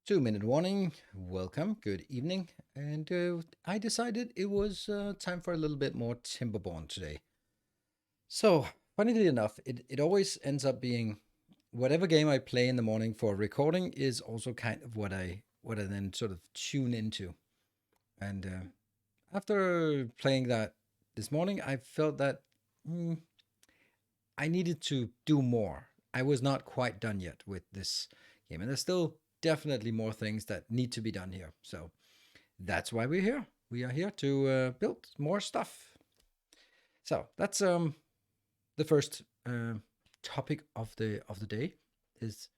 2 minute warning. Welcome. Good evening. And I decided it was time for a little bit more Timberborn today. So, funnily enough, it always ends up being whatever game I play in the morning for recording is also kind of what I then sort of tune into. And after playing that this morning, I felt that mm, I needed to do more. I was not quite done yet with this game, and there's still definitely more things that need to be done here. So that's why we're here. We are here to build more stuff. So that's the first topic of the day is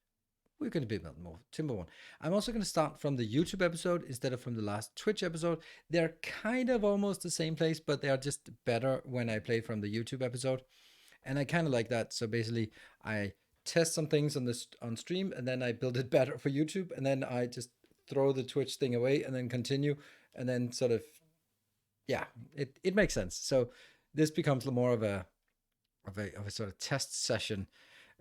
we're going to be building more Timberborn. I'm also going to start from the YouTube episode instead of from the last Twitch episode. They're kind of almost the same place, but they are just better when I play from the YouTube episode. And I kind of like that. So basically, I test some things on stream, and then I build it better for YouTube, and then I just throw the Twitch thing away, and then continue, and then sort of, yeah, it makes sense. So this becomes more of a sort of test session.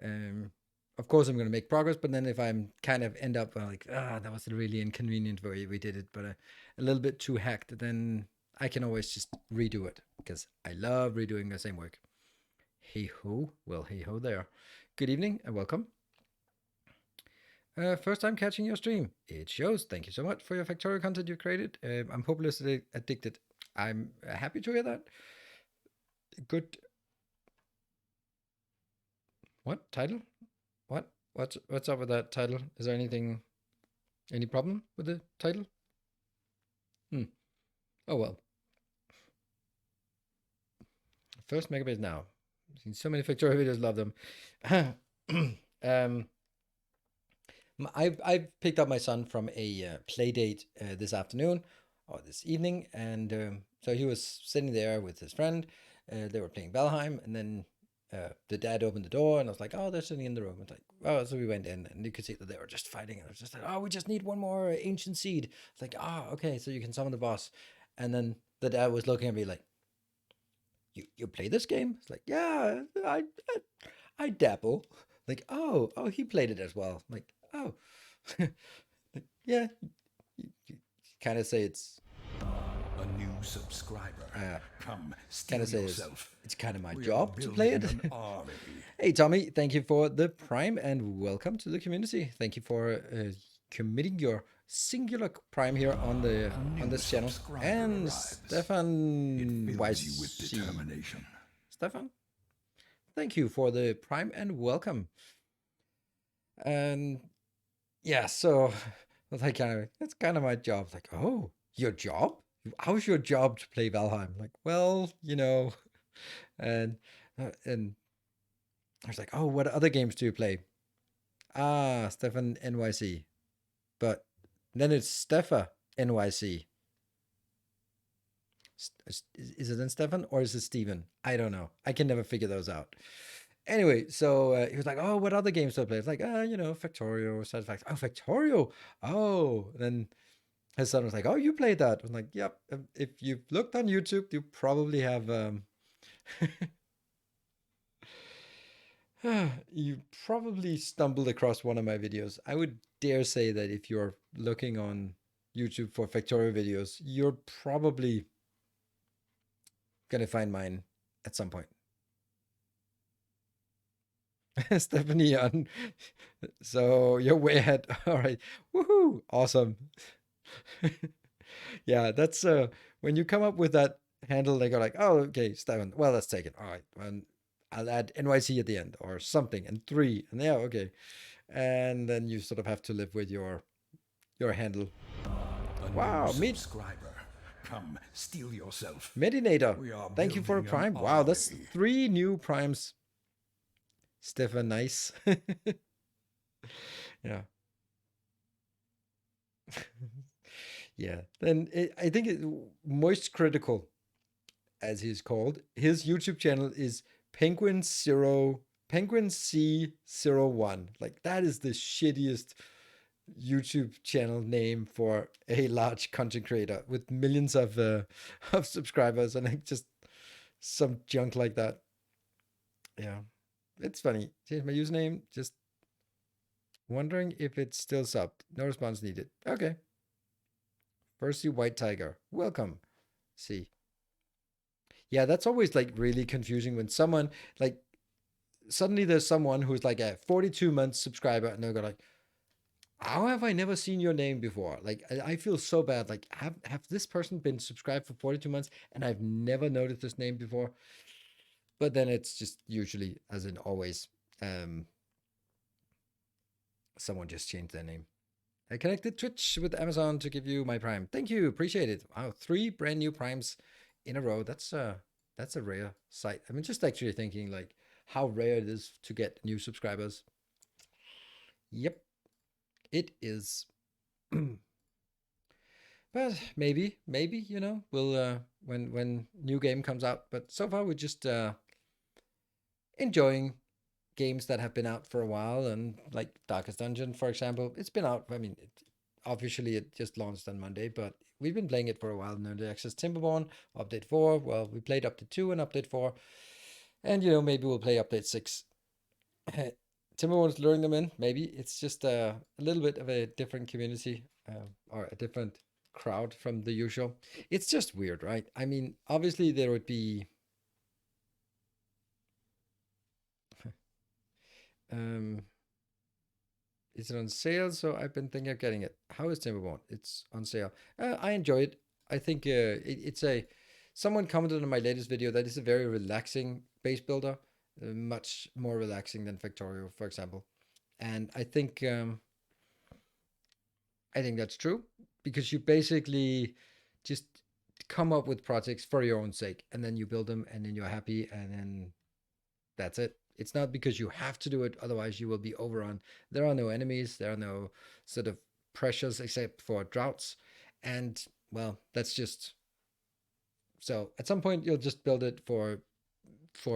Um, of course, I'm going to make progress, but then if I'm kind of end up like, that was a really inconvenient way we did it, but a little bit too hacked, then I can always just redo it because I love redoing the same work. Hey ho, well, hey ho there. Good evening and welcome. First time catching your stream. It shows. Thank you so much for your Factorio content you created. I'm hopelessly addicted. I'm happy to hear that. Good. What title? What's up with that title? Is there any problem with the title? Oh well. First megabase now. I've seen so many Factorio videos, love them. I've picked up my son from a play date this afternoon or this evening, and so he was sitting there with his friend. They were playing Valheim, and then the dad opened the door, and I was like, "Oh, they're sitting in the room." It's like, "Oh," so we went in, and you could see that they were just fighting. And I was just like, "Oh, we just need one more ancient seed." It's like, "Ah, oh, okay, so you can summon the boss." And then the dad was looking at me like, "You play this game?" It's like, "Yeah, I dabble." Like, oh, he played it as well. Like, oh, yeah, you kind of say it's A new subscriber. Come, kind steal of say yourself. it's kind of my We are job to play it. building an army. Hey, Tommy, thank you for the prime and welcome to the community. Thank you for committing your singular prime here on this channel. And arrives. Stefan It fills you with YC. determination. Stefan, thank you for the prime and welcome. And yeah, so like that's kind of my job. Like, oh, your job? How's your job to play Valheim? Like, well, and and I was like, oh, what other games do you play? Ah, Stefan NYC, but then it's Stefa NYC. Is it then Stefan or is it Steven? I don't know. I can never figure those out. Anyway, so he was like, "Oh, what other games do I play?" It's like, Factorio, Satisfaction. Oh, Factorio. Oh, then his son was like, "Oh, you played that?" I was like, "Yep." If you've looked on YouTube, you probably have. You probably stumbled across one of my videos. I would dare say that if you're looking on YouTube for Factorio videos, you're probably gonna find mine at some point. Stephanie on. So you're way ahead. All right. Woohoo. Awesome. Yeah, that's when you come up with that handle, they go like, oh, okay, Stefan. Well, let's take it. All right. And I'll add NYC at the end or something and 3. And yeah, okay. And then you sort of have to live with your handle. A Wow, new subscriber. Come, steal yourself. Medinator. We are Thank you for a building an prime. Wow, that's army. 3 new primes. Stefan, nice. Yeah. Yeah. Then I think Moist Critical, as he's called, his YouTube channel is Penguin C01. Like that is the shittiest YouTube channel name for a large content creator with millions of of subscribers and like just some junk like that. Yeah, it's funny. Change my username. Just Wondering if it's still subbed. No response needed. Okay. Firstly, White Tiger. Welcome. See. Yeah, that's always like really confusing when someone like suddenly there's someone who's like a 42 month subscriber and they're like, how have I never seen your name before? Like I feel so bad. Like have this person been subscribed for 42 months and I've never noticed this name before? But then it's just usually, as in always, um, someone just changed their name. I connected Twitch with Amazon to give you my Prime. Thank you, appreciate it. Wow, 3 brand new Primes in a row. That's a rare sight. I mean, just actually thinking like how rare it is to get new subscribers. Yep, it is. But maybe we'll when new game comes out. But so far we're just enjoying games that have been out for a while, and like Darkest Dungeon, for example, it's been out. I mean, officially it just launched on Monday, but we've been playing it for a while in early access. Timberborn, update 4. Well, we played update 2 and update 4, and maybe we'll play update 6. Timberborn is luring them in. Maybe it's just a little bit of a different community or a different crowd from the usual. It's just weird, right? I mean, obviously there would be um is it on sale? So I've been thinking of getting it. How is Timberborn? It's on sale. I enjoy it. I think it's a. Someone commented on my latest video that it's a very relaxing base builder, much more relaxing than Factorio, for example. And I think that's true because you basically just come up with projects for your own sake, and then you build them, and then you're happy, and then that's it. It's not because you have to do it, otherwise you will be overrun. There are no enemies, there are no sort of pressures except for droughts. And well, that's just so at some point you'll just build it for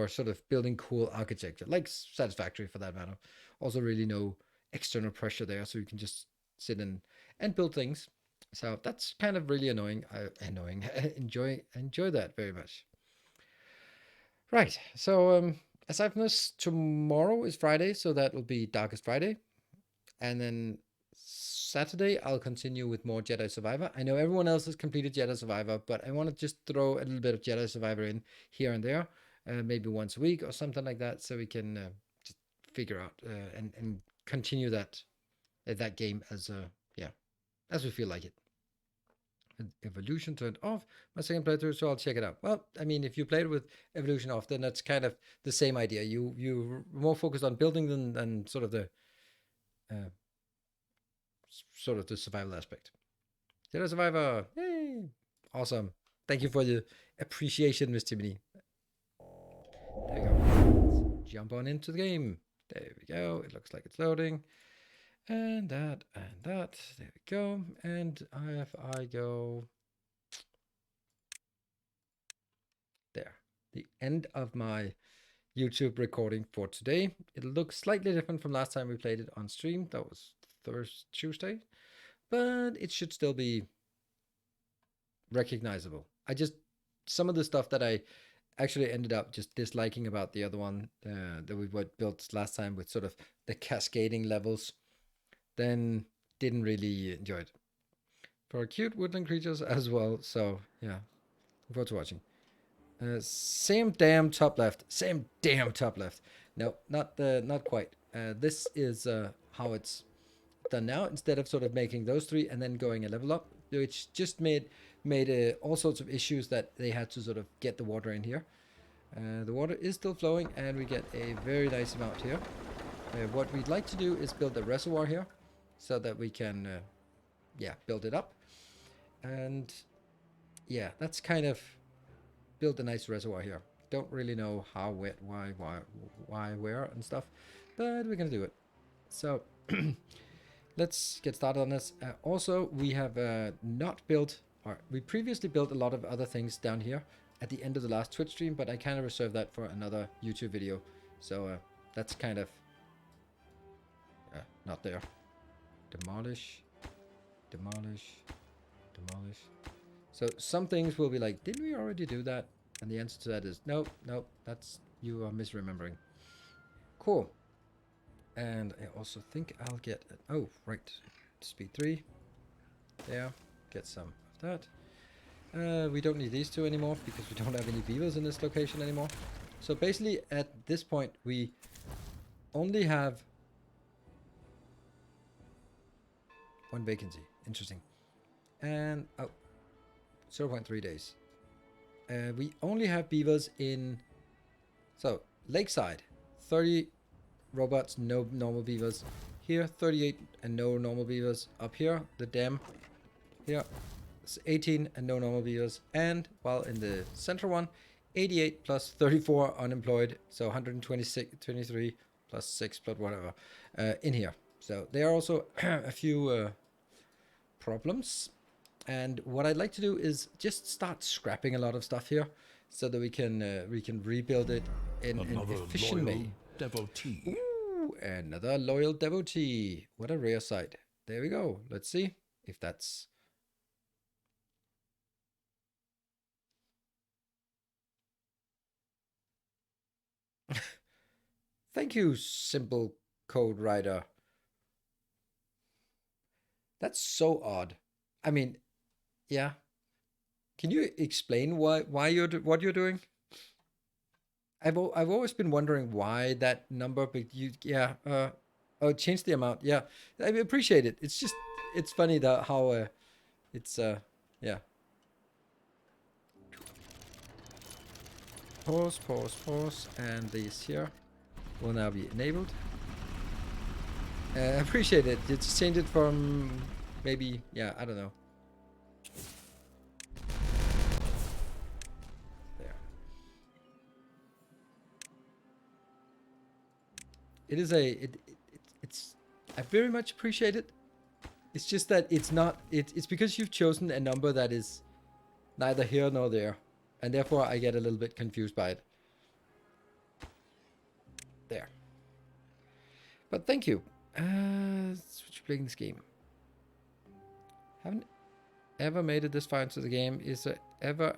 sort of building cool architecture, like Satisfactory for that matter. Also really no external pressure there, so you can just sit and build things. So that's kind of really annoying. Annoying. enjoy that very much. Right. So aside from this, tomorrow is Friday, so that will be Darkest Friday. And then Saturday, I'll continue with more Jedi Survivor. I know everyone else has completed Jedi Survivor, but I want to just throw a little bit of Jedi Survivor in here and there, maybe once a week or something like that, so we can just figure out and continue that game as yeah, as we feel like it. Evolution turned off my second playthrough, so I'll check it out. Well, I mean, if you played with Evolution off, then that's kind of the same idea. You're more focused on building than sort of the uh, survival aspect. Jedi Survivor, yay! Awesome. Thank you for the appreciation, Miss Timothy. There we go. Let's jump on into the game. There we go. It looks like it's loading. And that. There we go. And if I go there, the end of my YouTube recording for today. It looks slightly different from last time we played it on stream. That was Tuesday, but it should still be recognizable. Some of the stuff that I actually ended up just disliking about the other one that we built last time with sort of the cascading levels, then didn't really enjoy it. For cute woodland creatures as well. So yeah, look forward to watching. Same damn top left. Same damn top left. No, not quite. This is how it's done now. Instead of sort of making those 3 and then going a level up, which just made all sorts of issues that they had to sort of get the water in here. The water is still flowing, and we get a very nice amount here. What we'd like to do is build a reservoir here, so that we can, build it up. And yeah, that's kind of build a nice reservoir here. Don't really know how, wet, why, where, and stuff, but we're gonna do it. So let's get started on this. Also, we have not built, or we previously built a lot of other things down here at the end of the last Twitch stream, but I kind of reserved that for another YouTube video. So that's kind of not there. Demolish, demolish, demolish. So some things will be like, didn't we already do that? And the answer to that is nope, that's, you are misremembering. Cool. And I also think I'll get... Oh, right. Speed 3. There. Get some of that. We don't need these two anymore because we don't have any beavers in this location anymore. So basically at this point we only have one vacancy. Interesting. And 0.3 days. We only have beavers in... So, Lakeside, 30 robots, no normal beavers. Here, 38 and no normal beavers. Up here, the dam. Here, 18 and no normal beavers. And, while in the central one, 88 plus 34 unemployed. So, 126, 23 plus 6 plus whatever in here. So, there are also a few problems. And what I'd like to do is just start scrapping a lot of stuff here, so that we can rebuild it in an efficient way. Devotee. Ooh, another loyal devotee. What a rare sight. There we go. Let's see if that's... Thank you, simple code writer. That's so odd. I mean, yeah. Can you explain what you're doing? I've always been wondering why that number, but oh, change the amount. Yeah, I appreciate it. It's just, it's funny that how it's yeah. Pause, and these here will now be enabled. I appreciate it. You just change it from maybe, yeah, I don't know. It is it's I very much appreciate it. It's just that it's not it's because you've chosen a number that is neither here nor there, and therefore I get a little bit confused by it. There. But thank you. Switch playing this game. Haven't ever made it this far into the game. Is there ever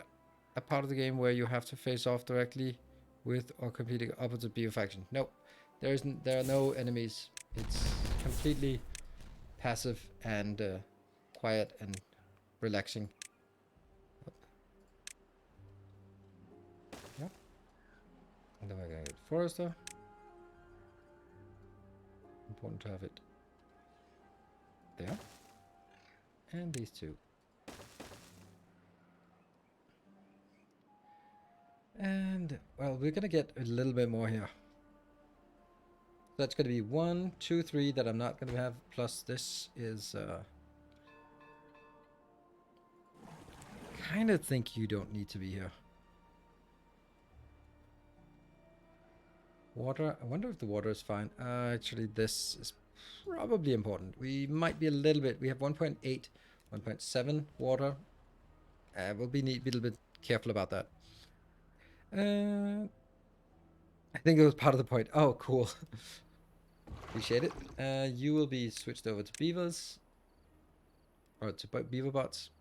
a part of the game where you have to face off directly with or competing opposite beaver faction? Nope. There are no enemies. It's completely passive and quiet and relaxing. Yep. And then we're gonna get Forester. Important to have it there. And these two. And well, we're gonna get a little bit more here. That's going to be 1, 2, 3 that I'm not going to have. Plus this is... kind of think you don't need to be here. Water. I wonder if the water is fine. Actually, this is probably important. We might be a little bit... We have 1.8, 1.7 water. We'll be a little bit careful about that. I think it was part of the point. Oh, cool. Appreciate it. You will be switched over to beavers. Or to beaver bots.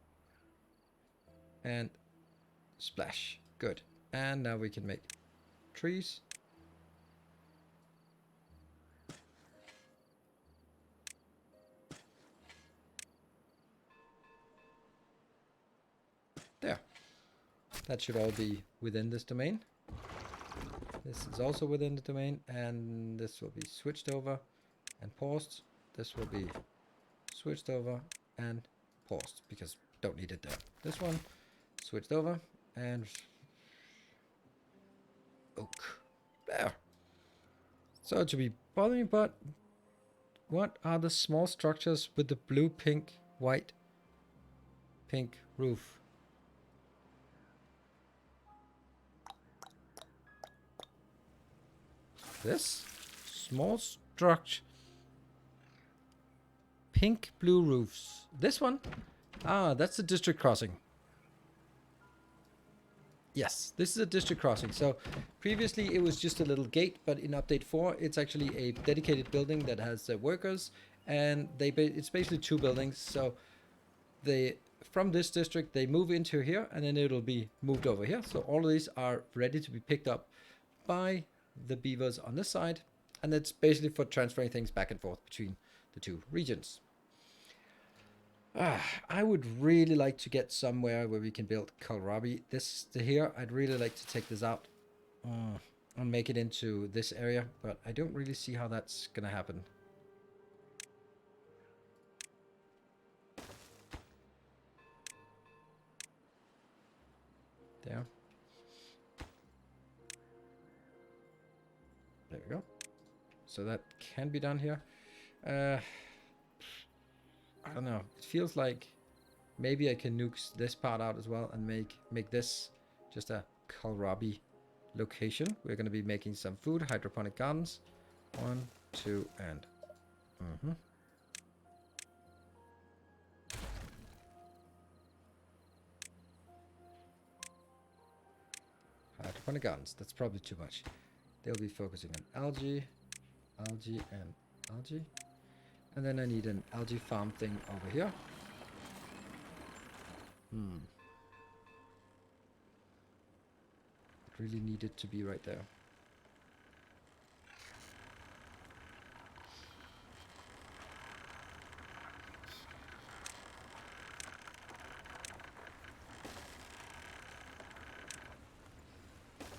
And splash. Good. And now we can make trees. There. That should all be within this domain. This is also within the domain, and this will be switched over and paused. This will be switched over and paused because don't need it there. This one switched over and oak. There. So to be bothering, but what are the small structures with the blue, pink, white, pink roof? This small structure, pink blue roofs. This one, that's the district crossing. Yes, this is a district crossing. So previously it was just a little gate, but in update 4 it's actually a dedicated building that has workers, and it's basically 2 buildings. So from this district they move into here, and then it'll be moved over here. So all of these are ready to be picked up by the beavers on this side, And it's basically for transferring things back and forth between the two regions. I would really like to get somewhere where we can build kohlrabi. This here, I'd really like to take this out and make it into this area, but I don't really see how that's gonna happen. There. There we go. So that can be done here. I don't know. It feels like maybe I can nuke this part out as well and make this just a kohlrabi location. We're going to be making some food, hydroponic gardens. 1, 2, and hydroponic gardens. That's probably too much. They'll be focusing on algae, algae, and algae. And then I need an algae farm thing over here. It really needed to be right there.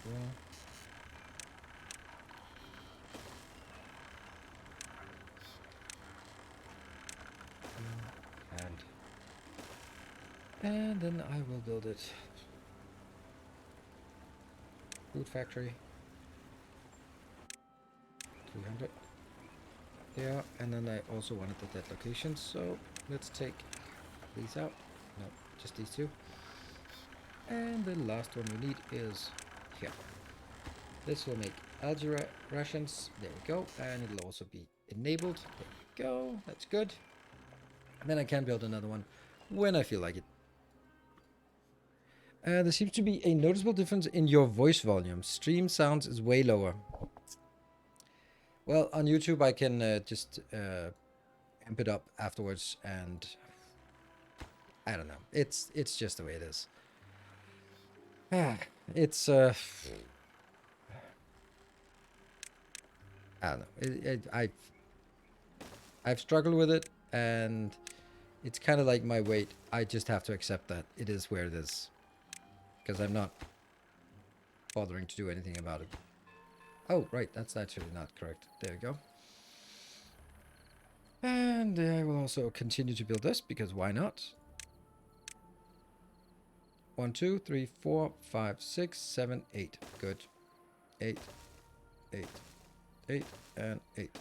Yeah. And then I will build it. Food factory. 300. Yeah, and then I also wanted the dead locations, so let's take these out. No, just these two. And the last one we need is here. This will make algae rations. There we go. And it'll also be enabled. There we go. That's good. And then I can build another one when I feel like it. There seems to be a noticeable difference in your voice volume. Stream sounds is way lower. Well, on YouTube I can just amp it up afterwards, and I don't know. It's just the way it is. It's I don't know. I've struggled with it, and it's kind of like my weight. I just have to accept that it is where it is, because I'm not bothering to do anything about it. Oh, right, that's actually not correct. There we go. And I will also continue to build this, because why not? 1, 2, 3, 4, 5, 6, 7, 8. Good. 8, 8, 8, and 8.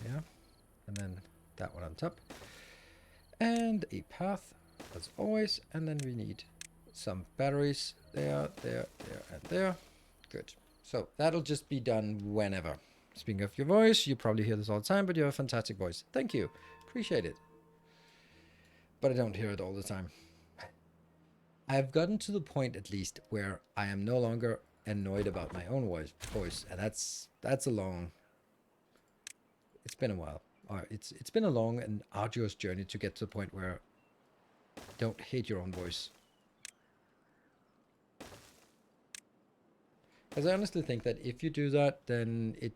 Yeah, and then that one on top. And a path, as always. And then we need some batteries. There, there, there, and there. Good. So that'll just be done whenever. Speaking of your voice, you probably hear this all the time, but you have a fantastic voice. Thank you. Appreciate it. But I don't hear it all the time. I've gotten to the point, at least, where I am no longer annoyed about my own voice, and that's a long. It's been a while. Or it's been a long and arduous journey to get to the point where you don't hate your own voice. Because I honestly think that if you do that, then it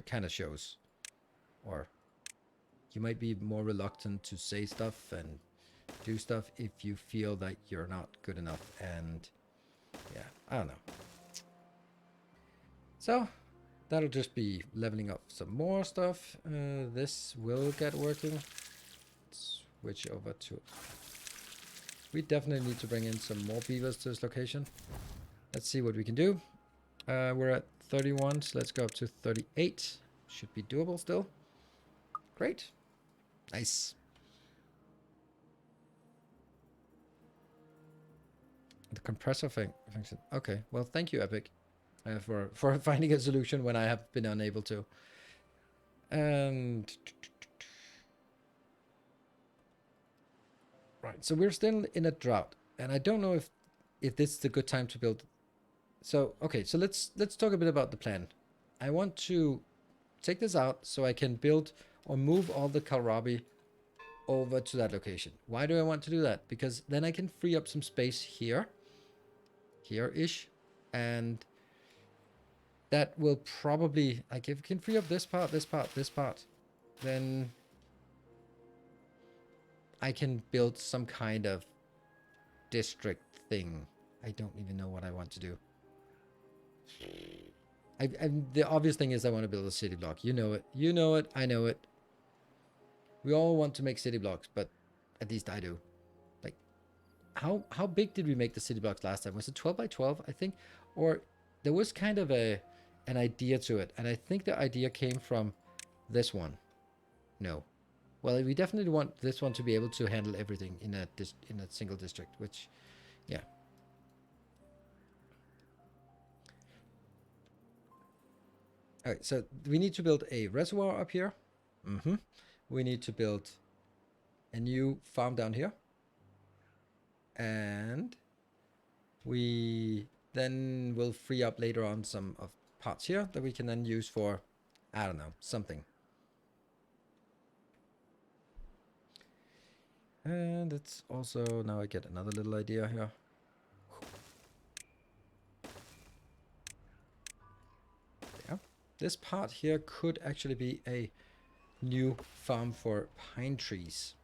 kind of shows. Or you might be more reluctant to say stuff and do stuff if you feel that you're not good enough. And yeah, I don't know. So that'll just be leveling up some more stuff. This will get working. Switch over to... We definitely need to bring in some more beavers to this location. Let's see what we can do. We're at 31, so let's go up to 38. Should be doable still. Great. Nice. The compressor function. Okay, well, thank you, Epic, for finding a solution when I have been unable to. And... Right, so we're still in a drought, and I don't know if this is a good time to build. So, okay, so let's talk a bit about the plan. I want to take this out so I can build or move all the kohlrabi over to that location. Why do I want to do that? Because then I can free up some space here, here-ish, and that will probably, like, if we can free up this part, this part, this part, then I can build some kind of district thing. I don't even know what I want to do. The obvious thing is I want to build a city block. You know it. You know it. I know it. We all want to make city blocks, but at least I do. Like, how big did we make the city blocks last time? Was it 12 by 12, I think? Or there was kind of an idea to it, and I think the idea came from this one. No. Well, we definitely want this one to be able to handle everything in a single district, which, yeah. All right, so we need to build a reservoir up here. We need to build a new farm down here. And we then will free up later on some of parts here that we can then use for, I don't know, something. And it's also, now I get another little idea here. Yeah. This part here could actually be a new farm for pine trees.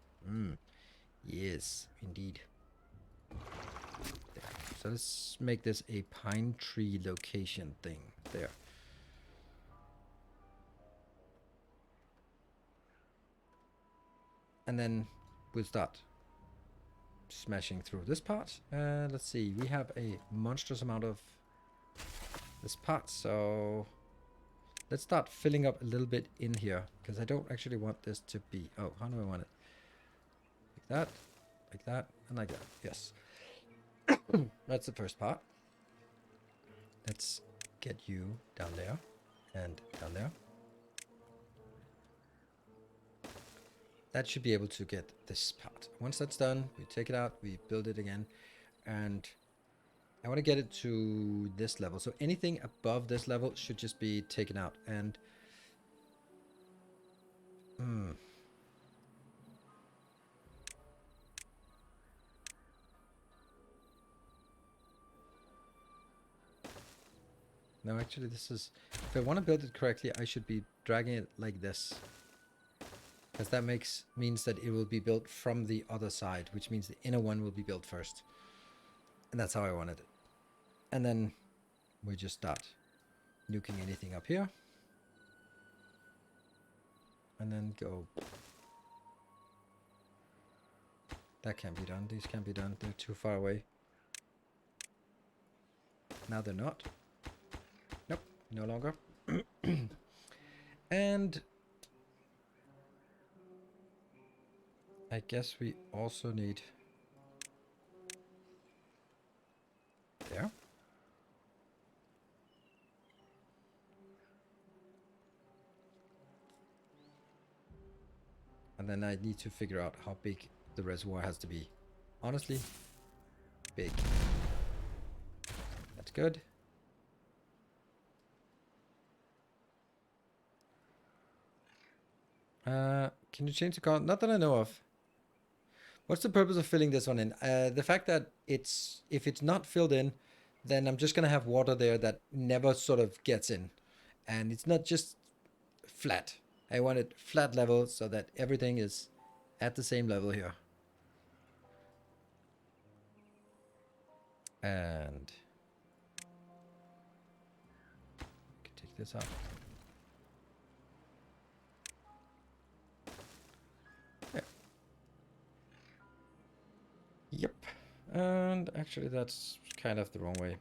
Yes, indeed. There. So let's make this a pine tree location thing. There. And then we'll start smashing through this part. Let's see, we have a monstrous amount of this part, so let's start filling up a little bit in here, because I don't actually want this to be, oh, how do I want it? Like that, and like that. Yes. That's the first part. Let's get you down there and down there. That should be able to get this part. Once that's done, we take it out, we build it again, and I want to get it to this level. So anything above this level should just be taken out. And no, actually, this is, if I want to build it correctly, I should be dragging it like this, because that means that it will be built from the other side, which means the inner one will be built first. And that's how I wanted it. And then we just start nuking anything up here. And then go. That can't be done. These can't be done. They're too far away. Now they're not. Nope, no longer. And I guess we also need there. And then I need to figure out how big the reservoir has to be. Honestly, big. That's good. Can you change the color? Not that I know of. What's the purpose of filling this one in? The fact that if it's not filled in, then I'm just going to have water there that never sort of gets in. And it's not just flat. I want it flat level so that everything is at the same level here. And I can take this out. There. Yep. And actually that's kind of the wrong way.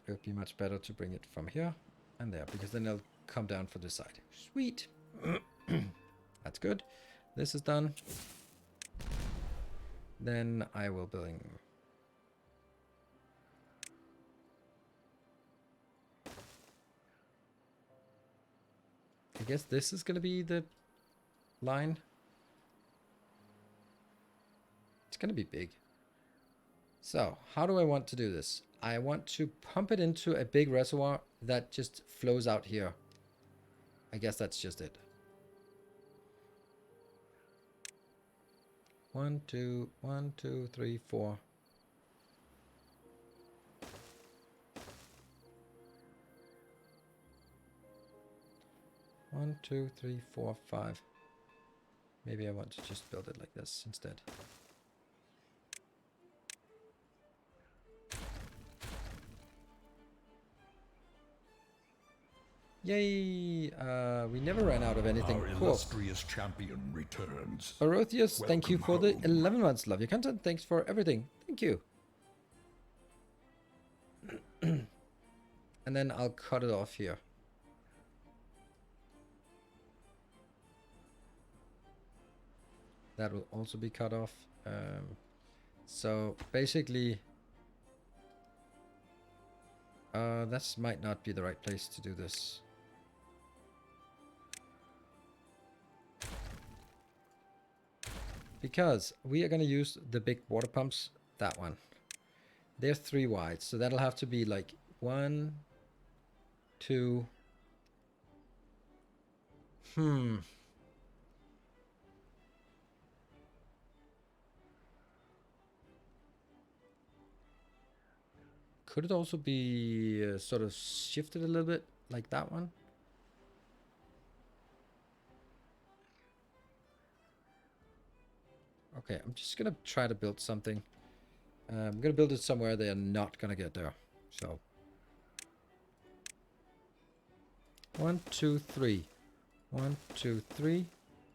It would be much better to bring it from here and there, because then it'll come down for this side. Sweet. That's good. This is done. Then I will build. I guess this is going to be the line. It's going to be big. So how do I want to do this? I want to pump it into a big reservoir that just flows out here. I guess that's just it. 1, 2, 1, 2, 3, 4. One, 2, 3, 4, 5. Maybe I want to just build it like this instead. Yay! We never ran out of anything. Our Cool. illustrious champion returns. Orothius, thank you for the Welcome 11 months. Love your content. Thanks for everything. Thank you. And then I'll cut it off here. That will also be cut off. So basically, this might not be the right place to do this. Because we are going to use the big water pumps, that one. They're 3 wide, so that'll have to be like 1, 2. Could it also be sort of shifted a little bit, like that one? Okay, I'm just gonna try to build something. I'm gonna build it somewhere they are not gonna get there. So 1, 2, 3. 1, 2, 3.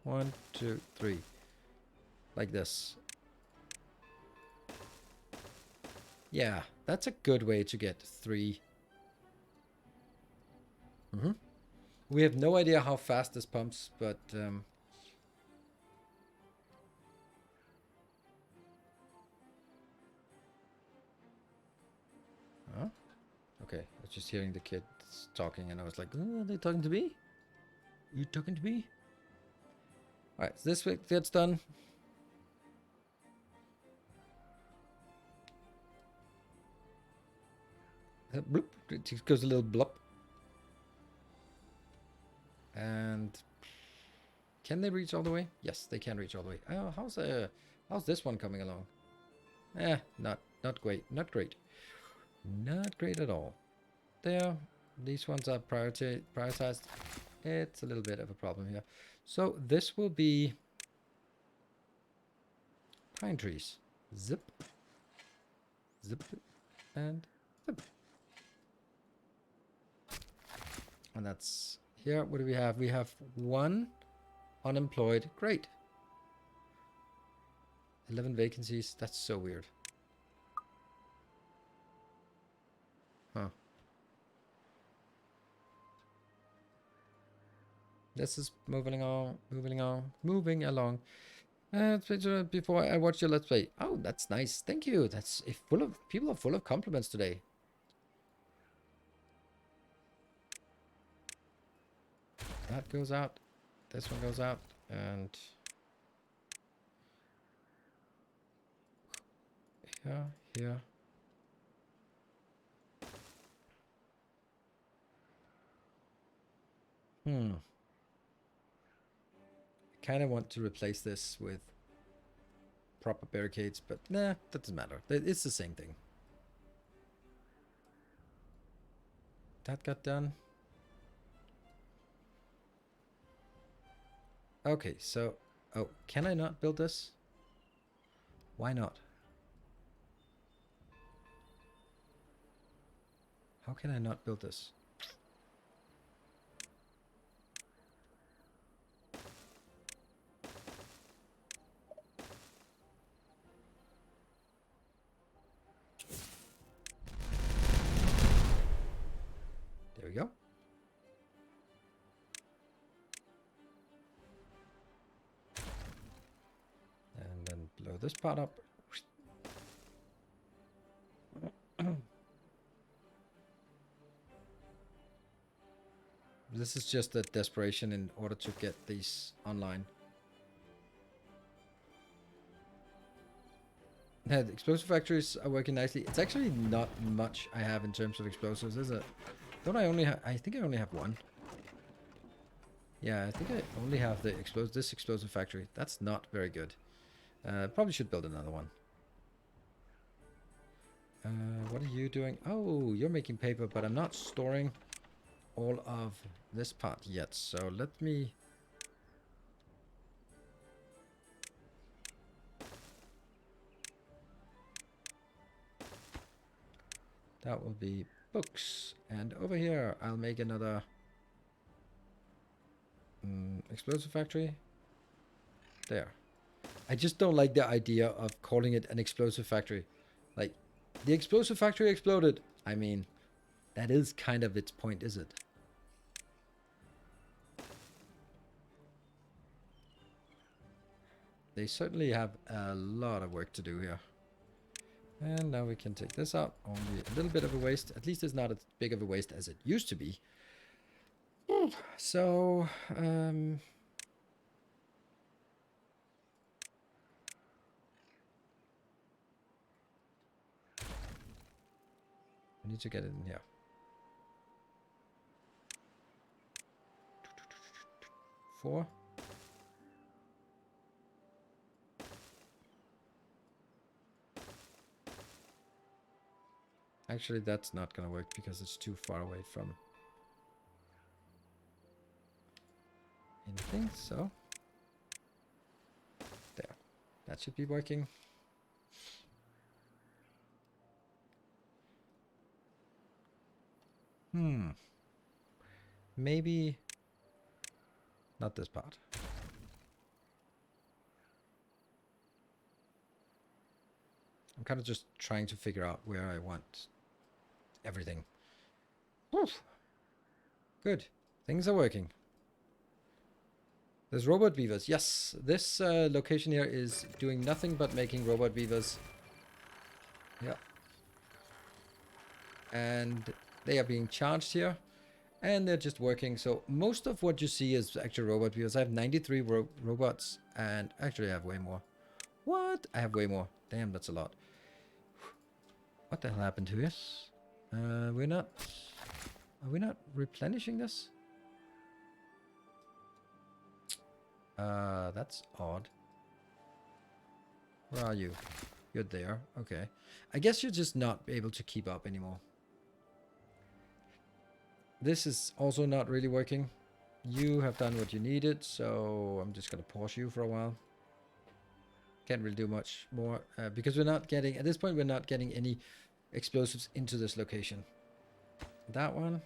1, 2, 3. Like this. Yeah, that's a good way to get 3. We have no idea how fast this pumps, but huh? Okay, I was just hearing the kids talking, and I was like, oh, are they talking to me? Are you talking to me? Alright, so this week gets done. Bloop, it just goes a little blop. And can they reach all the way? Yes, they can reach all the way. Oh, how's this one coming along? Not great. Not great. Not great at all. There, these ones are prioritized. It's a little bit of a problem here. So this will be pine trees. Zip. Zip. And zip. And that's here. What do we have? We have 1 unemployed. Great. 11 vacancies. That's so weird. Huh. This is moving along. Before I watch your Let's Play. Oh, that's nice. Thank you. That's people are full of compliments today. That goes out. This one goes out. And here. I kind of want to replace this with proper barricades, but nah, that doesn't matter. It's the same thing. That got done. Okay, so... Oh, can I not build this? Why not? How can I not build this? There we go. And then blow this part up. This is just a desperation in order to get these online. Yeah, the explosive factories are working nicely. It's actually not much I have in terms of explosives, is it? Don't I only have... I think I only have one. Yeah, I think I only have the this explosive factory. That's not very good. Probably should build another one. What are you doing? Oh, you're making paper, but I'm not storing all of this part yet. So let me... That will be books. And over here, I'll make another explosive factory. There. I just don't like the idea of calling it an explosive factory. Like, the explosive factory exploded. I mean, that is kind of its point, is it? They certainly have a lot of work to do here. And now we can take this out. Only a little bit of a waste. At least it's not as big of a waste as it used to be. So, I need to get it in here. Four. Actually, that's not gonna work because it's too far away from anything, so there. That should be working. Maybe not this part. I'm kind of just trying to figure out where I want everything. Oof. Good. Things are working. There's robot beavers. Yes, this location here is doing nothing but making robot beavers. Yeah. And they are being charged here. And they're just working. So most of what you see is actually robot beavers. I have 93 robots. And actually I have way more. What? I have way more. Damn, that's a lot. What the hell happened to this? We're not... Are we not replenishing this? That's odd. Where are you? You're there. Okay. I guess you're just not able to keep up anymore. This is also not really working. You have done what you needed, so I'm just gonna pause you for a while. Can't really do much more because we're not getting, at this point, we're not getting any explosives into this location. That one.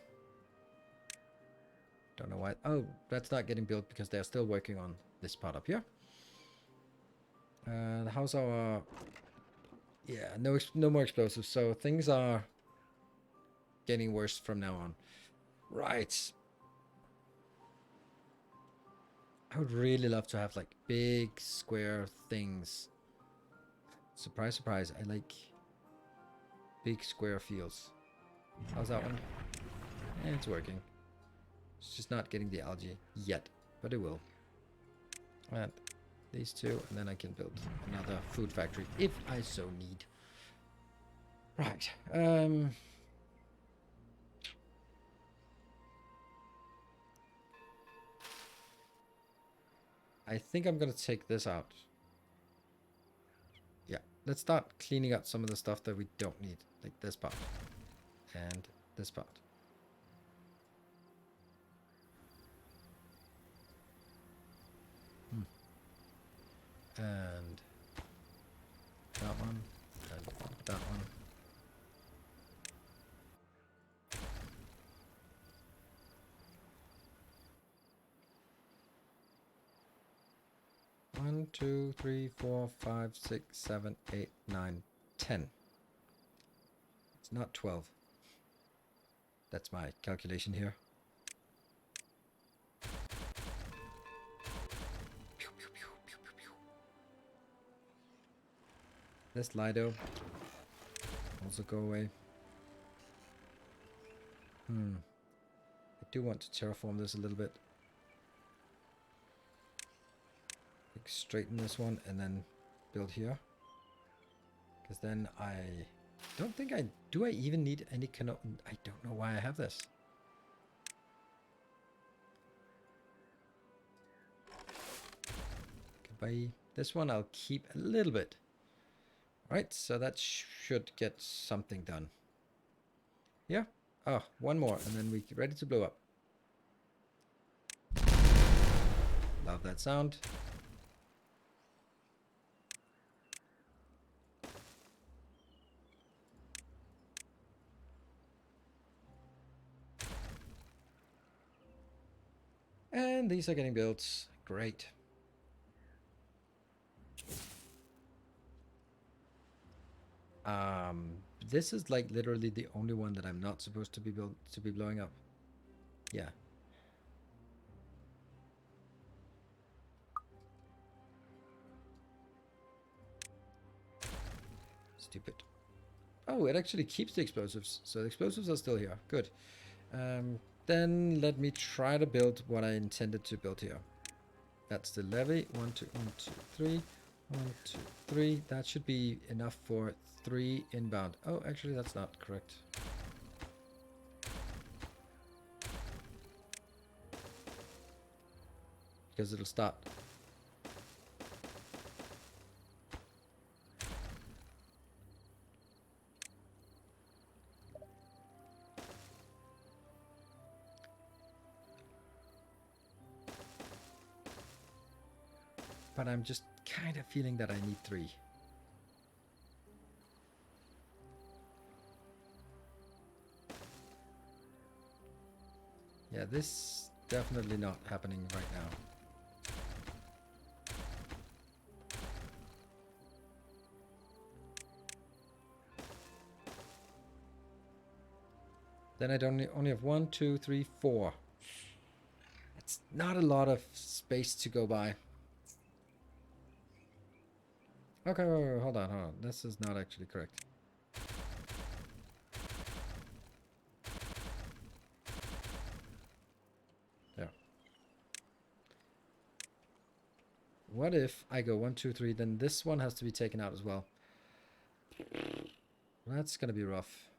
Don't know why. Oh, that's not getting built because they're still working on this part up here. How's our... Yeah, no more explosives. So things are getting worse from now on. Right. I would really love to have like big square things. Surprise, surprise. I like big square fields. How's that one? Eh, it's working. It's just not getting the algae yet, but it will. And these two, and then I can build another food factory if I so need. Right. I think I'm gonna take this out. Yeah, let's start cleaning up some of the stuff that we don't need, like this part and this part. And that one, and that one. One, 2, 3, 4, 5, 6, 7, 8, 9, 10. It's not 12. That's my calculation here. This Lido also go away. I do want to terraform this a little bit. Like straighten this one and then build here. Because then I don't think I... Do I even need any cano... I don't know why I have this. Bye. This one I'll keep a little bit. Right, so that should get something done. Yeah. Oh, one more, and then we're ready to blow up. Love that sound. And these are getting built. Great. This is like literally the only one that I'm not supposed to be blowing up. Yeah. Stupid. Oh, it actually keeps the explosives. So the explosives are still here. Good. Then let me try to build what I intended to build here. That's the levee. 1, 2, 1, 2, 3. 1, 2, 3. That should be enough for 3 inbound. Oh, actually, that's not correct. Because it'll start. But I'm just kind of feeling that I need 3. Yeah, this definitely not happening right now. Then I don't only have 1, 2, 3, 4. It's not a lot of space to go by. Okay, wait, hold on. This is not actually correct. There. What if I go 1, 2, 3, then this one has to be taken out as well. That's gonna be rough.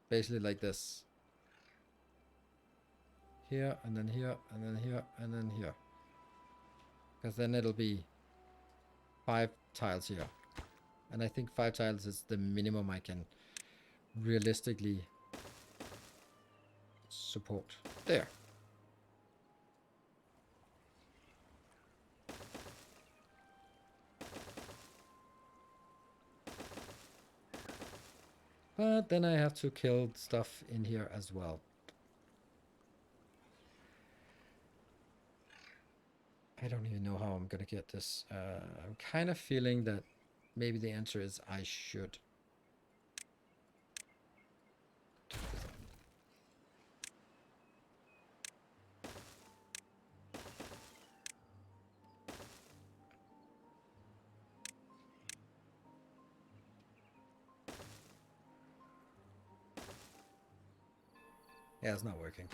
Basically like this. Here, and then here, and then here, and then here. Because then it'll be 5 tiles here. And I think 5 tiles is the minimum I can realistically support. There. But then I have to kill stuff in here as well. I don't even know how I'm gonna get this. I'm kind of feeling that maybe the answer is I should. Yeah, it's not working.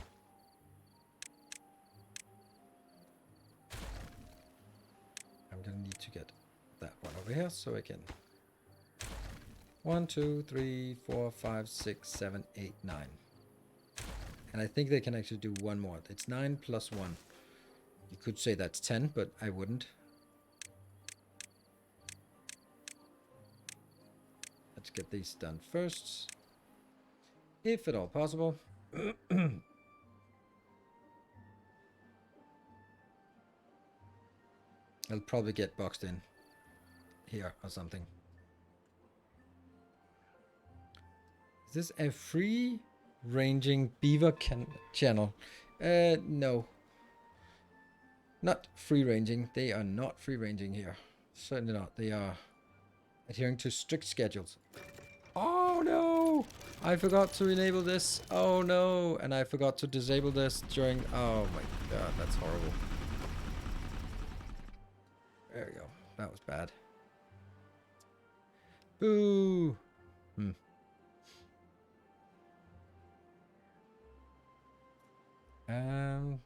I'm gonna need to get that one over here so I can 1, 2, 3, 4, 5, 6, 7, 8, 9. And I think they can actually do one more. It's 9 plus 1. You could say that's 10, but I wouldn't. Let's get these done first, if at all possible. I'll probably get boxed in here or something. Is this a free ranging beaver channel? No. Not free ranging. They are not free ranging here. Certainly not. They are adhering to strict schedules. Oh no! I forgot to enable this. Oh no! And I forgot to disable this during... Oh my god, that's horrible. There we go. That was bad. Boo!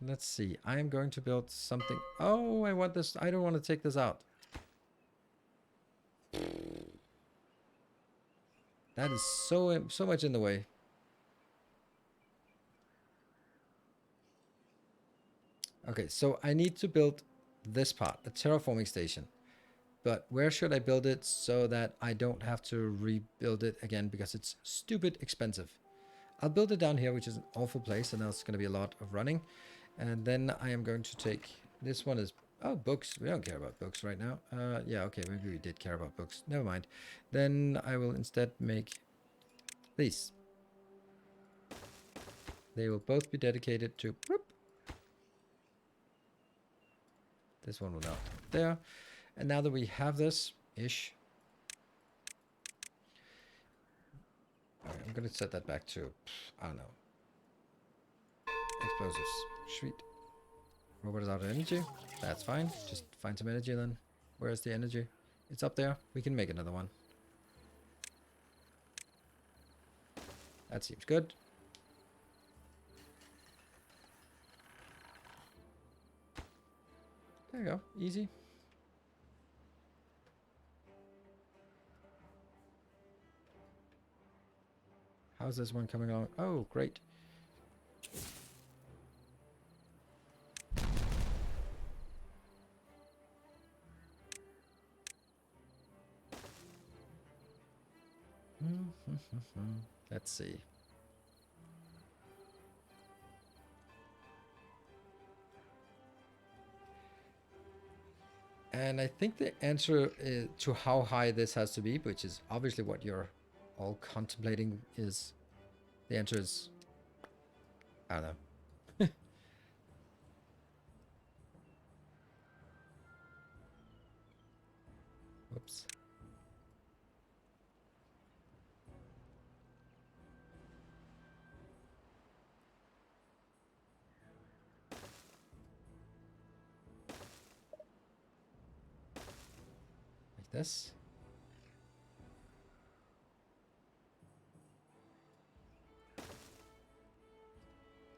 Let's see. I'm going to build something. Oh, I want this. I don't want to take this out. That is so much in the way. Okay, so I need to build this part, a terraforming station. But where should I build it so that I don't have to rebuild it again because it's stupid expensive? I'll build it down here, which is an awful place, and that's going to be a lot of running. And then I am going to take, this one is, oh, books. We don't care about books right now. Yeah, okay, maybe we did care about books. Never mind. Then I will instead make these. They will both be dedicated to, whoop, this one will not there. And now that we have this-ish, all right, I'm going to set that back to, I don't know, explosives. Sweet. Robot is out of energy. That's fine. Just find some energy then. Where's the energy? It's up there. We can make another one. That seems good. There you go. Easy. How's this one coming along? Oh, great. Let's see. And I think the answer to how high this has to be, which is obviously what you're all contemplating, is the answer is, I don't know. Whoops. Like this.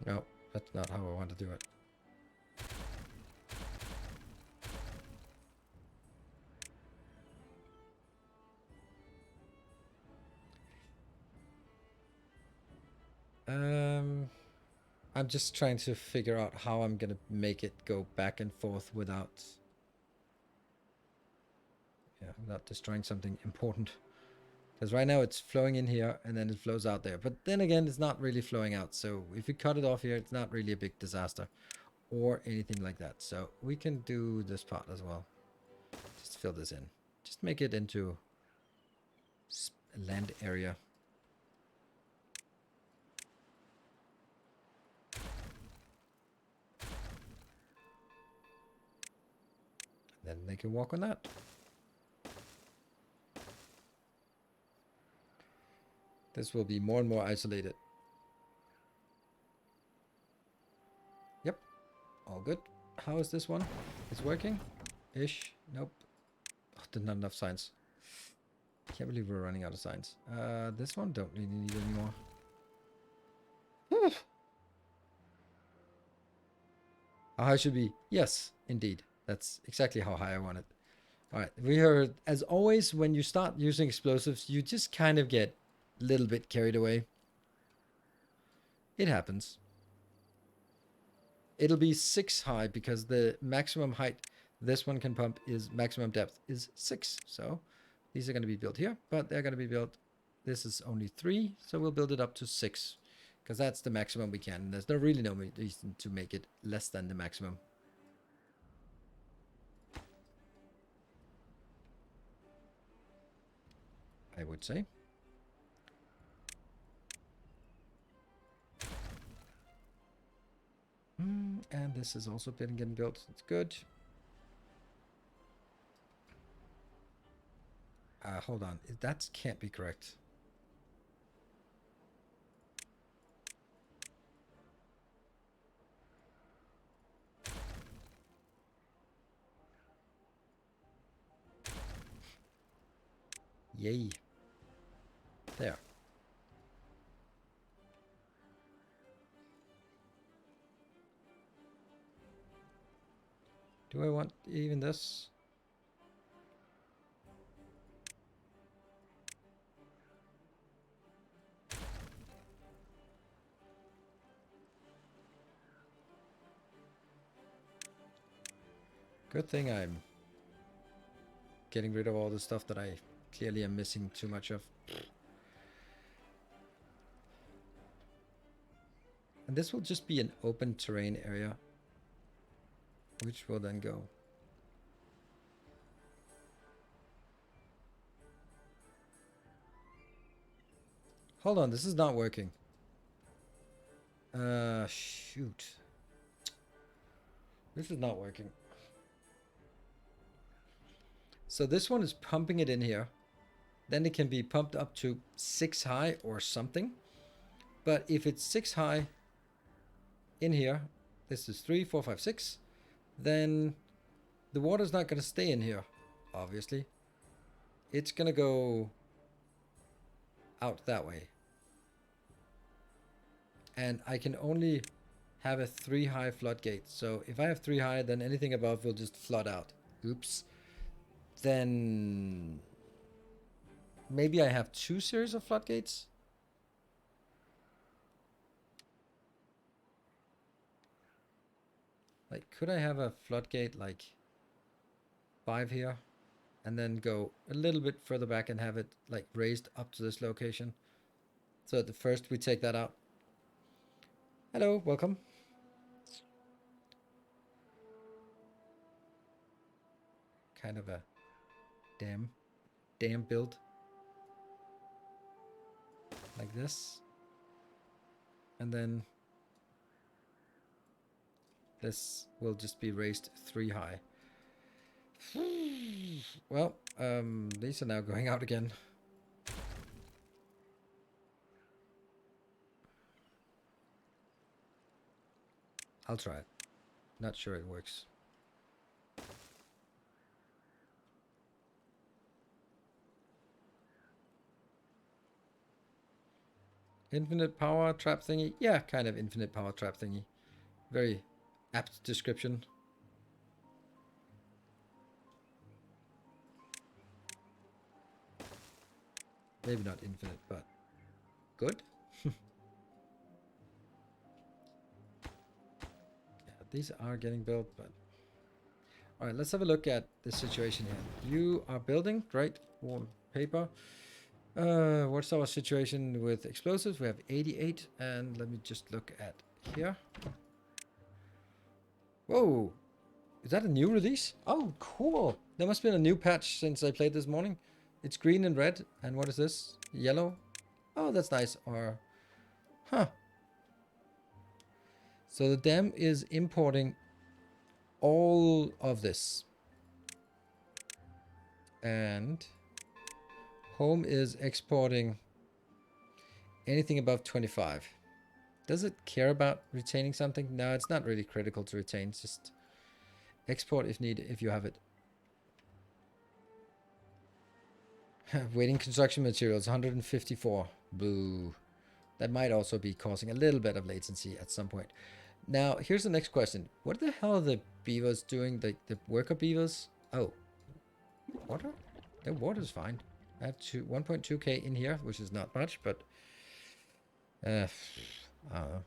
No, that's not how I want to do it. I'm just trying to figure out how I'm gonna make it go back and forth without, without destroying something important. Because right now it's flowing in here and then it flows out there. But then again, it's not really flowing out. So if we cut it off here, it's not really a big disaster or anything like that. So we can do this part as well. Just fill this in. Just make it into a land area. Then they can walk on that. This will be more and more isolated. Yep, all good. How is this one? It's working? Ish. Nope. Oh, did not enough signs. Can't believe we're running out of signs. This one don't really need anymore. How high should be? Yes, indeed. That's exactly how high I want it. All right, we are, as always, when you start using explosives, you just kind of get a little bit carried away. It happens. It'll be 6 high because the maximum height this one can pump is maximum depth is 6. So these are going to be built here, but they're going to be built. This is only 3, so we'll build it up to 6 because that's the maximum we can. There's really no reason to make it less than the maximum. I would say. And this is also getting built. It's good. Hold on. That can't be correct. Yay. There. Do I want even this? Good thing I'm getting rid of all the stuff that I clearly am missing too much of. And this will just be an open terrain area, which will then go. Hold on, this is not working. Shoot. This is not working. So this one is pumping it in here. Then it can be pumped up to 6 high or something. But if it's 6 high in here, this is 3, 4, 5, 6, then the water's not going to stay in here, obviously. It's going to go out that way. And I can only have a 3 high floodgate. So if I have 3 high, then anything above will just flood out. Oops. Then maybe I have 2 series of floodgates. Like, could I have a floodgate like 5 here and then go a little bit further back and have it like raised up to this location? So at the first we take that out. Hello, welcome. Kind of a dam build. Like this. And then this will just be raised 3 high. Well, these are now going out again. I'll try it. Not sure it works. Infinite power trap thingy? Yeah, kind of infinite power trap thingy. Very apt description. Maybe not infinite, but good. Yeah, these are getting built, but... Alright, let's have a look at the situation here. You are building, great. Warm paper. What's our situation with explosives? We have 88, and let me just look at here. Whoa! Is that a new release? Oh, cool! There must have been a new patch since I played this morning. It's green and red, and what is this? Yellow? Oh, that's nice. Or... Huh. So the dam is importing all of this. And... Home is exporting anything above 25. Does it care about retaining something? No, it's not really critical to retain. It's just export if needed, if you have it. Waiting construction materials, 154. Boo. That might also be causing a little bit of latency at some point. Now, here's the next question. What the hell are the beavers doing? The worker beavers? Oh. Water? Their water's fine. I have 1.2k in here, which is not much, but... I don't know.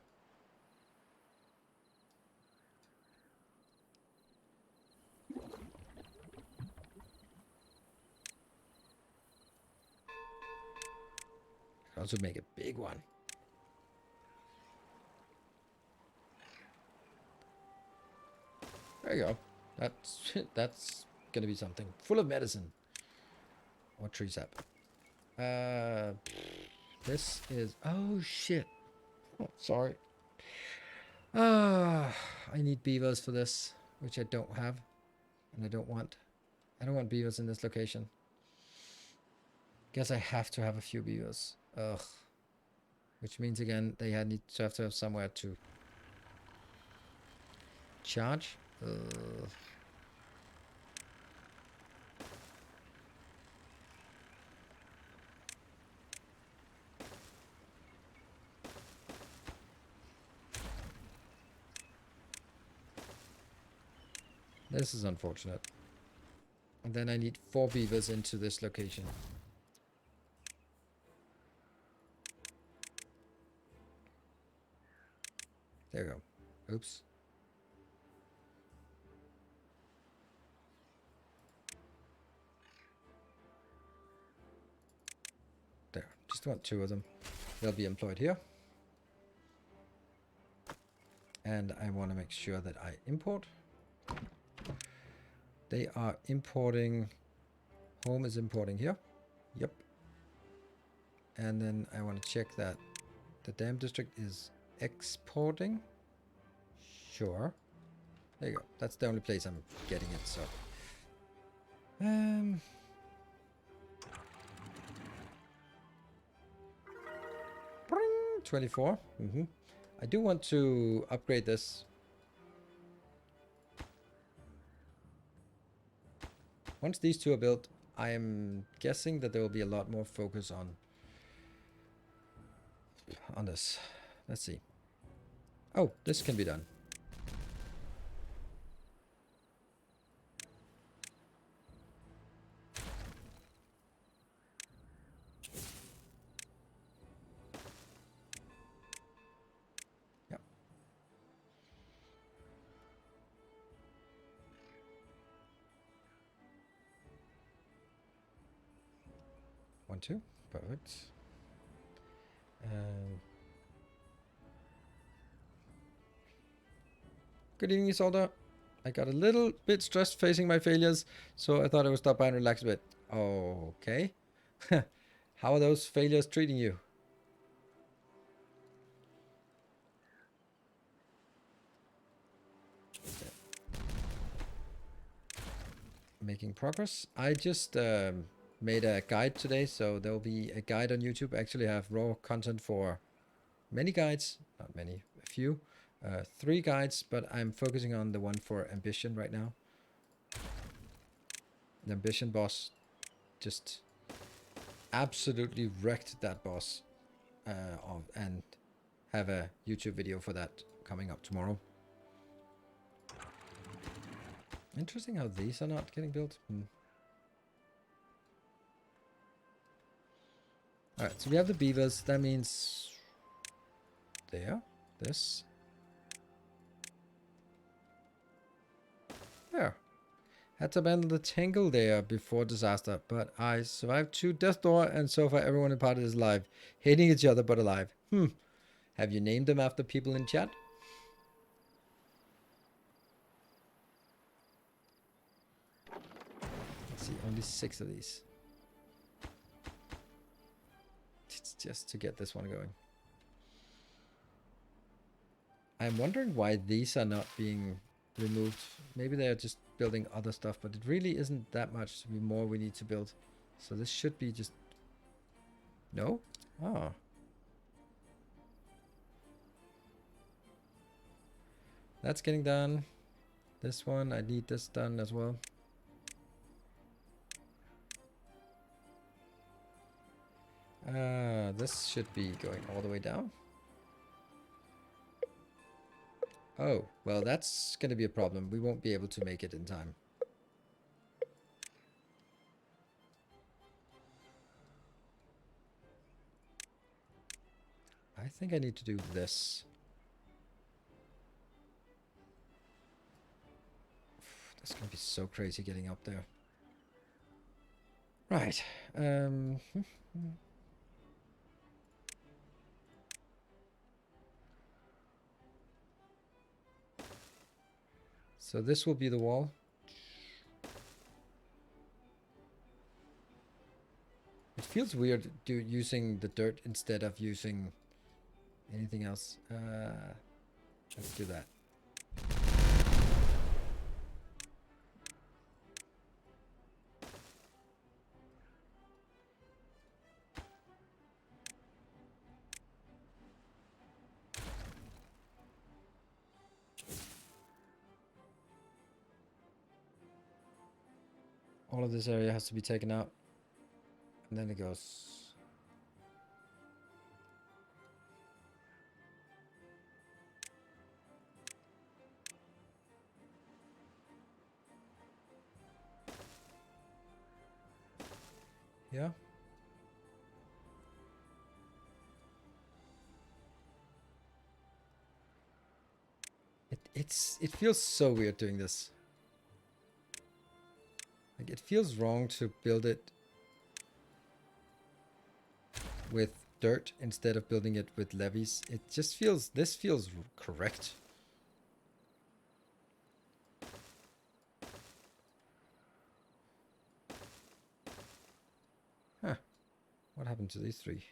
Could also make a big one. There you go. That's gonna be something. Full of medicine. What tree sap? This is... Oh, shit. Oh, sorry. I need beavers for this, which I don't have. And I don't want. I don't want beavers in this location. Guess I have to have a few beavers. Ugh. Which means, again, they need to have somewhere to charge. Ugh. This is unfortunate. And then I need 4 beavers into this location. There we go. Oops. just want 2 of them. They'll be employed here. And I want to make sure that I import. They are importing. Home is importing here. Yep. And then I want to check that the dam district is exporting. Sure. There you go. That's the only place I'm getting it, so. 24. I do want to upgrade this. Once these 2 are built, I am guessing that there will be a lot more focus on this. Let's see. Oh, this can be done. Yep. 1, 2. Perfect. Good evening, Isolda. I got a little bit stressed facing my failures, so I thought I would stop by and relax a bit. Okay. How are those failures treating you? Making progress. I just made a guide today, so there will be a guide on YouTube. I actually have raw content for many guides, not many, a few, 3 guides, but I'm focusing on the one for ambition right now. The ambition boss just absolutely wrecked that boss, and have a YouTube video for that coming up tomorrow. Interesting how these are not getting built. Alright, so we have the beavers. That means there, this. There. Had to abandon the tangle there before disaster, but I survived 2 death door, and so far everyone in part is alive. Hating each other, but alive. Have you named them after people in chat? Let's see, only 6 of these. It's just to get this one going. I'm wondering why these are not being removed. Maybe they're just building other stuff, but it really isn't that much more we need to build. So this should be just... No? Oh. That's getting done. This one, I need this done as well. This should be going all the way down. Oh, well, that's going to be a problem. We won't be able to make it in time. I think I need to do this. That's going to be so crazy getting up there. Right. So this will be the wall. It feels weird using the dirt instead of using anything else. Let's do that. All of this area has to be taken out. And then it goes... Yeah. It feels so weird doing this. Like, it feels wrong to build it with dirt instead of building it with levees. It just feels, this feels correct. Huh. What happened to these three?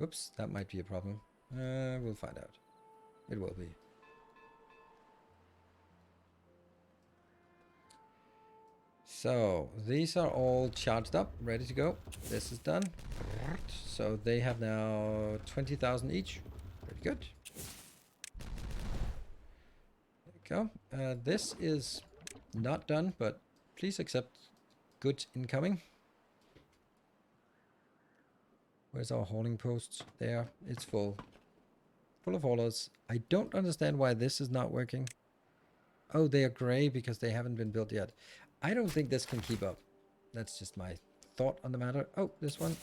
Oops, that might be a problem. We'll find out. It will be. So, these are all charged up, ready to go. This is done. So, they have now 20,000 each. Very good. There we go. This is not done, but please accept goods incoming. Where's our hauling posts? There, it's full. Full of haulers. I don't understand why this is not working. Oh, they are gray because they haven't been built yet. I don't think this can keep up. That's just my thought on the matter. Oh, this one.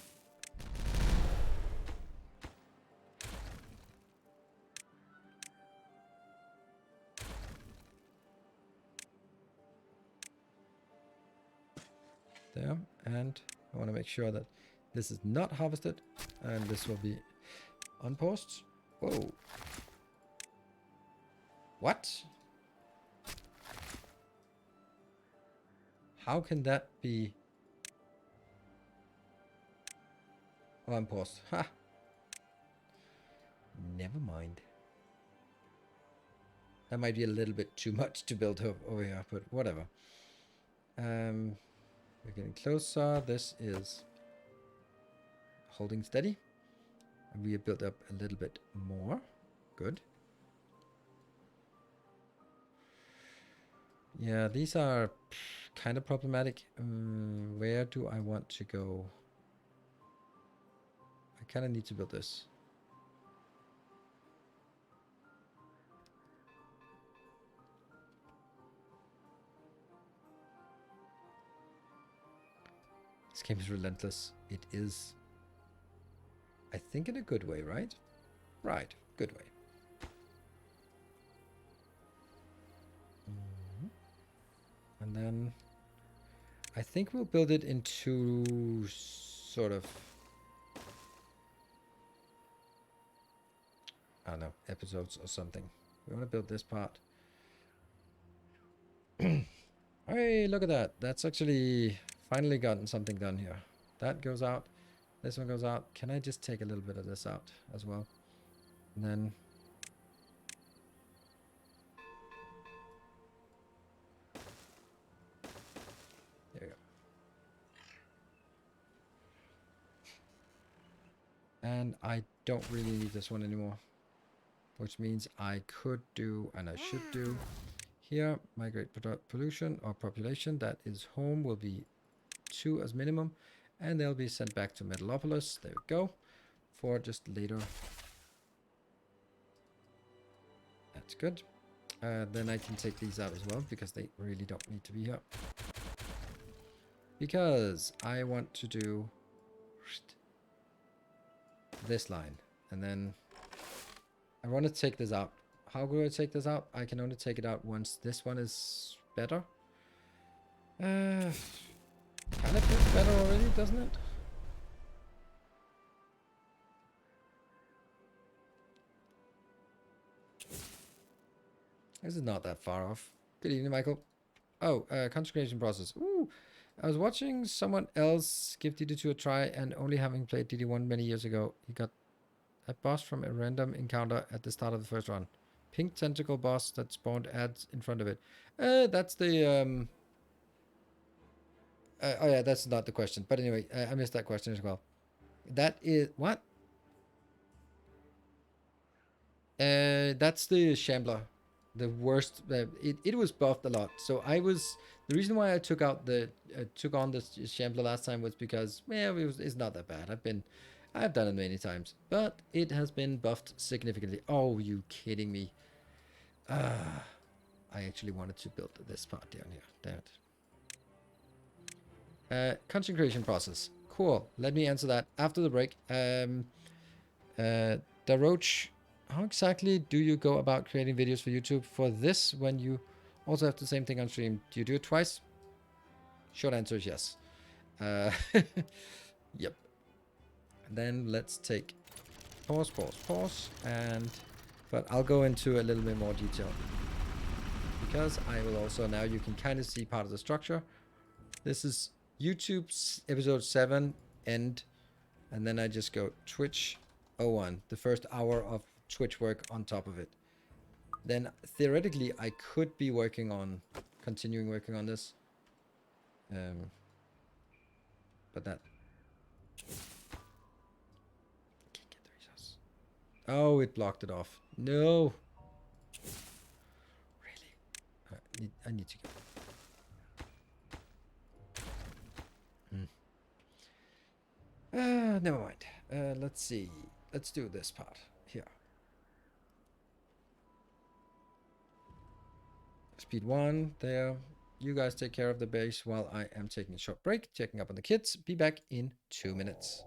There. And I want to make sure that this is not harvested. And this will be on posts. Whoa. What? How can that be? Oh, on post. Ha! Never mind. That might be a little bit too much to build over here, but whatever. We're getting closer. This is holding steady. And we have built up a little bit more. Good. Yeah, these are kind of problematic. Where do I want to go? I kind of need to build this. This game is relentless. It is, I think, in a good way, right? Right, good way. And then I think we'll build it into sort of, I don't know, episodes or something. We want to build this part. Hey, look at that. That's actually finally gotten something done here. That goes out. This one goes out. Can I just take a little bit of this out as well? And then there you go. And I don't really need this one anymore. Which means I could do, and I should do, here, migrate pollution or population. That is home, will be 2 as minimum. And they'll be sent back to Metalopolis. There we go. For just later. That's good. Then I can take these out as well because they really don't need to be here. Because I want to do this line. And then I want to take this out. How do I take this out? I can only take it out once this one is better. Kind of feels better already, doesn't it? This is not that far off. Good evening, Michael. Oh, consecration process. Ooh, I was watching someone else give DD2 a try, and only having played DD1 many years ago, he got a boss from a random encounter at the start of the first run. Pink tentacle boss that spawned ads in front of it. That's the oh yeah, that's not the question. But anyway, I missed that question as well. That is what? That's the Shambler. The worst. It was buffed a lot. So I was, the reason why I took out the took on the Shambler last time was because, well, it's not that bad. I've done it many times, but it has been buffed significantly. Oh, you kidding me? I actually wanted to build this part down here. Damn it. Content creation process. Cool. Let me answer that after the break. Daroch, how exactly do you go about creating videos for YouTube for this when you also have the same thing on stream? Do you do it twice? Short answer is yes. Yep. Then let's take pause, and but I'll go into a little bit more detail because I will also now you can kind of see part of the structure. This is YouTube's episode 7 end, and then I just go Twitch 01, the first hour of Twitch work on top of it. Then theoretically I could be continuing working on this, but that can't get the resource. Oh, it blocked it off. No, really? I need to go. Never mind. Let's see. Let's do this part here. Speed 1 there. You guys take care of the base while I am taking a short break, checking up on the kids. Be back in 2 minutes.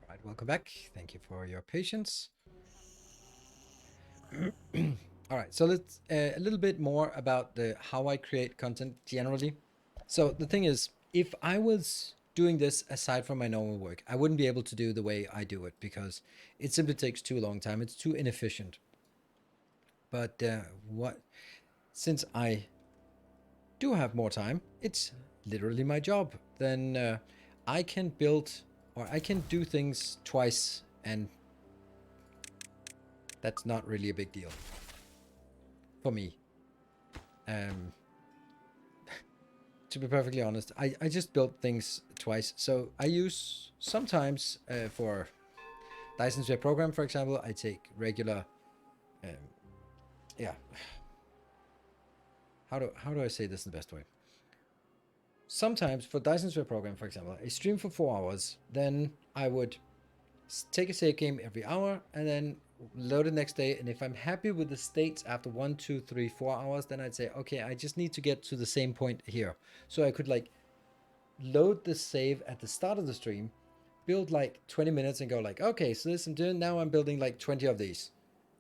All right, welcome back. Thank you for your patience. All right, so let's a little bit more about how I create content generally. So the thing is, if I was doing this aside from my normal work, I wouldn't be able to do the way I do it because it simply takes too long time. It's too inefficient. But since I do have more time, it's literally my job. Then I can build or I can do things twice, and that's not really a big deal for me. To be perfectly honest, I just built things twice. So I use sometimes for Dyson's web program, for example, I take regular, yeah. How do I say this in the best way? Sometimes for Dyson's web program, for example, I stream for 4 hours, then I would take a save game every hour and then load it next day. And if I'm happy with the states after 1, 2, 3, 4 hours, then I'd say, okay, I just need to get to the same point here. So I could like load the save at the start of the stream, build like 20 minutes and go like, okay, so this I'm doing now, I'm building like 20 of these.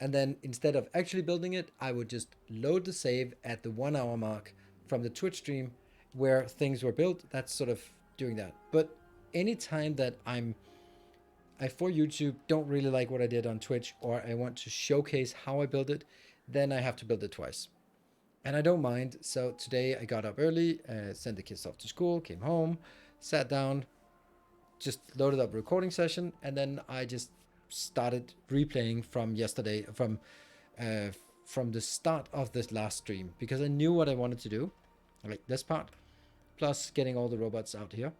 And then instead of actually building it, I would just load the save at the 1 hour mark from the Twitch stream where things were built. That's sort of doing that. But anytime that I for YouTube don't really like what I did on Twitch, or I want to showcase how I build it, then I have to build it twice. And I don't mind. So today I got up early, sent the kids off to school, came home, sat down, just loaded up a recording session, and then I just started replaying from yesterday, from the start of this last stream, because I knew what I wanted to do, like this part, plus getting all the robots out here.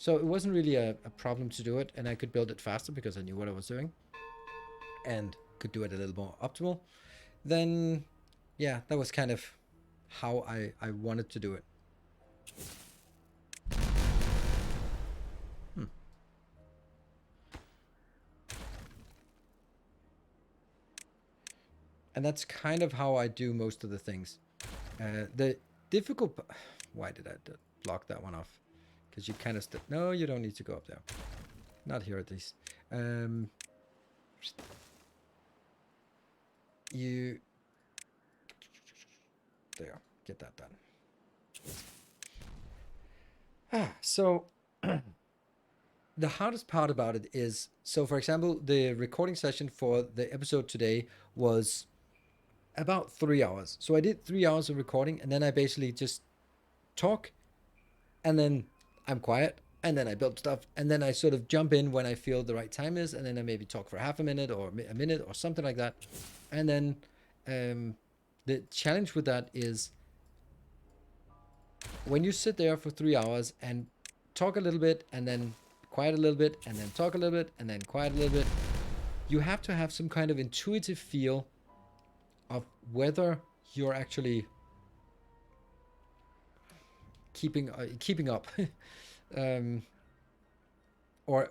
So it wasn't really a problem to do it, and I could build it faster because I knew what I was doing and could do it a little more optimal. Then, yeah, that was kind of how I wanted to do it. And that's kind of how I do most of the things. The difficult... Why did I block that one off? Because you kind of... No, you don't need to go up there. Not here at least. You... There. Get that done. So... the hardest part about it is... So, for example, the recording session for the episode today was about 3 hours. So I did 3 hours of recording, and then I basically just talk, and then I'm quiet, and then I build stuff, and then I sort of jump in when I feel the right time is, and then I maybe talk for half a minute or a minute or something like that. And then the challenge with that is when you sit there for 3 hours and talk a little bit, and then quiet a little bit, and then talk a little bit, and then quiet a little bit, you have to have some kind of intuitive feel of whether you're actually keeping up, or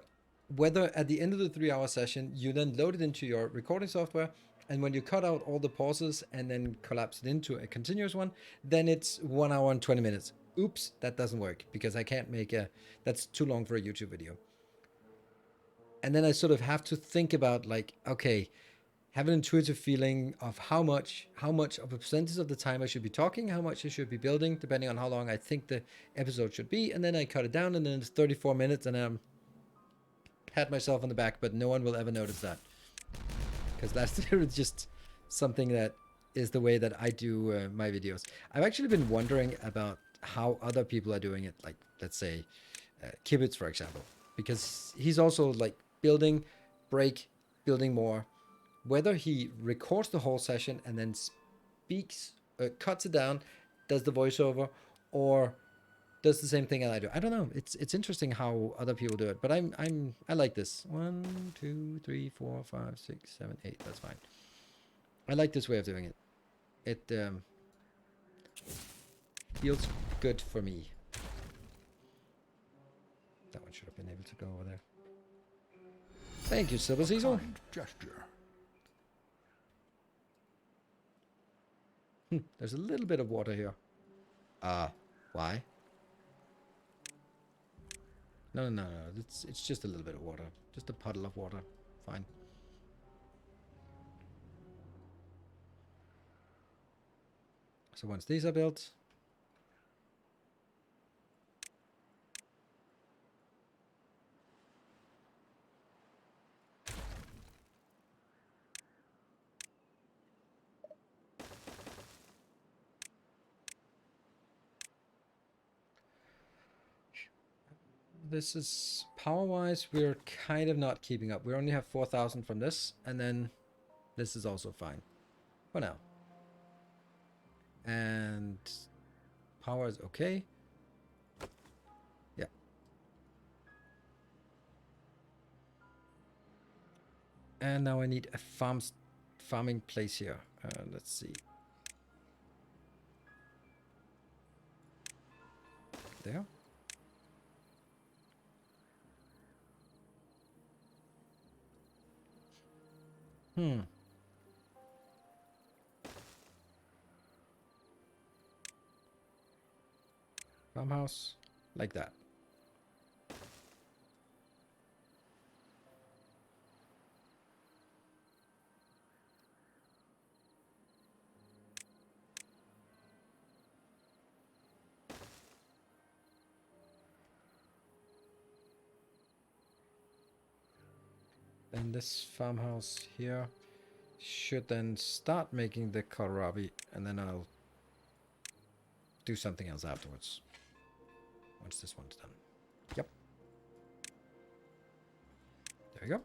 whether at the end of the 3 hour session you then load it into your recording software, and when you cut out all the pauses and then collapse it into a continuous one, then it's 1 hour and 20 minutes. Oops, that doesn't work because I can't make that's too long for a YouTube video. And then I sort of have to think about, like, okay, have an intuitive feeling of how much of a percentage of the time I should be talking, how much I should be building, depending on how long I think the episode should be. And then I cut it down, and then it's 34 minutes, and I'm pat myself on the back, but no one will ever notice that. Because that's just something that is the way that I do my videos. I've actually been wondering about how other people are doing it, like, let's say, Kibitz, for example. Because he's also, like, building, break, building more. Whether he records the whole session and then speaks, cuts it down, does the voiceover, or does the same thing as I do. I don't know. It's interesting how other people do it, but I like this. 1, 2, 3, 4, 5, 6, 7, 8. That's fine. I like this way of doing it. It feels good for me. That one should have been able to go over there. Thank you, Silver Cecil. Kind gesture. There's a little bit of water here. Why? No. It's just a little bit of water. Just a puddle of water. Fine. So once these are built... This is power-wise, we're kind of not keeping up. We only have 4,000 from this, and then this is also fine for now. And power is okay. Yeah. And now I need a farming place here. Let's see. There. Farmhouse, like that. And this farmhouse here should then start making the kohlrabi, and then I'll do something else afterwards. Once this one's done. Yep. There you go.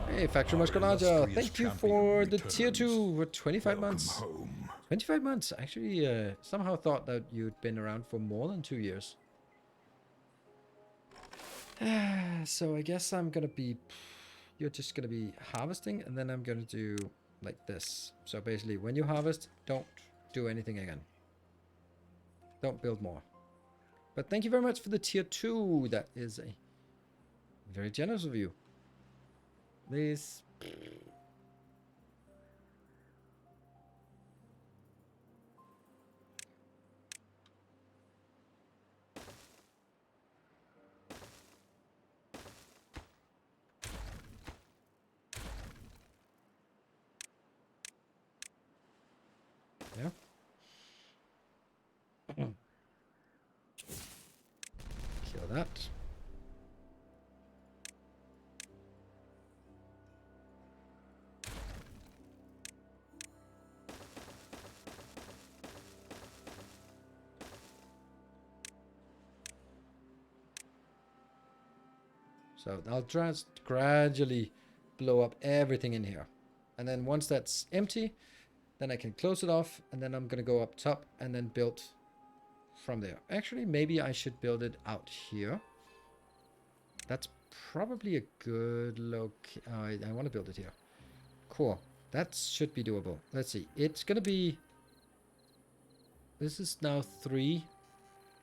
Hey, Factory Musculaja, thank you for the tier 2 for 25 months. Home. 25 months. I actually somehow thought that you'd been around for more than 2 years. So I guess I'm gonna be... You're just gonna be harvesting, and then I'm gonna do like this. So basically, when you harvest, don't do anything again. Don't build more. But thank you very much for the tier 2. That is a very generous of you. Please. Yeah. Kill that. So I'll just gradually blow up everything in here. And then once that's empty, then I can close it off. And then I'm going to go up top and then build from there. Actually, maybe I should build it out here. That's probably a good look. I want to build it here. Cool. That should be doable. Let's see. It's going to be... This is now 3,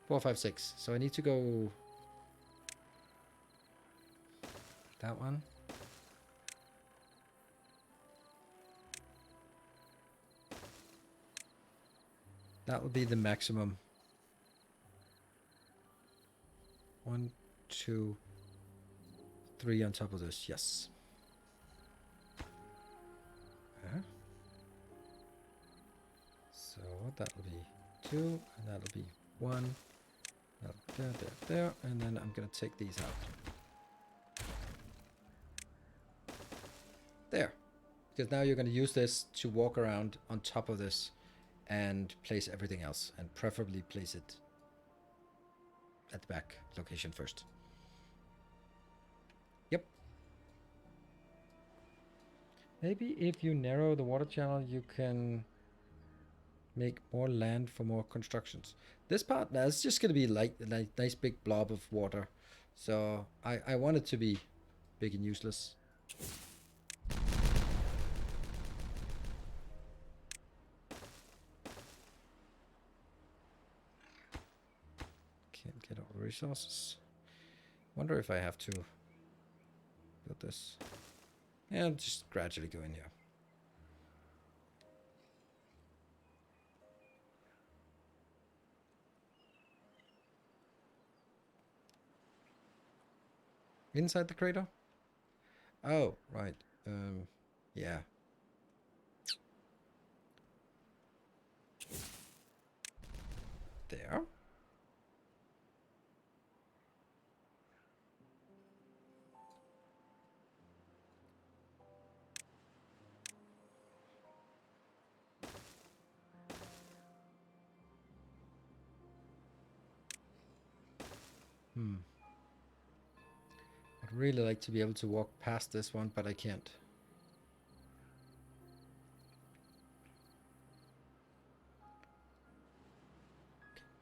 4, 5, 6. So I need to go... That one. That would be the maximum. 1, 2, 3 on top of this. Yes. So that will be 2, and that'll be 1. There, and then I'm gonna take these out. There. Because now you're gonna use this to walk around on top of this and place everything else, and preferably place it at the back location first. Yep. Maybe if you narrow the water channel, you can make more land for more constructions. This part, now it's just going to be like a nice big blob of water. So I want it to be big and useless. Can't get all the resources. Wonder if I have to build this. Yeah, I'll just gradually go in here. Inside the crater? Oh, right. Yeah. There. I'd really like to be able to walk past this one, but I can't.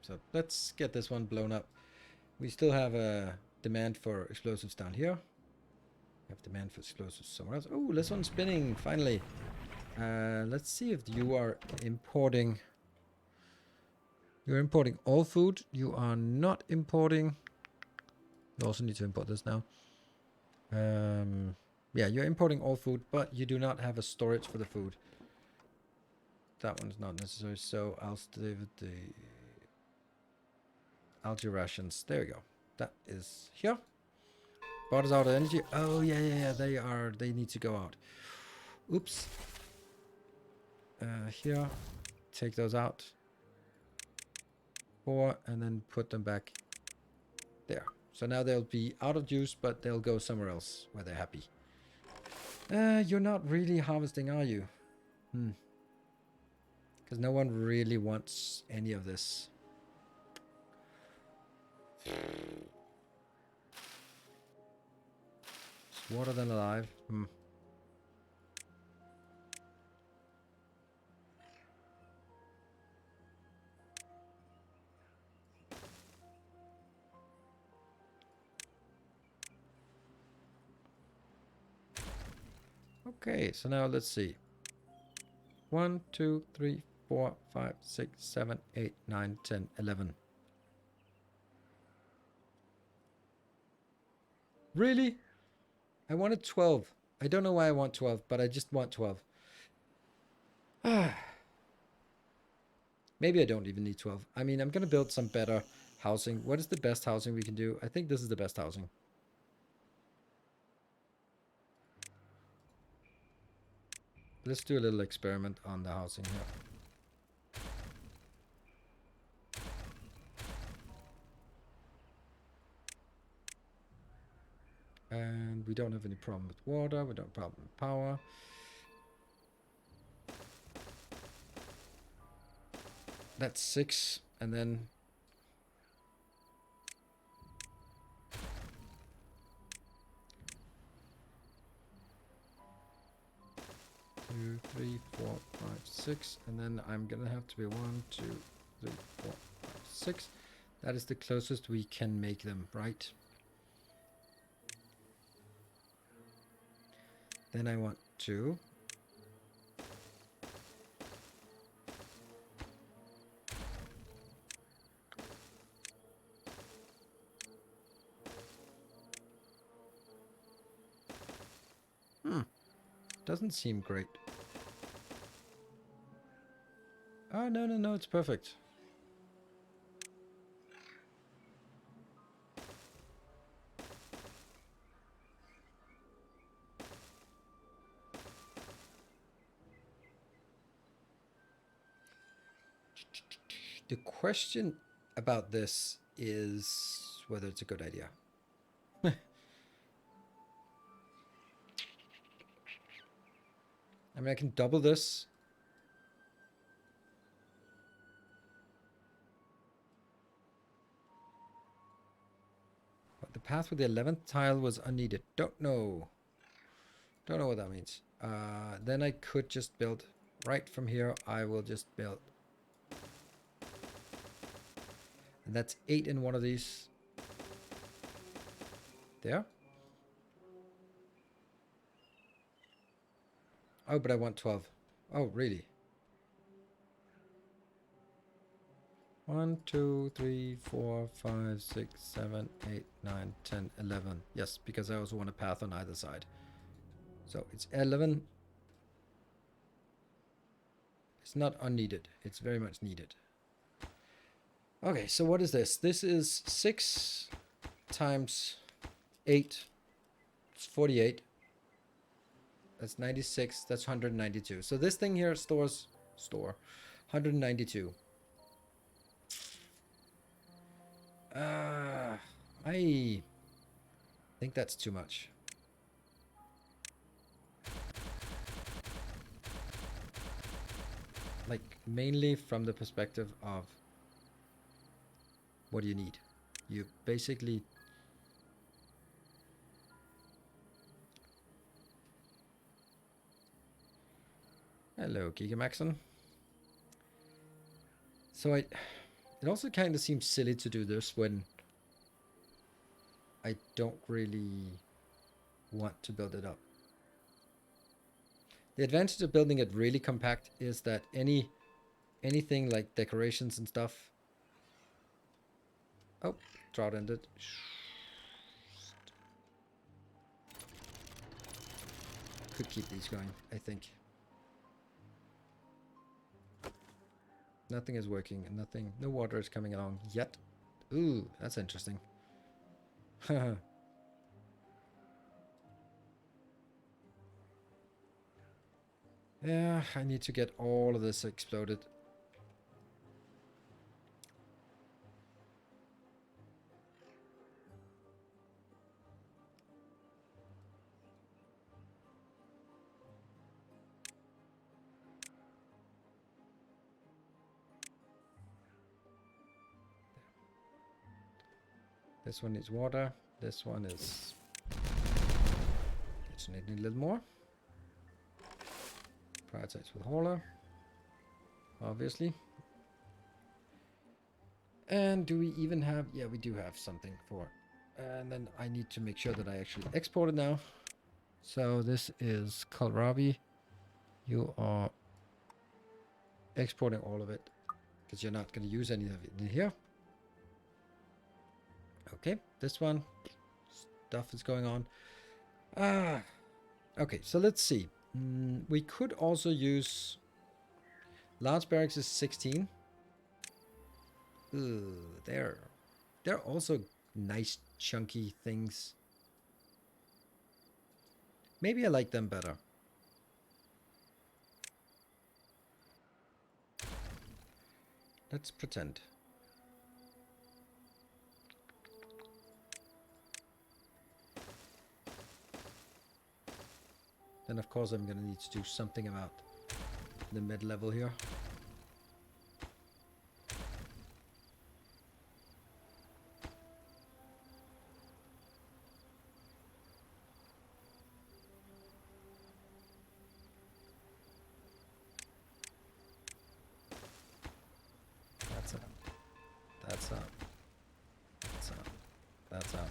So let's get this one blown up. We still have a demand for explosives down here. We have demand for explosives somewhere else. Oh, this one's spinning, finally. Let's see if you are importing. You're importing all food. You are not importing. You also need to import this now. Yeah, you're importing all food, but you do not have a storage for the food. That one's not necessary, so I'll stay with the algae rations. There we go. That is here. Bottles out of energy. Oh yeah. They need to go out. Oops. Here. Take those out. 4, and then put them back there. So now they'll be out of juice, but they'll go somewhere else where they're happy. You're not really harvesting, are you? Because no one really wants any of this. It's water than alive. Okay, so now let's see. 1, 2, 3, 4, 5, 6, 7, 8, 9, 10, 11. Really? I wanted 12. I don't know why I want 12, but I just want 12. Maybe I don't even need 12. I mean, I'm going to build some better housing. What is the best housing we can do? I think this is the best housing. Let's do a little experiment on the housing here. And we don't have any problem with water. We don't have problem with power. That's 6. And then 2, 3, 4, 5, 6. And then I'm going to have to be 1, 2, 3, 4, 5, 6. That is the closest we can make them, right? Then I want 2. Doesn't seem great. Oh, no, it's perfect. The question about this is whether it's a good idea. I mean, I can double this. But the path with the 11th tile was unneeded. Don't know. Don't know what that means. Then I could just build right from here. I will just build. And that's 8 in one of these. There. Oh, but I want 12. Oh, really? 1, 2, 3, 4, 5, 6, 7, 8, 9, 10, 11. Yes, because I also want a path on either side. So it's 11. It's not unneeded. It's very much needed. Okay, so what is this? This is 6 times 8. It's 48. That's 96. That's 192. So this thing here stores 192. I think that's too much. Like, mainly from the perspective of what do you need? You basically... Hello, Gigamaxon. So it also kind of seems silly to do this when I don't really want to build it up. The advantage of building it really compact is that anything like decorations and stuff... Oh, drought ended. Could keep these going, I think. Nothing is working. No water is coming along yet. Ooh, that's interesting. Yeah, I need to get all of this exploded. This one needs water. This one is... It's needing a little more. Prioritize with hauler. Obviously. And do we even have... Yeah, we do have something for... And then I need to make sure that I actually export it now. So this is kohlrabi. You are exporting all of it because you're not going to use any of it in here. Okay, this one stuff is going on. Okay, so let's see. We could also use large barracks is 16. Ooh, they're also nice chunky things. Maybe I like them better. Let's pretend. Then of course I'm gonna need to do something about the mid-level here. That's up. That's up. That's up. That's up.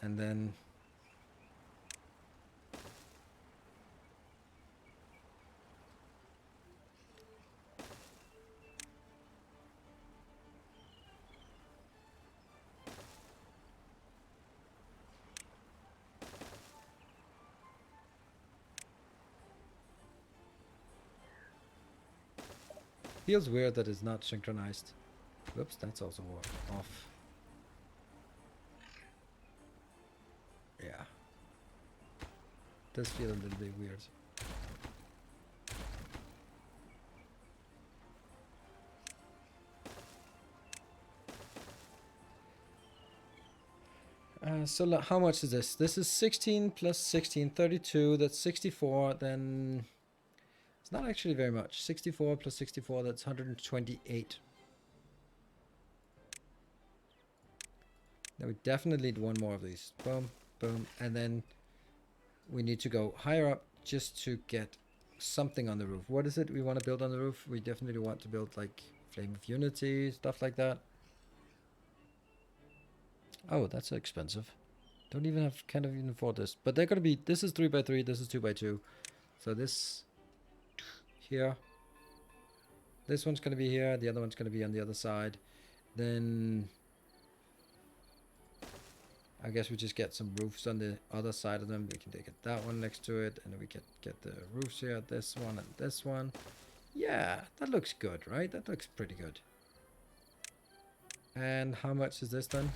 And then feels weird that it's not synchronized. Whoops, that's also off. Yeah. Does feel a little bit weird. So how much is this? This is 16 plus 16, 32. That's 64. Then it's not actually very much. 64 plus 64, that's 128. Now we definitely need one more of these. Boom, boom. And then we need to go higher up just to get something on the roof. What is it we want to build on the roof? We definitely want to build like Flame of Unity, stuff like that. Oh, that's expensive. Don't even have, can't even afford this. But they're gonna be, this is 3x3, this is 2x2. So this here. This one's gonna be here, the other one's gonna be on the other side. Then I guess we just get some roofs on the other side of them. We can get that one next to it, and then we can get the roofs here, this one and this one. Yeah, that looks good, right? That looks pretty good. And how much is this then?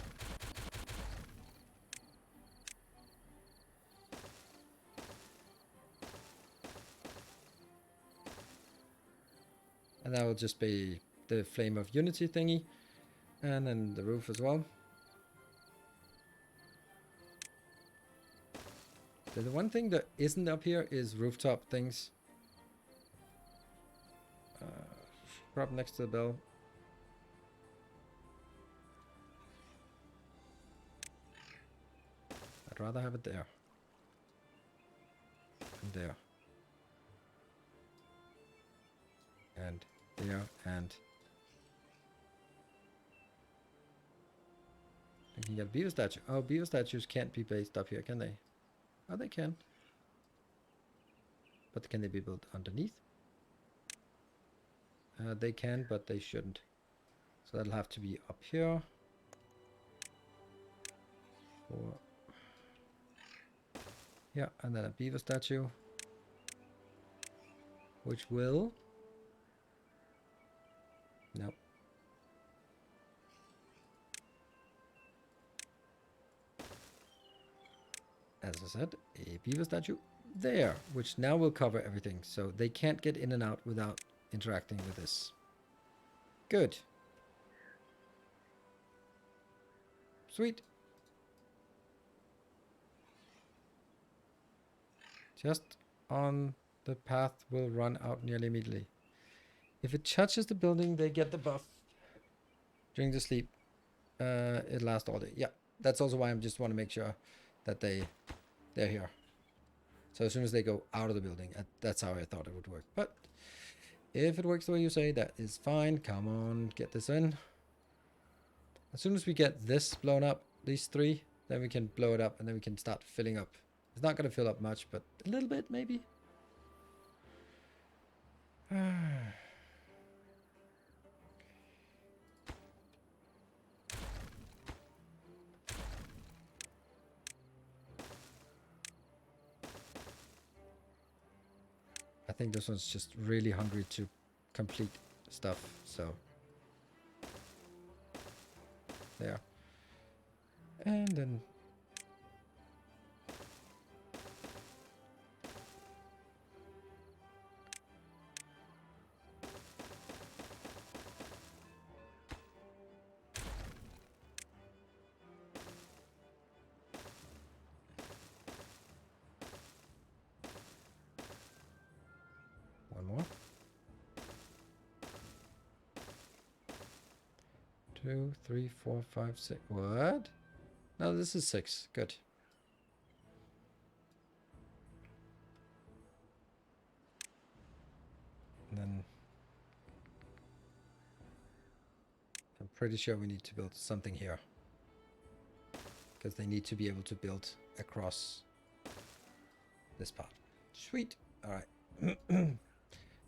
And that will just be the Flame of Unity thingy. And then the roof as well. The one thing that isn't up here is rooftop things. Prop next to the bell. I'd rather have it there. And there. And there. And you can get a beaver statue. Oh, beaver statues can't be based up here, can they? Oh, they can. But can they be built underneath? They can, but they shouldn't. So that'll have to be up here. Or yeah, and then a beaver statue. Which will... Nope. As I said, a beaver statue there, which now will cover everything. So they can't get in and out without interacting with this. Good. Sweet. Just on the path will run out nearly immediately. If it touches the building, they get the buff during the sleep. It lasts all day. Yeah, that's also why I just want to make sure that they're here. So as soon as they go out of the building, that's how I thought it would work. But if it works the way you say, that is fine. Come on, get this in. As soon as we get this blown up, these 3, then we can blow it up and then we can start filling up. It's not going to fill up much, but a little bit maybe. I think this one's just really hungry to complete stuff, so there. And then one more. 2, 3, 4, 5, 6. What? No, this is 6. Good. And then I'm pretty sure we need to build something here. Because they need to be able to build across this part. Sweet. All right.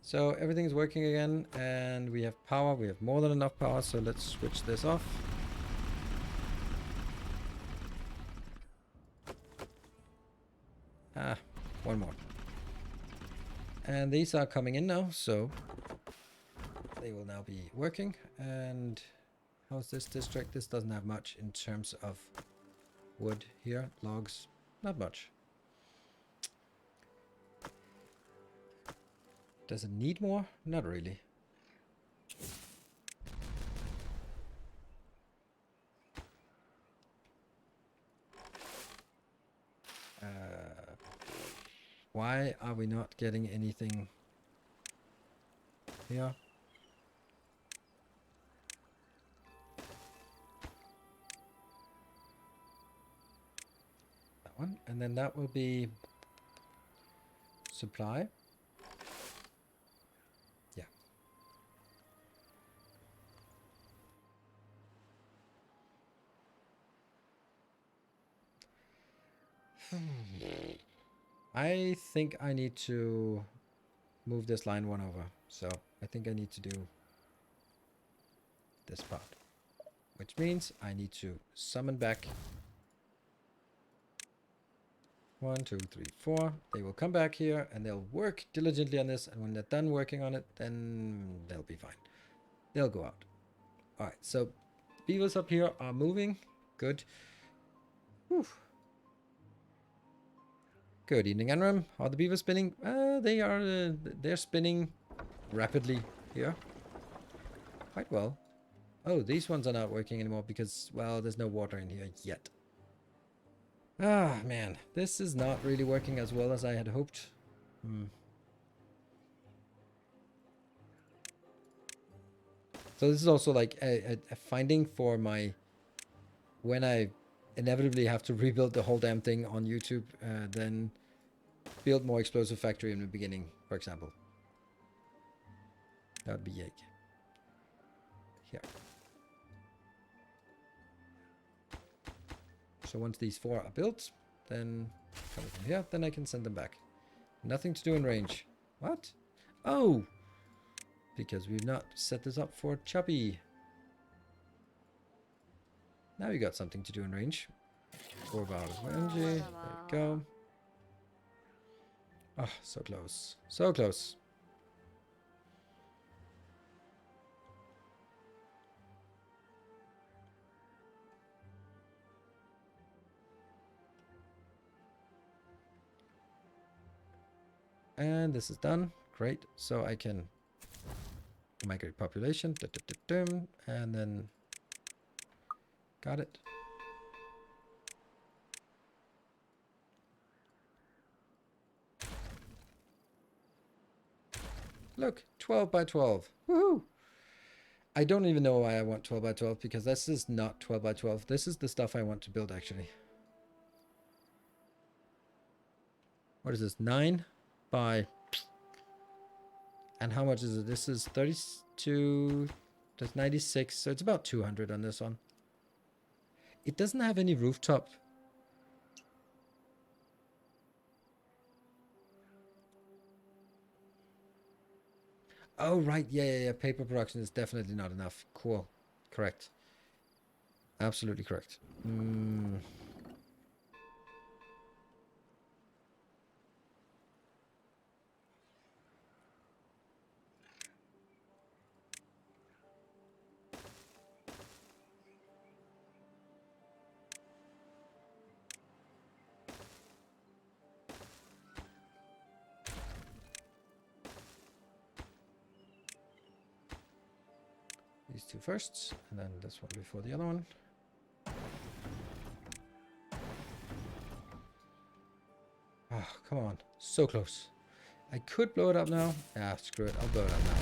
So everything's working again, and we have power. We have more than enough power, so let's switch this off. One more. And these are coming in now, so they will now be working. And how's this district? This doesn't have much in terms of wood here. Logs, not much. Does it need more? Not really. Why are we not getting anything here? That one. And then that will be supply. Yeah. I think I need to move this line 1 over. So I think I need to do this part. Which means I need to summon back 1, 2, 3, 4. They will come back here and they'll work diligently on this. And when they're done working on it, then they'll be fine. They'll go out. All right, so beavers up here are moving. Good. Whew. Good evening, Enram. Are the beavers spinning? They're spinning rapidly here. Quite well. Oh, these ones are not working anymore because, well, there's no water in here yet. Ah, man. This is not really working as well as I had hoped. So this is also like a finding for my... When I inevitably have to rebuild the whole damn thing on YouTube, then build more explosive factory in the beginning, for example. That would be yay. Here. So once these 4 are built, then coming from here, then I can send them back. Nothing to do in range. What? Oh! Because we've not set this up for Chubby. Now you got something to do in range. 4 hours of energy. There you go. Oh, so close. So close. And this is done. Great. So I can migrate population. And then got it. Look, 12 by 12. Woohoo! I don't even know why I want 12 by 12 because this is not 12 by 12. This is the stuff I want to build actually. What is this? 9 by... And how much is it? This is 32... That's 96. So it's about 200 on this one. It doesn't have any rooftop. Oh, right. Yeah. Paper production is definitely not enough. Cool. Correct. Absolutely correct. These two first, and then this one before the other one. Oh, come on. So close. I could blow it up now. Ah, screw it. I'll blow it up now.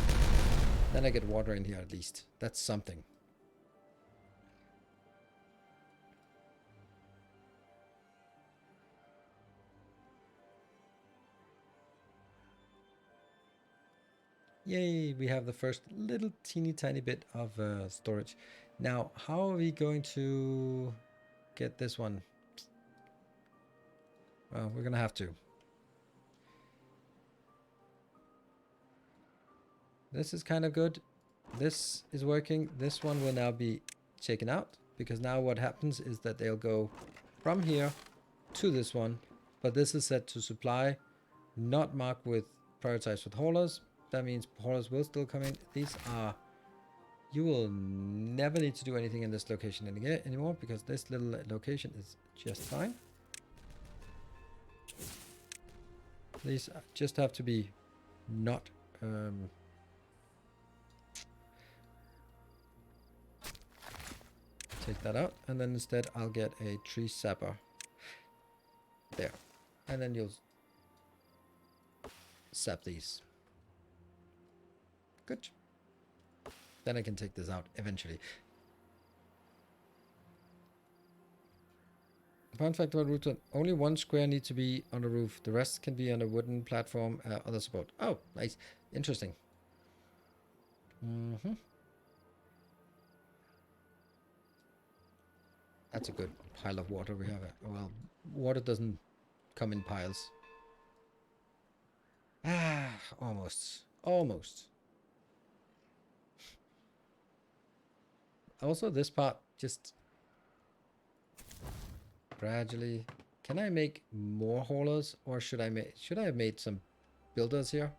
Then I get water in here at least. That's something. Yay, we have the first little teeny tiny bit of storage. Now, how are we going to get this one? Well, we're going to have to. This is kind of good. This is working. This one will now be taken out, because now what happens is that they'll go from here to this one, but this is set to supply, not marked with prioritized with haulers. That means haulers will still come in. These are, you will never need to do anything in this location anymore, because this little location is just fine. These just have to be not take that out, and then instead I'll get a tree sapper there, and then you'll sap these. Good. Then I can take this out eventually. Fun fact about roof: only one square needs to be on the roof. The rest can be on a wooden platform, other support. Oh, nice. Interesting. That's a good pile of water we have. Well, water doesn't come in piles. Ah, almost. Almost. Also, this part just gradually. Can I make more haulers, or should I have made some builders here?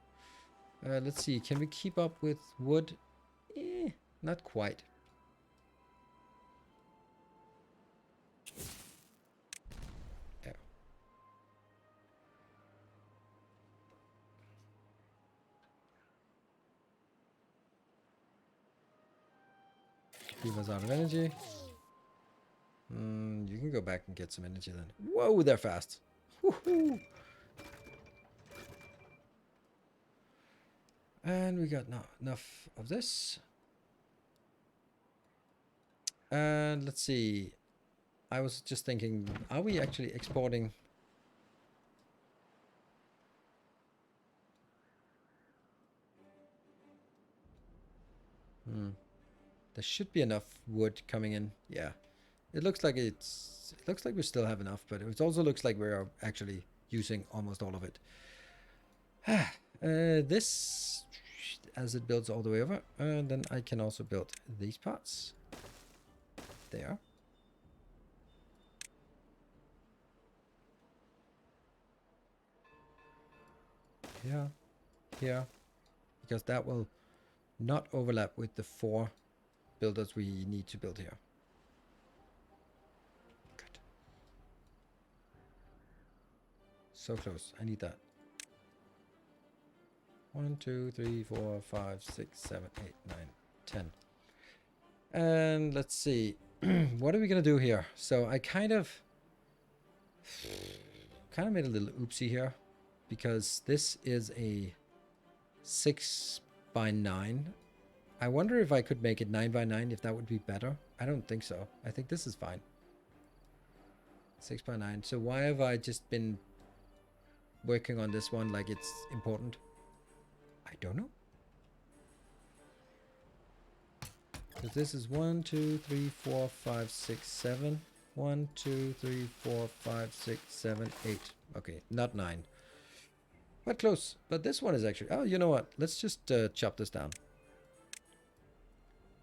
Let's see. Can we keep up with wood? Not quite. There. Keep us out of energy. You can go back and get some energy then. Whoa, they're fast. Woohoo! And we got enough of this. And let's see. I was just thinking, are we actually exporting? There should be enough wood coming in. Yeah. It looks like it looks like we still have enough, but it also looks like we are actually using almost all of it. This, as it builds all the way over, and then I can also build these parts. There. Here, because that will not overlap with the 4 builders we need to build here. Good. So close. I need that. 1, 2, 3, 4, 5, 6, 7, 8, 9, 10. And let's see. What are we gonna do here? So I kind of made a little oopsie here, because this is a 6 by 9. I wonder if I could make it 9 by 9, if that would be better. I don't think so. I think this is fine. 6 by 9. So why have I just been working on this one like it's important? I don't know. Because this is 1, 2, 3, 4, 5, 6, 7. 1, 2, 3, 4, 5, 6, 7, 8. Okay, not 9. But close. But this one is actually... Oh, you know what? Let's just chop this down.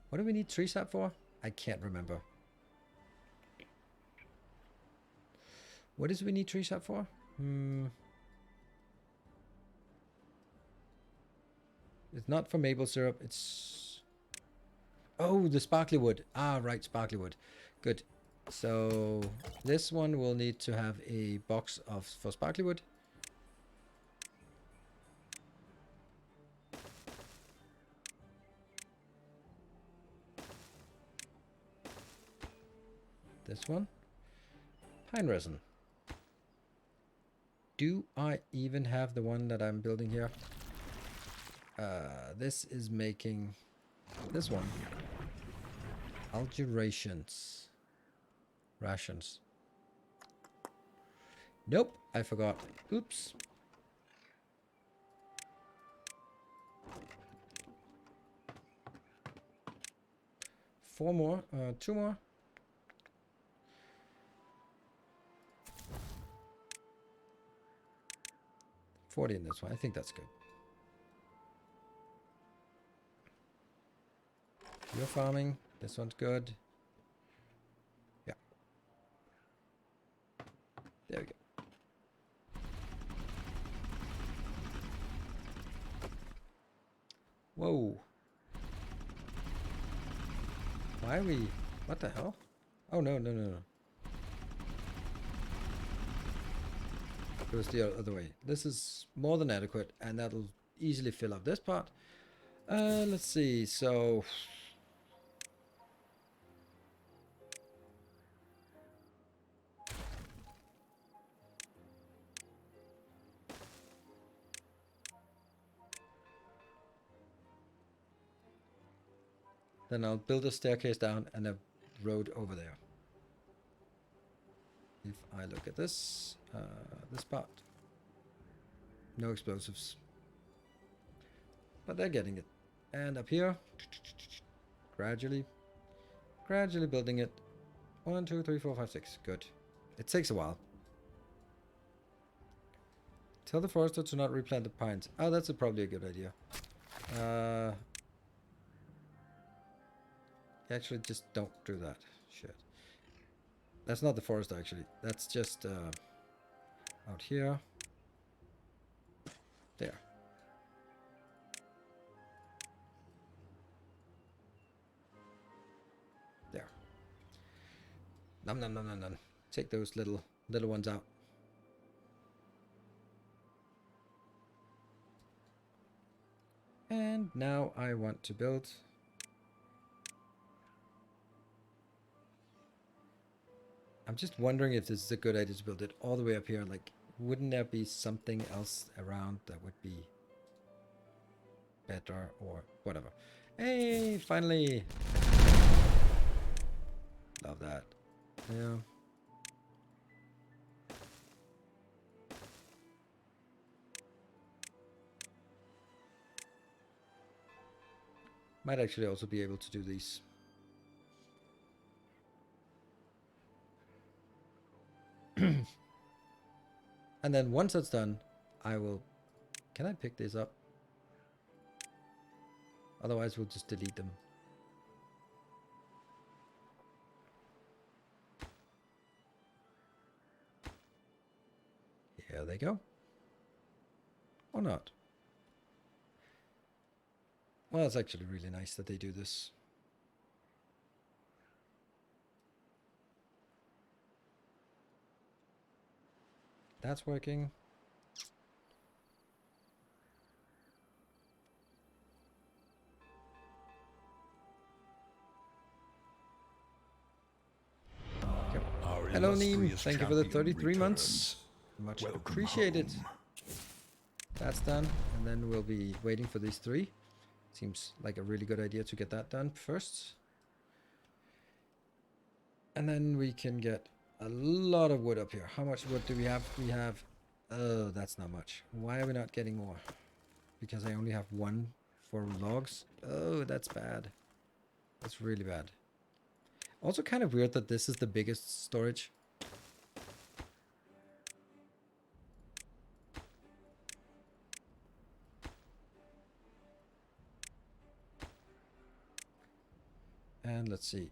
What do we need tree sap for? I can't remember. What does we need tree sap for? It's not for maple syrup. It's... Oh, the sparkly wood. Ah, right, sparkly wood. Good. So this one will need to have a box of for sparkly wood. This one. Pine resin. Do I even have the one that I'm building here? This is making this one. Algerations. Rations. Nope, I forgot. Oops. Four more, 2 more. 40 in this one. I think that's good. You're farming. This one's good. Yeah. There we go. Whoa. Why are we... What the hell? Oh, no, no, no, no. It was the other way. This is more than adequate, and that'll easily fill up this part. Let's see. So... Then I'll build a staircase down and a road over there. If I look at this part. No explosives. But they're getting it. And up here, gradually building it. 1, 2, 3, 4, 5, 6. Good. It takes a while. Tell the forester to not replant the pines. Oh, that's probably a good idea. Actually, just don't do that. Shit. That's not the forest, actually. That's just out here. There. There. Nom nom nom nom nom. Take those little ones out. And now I want to build... I'm just wondering if this is a good idea to build it all the way up here. Like, wouldn't there be something else around that would be better or whatever? Hey, finally! Love that. Yeah. Might actually also be able to do these. And then once that's done, I will... Can I pick these up? Otherwise, we'll just delete them. Here they go. Or not. Well, it's actually really nice that they do this. That's working. Yep. Hello, Neem. Thank you for the 33 months. Much appreciated. That's done. And then we'll be waiting for these 3. Seems like a really good idea to get that done first. And then we can get a lot of wood up here. How much wood do we have? We have... Oh, that's not much. Why are we not getting more? Because I only have 1 for logs? Oh, that's bad. That's really bad. Also kind of weird that this is the biggest storage. And let's see.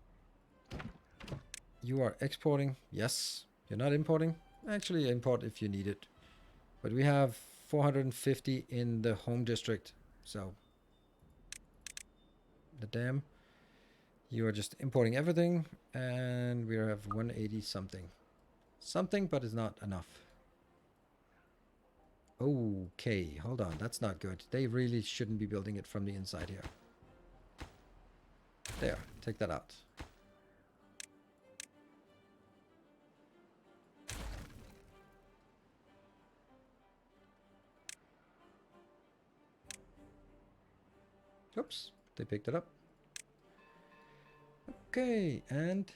You are exporting. Yes. You're not importing. Actually, import if you need it. But we have 450 in the home district. So the dam. You are just importing everything. And we have 180 something. Something, but it's not enough. Okay, hold on. That's not good. They really shouldn't be building it from the inside here. There, take that out. Oops, they picked it up. Okay, and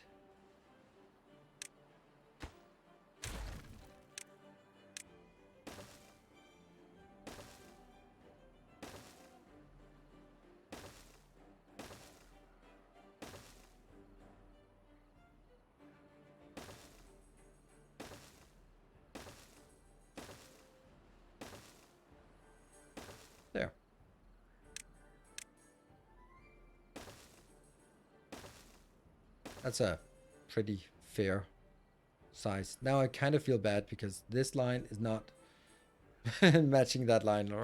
there. That's a pretty fair size. Now I kind of feel bad because this line is not matching that line.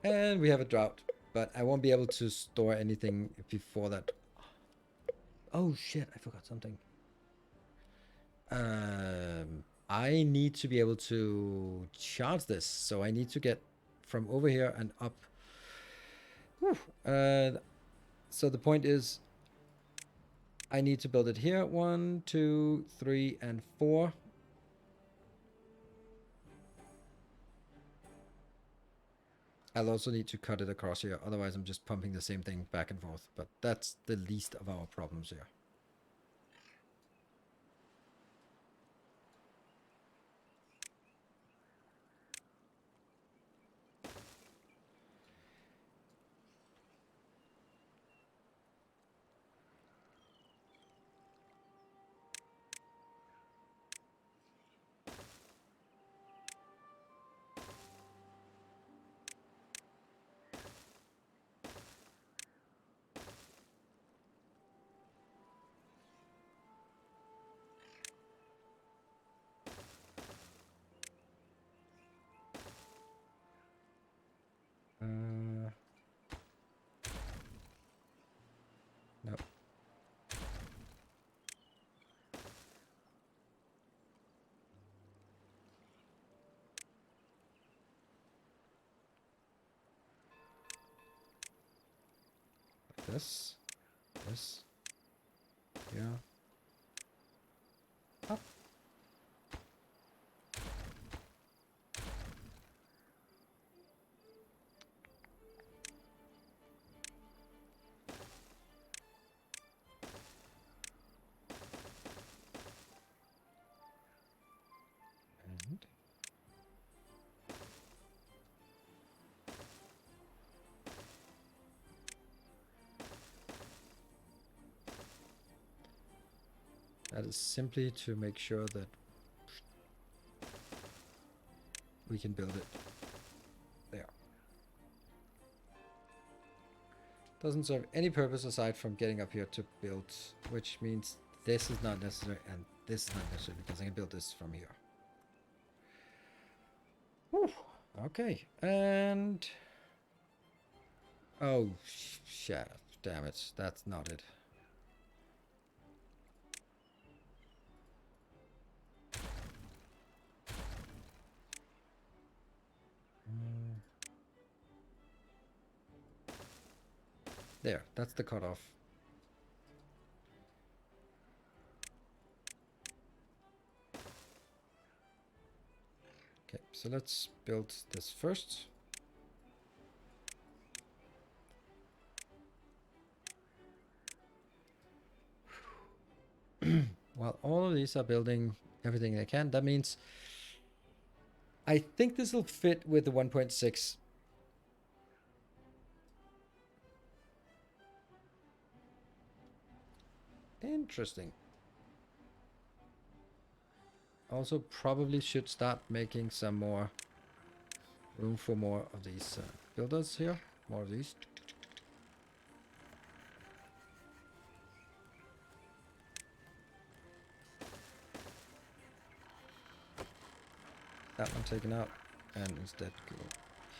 And we have a drought, but I won't be able to store anything before that. Oh shit, I forgot something. I need to be able to charge this, so I need to get from over here and up. So the point is, I need to build it here. 1, 2, 3, and 4. I'll also need to cut it across here, otherwise I'm just pumping the same thing back and forth. But that's the least of our problems here. No. This. Yeah. Up. And that is simply to make sure that we can build it. There. Doesn't serve any purpose aside from getting up here to build, which means this is not necessary and this is not necessary because I can build this from here. Whew. Okay, and oh shit, damn it, that's not it. There, that's the cutoff. Okay, so let's build this first. While all of these are building everything they can, that means I think this will fit with the 1.6. Interesting. Also, probably should start making some more room for more of these builders here. More of these. That one taken out. And instead go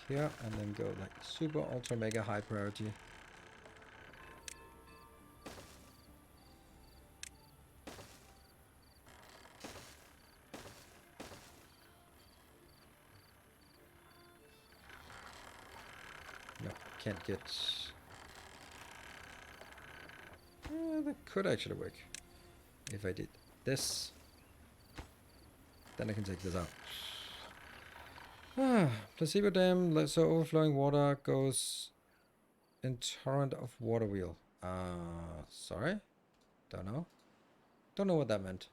here and then go like super ultra mega high priority. No, can't get... that could actually work. If I did this, then I can take this out. Placebo dam, so overflowing water goes in torrent of water wheel. Sorry? Don't know. Don't know what that meant.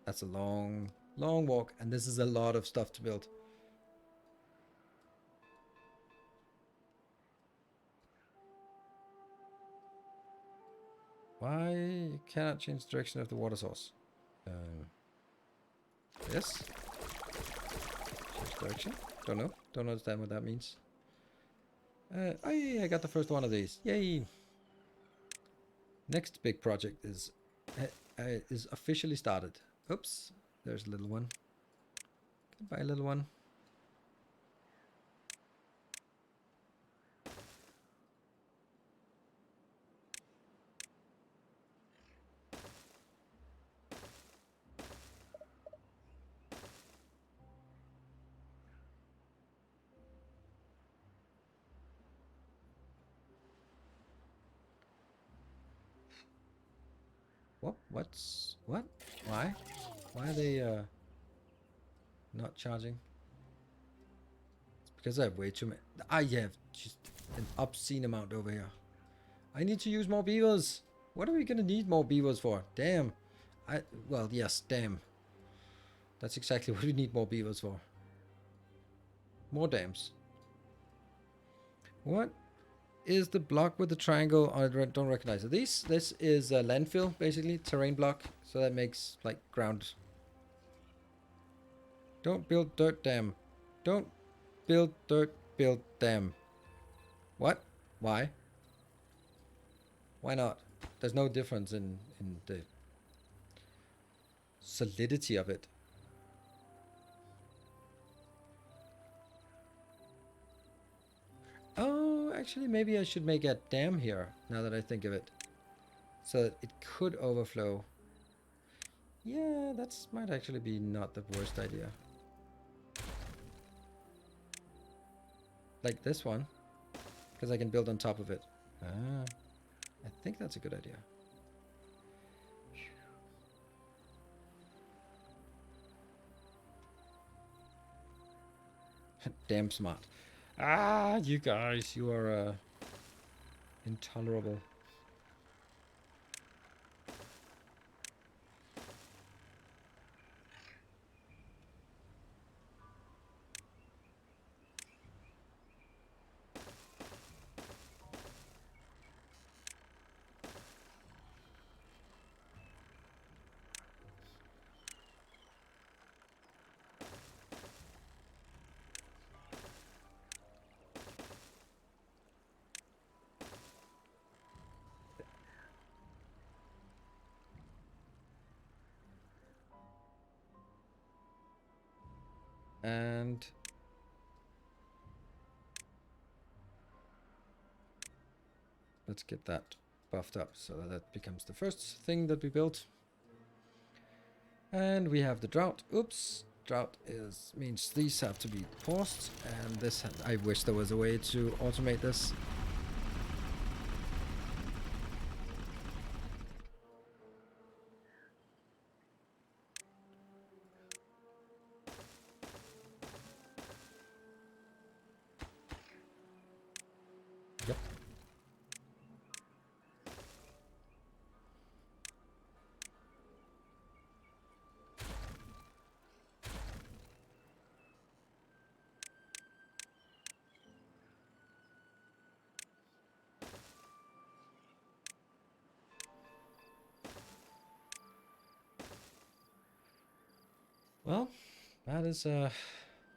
That's a long, long walk, and this is a lot of stuff to build. Why you cannot change the direction of the water source? Yes. Change direction. Don't know. Don't understand what that means. I got the first one of these. Yay! Next big project is officially started. Oops. There's a little one. Goodbye, little one. What? What's... What? Why? Why are they not charging? It's because I have way too many... I have just an obscene amount over here. I need to use more beavers. What are we gonna need more beavers for? Damn. Well, yes, damn. That's exactly what we need more beavers for. More dams. What is the block with the triangle? I don't recognize it. This is a landfill, basically. Terrain block. So that makes, like, ground. Don't build dirt dam. Don't build dirt, build dam. What? Why? Why not? There's no difference in the solidity of it. Oh, actually, maybe I should make a dam here, now that I think of it. So that it could overflow. Yeah, that might actually be not the worst idea. Like this one. Because I can build on top of it. Ah, I think that's a good idea. Damn smart. Ah, you guys, you are intolerable. And let's get that buffed up so that becomes the first thing that we built. And we have the drought. Oops. Drought means these have to be paused, and this I wish there was a way to automate this. Yep. Well, that is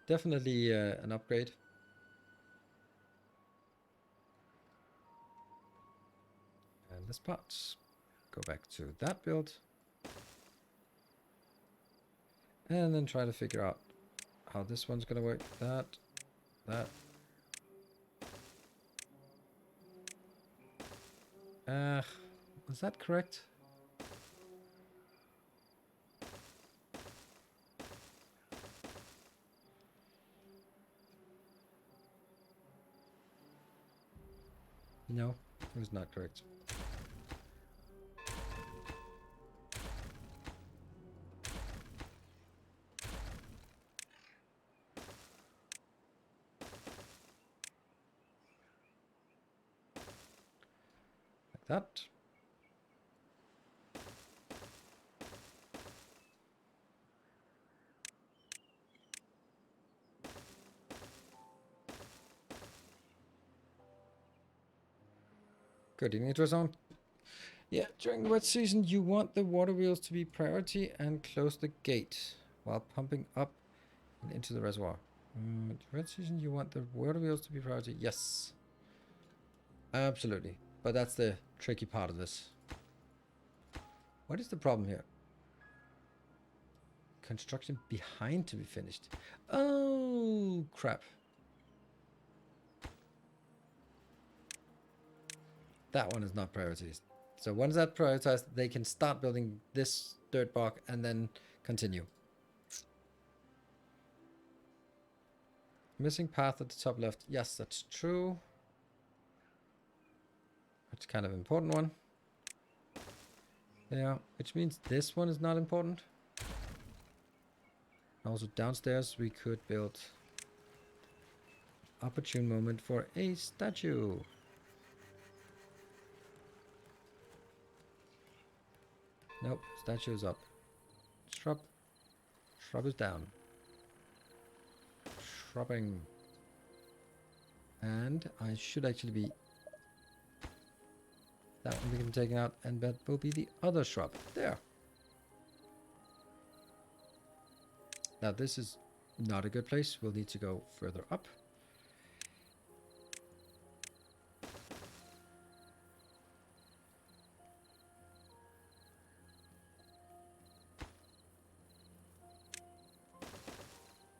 definitely an upgrade. And this part. Go back to that build. And then try to figure out how this one's going to work. That. Was that correct? No, it was not correct. Like that. Good evening, it was on. Yeah, during the wet season, you want the water wheels to be priority and close the gate while pumping up and into the reservoir. Wet season, you want the water wheels to be priority. Yes, absolutely. But that's the tricky part of this. What is the problem here? Construction behind to be finished. Oh, crap. That one is not prioritized. So once that's prioritized, they can start building this dirt block and then continue. Missing path at the top left. Yes, that's true. That's kind of an important one. Yeah, which means this one is not important. Also downstairs we could build opportune moment for a statue. Nope, statue is up. Shrub. Shrub is down. Shrubbing. And I should actually be... That one we can take out, and that will be the other shrub. There. Now this is not a good place. We'll need to go further up.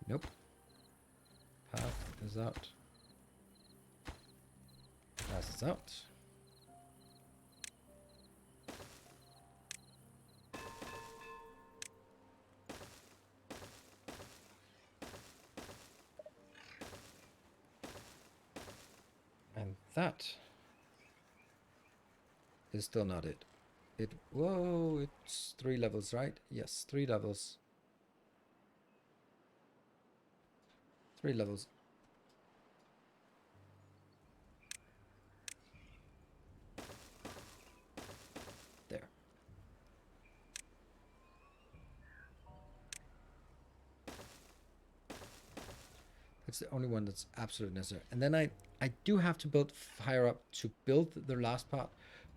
Nope. Path is out. Path is out. And that is still not it. Whoa, it's 3 levels, right? Yes, 3 levels. 3 levels. There. It's the only one that's absolutely necessary. And then I do have to build higher up to build the last part,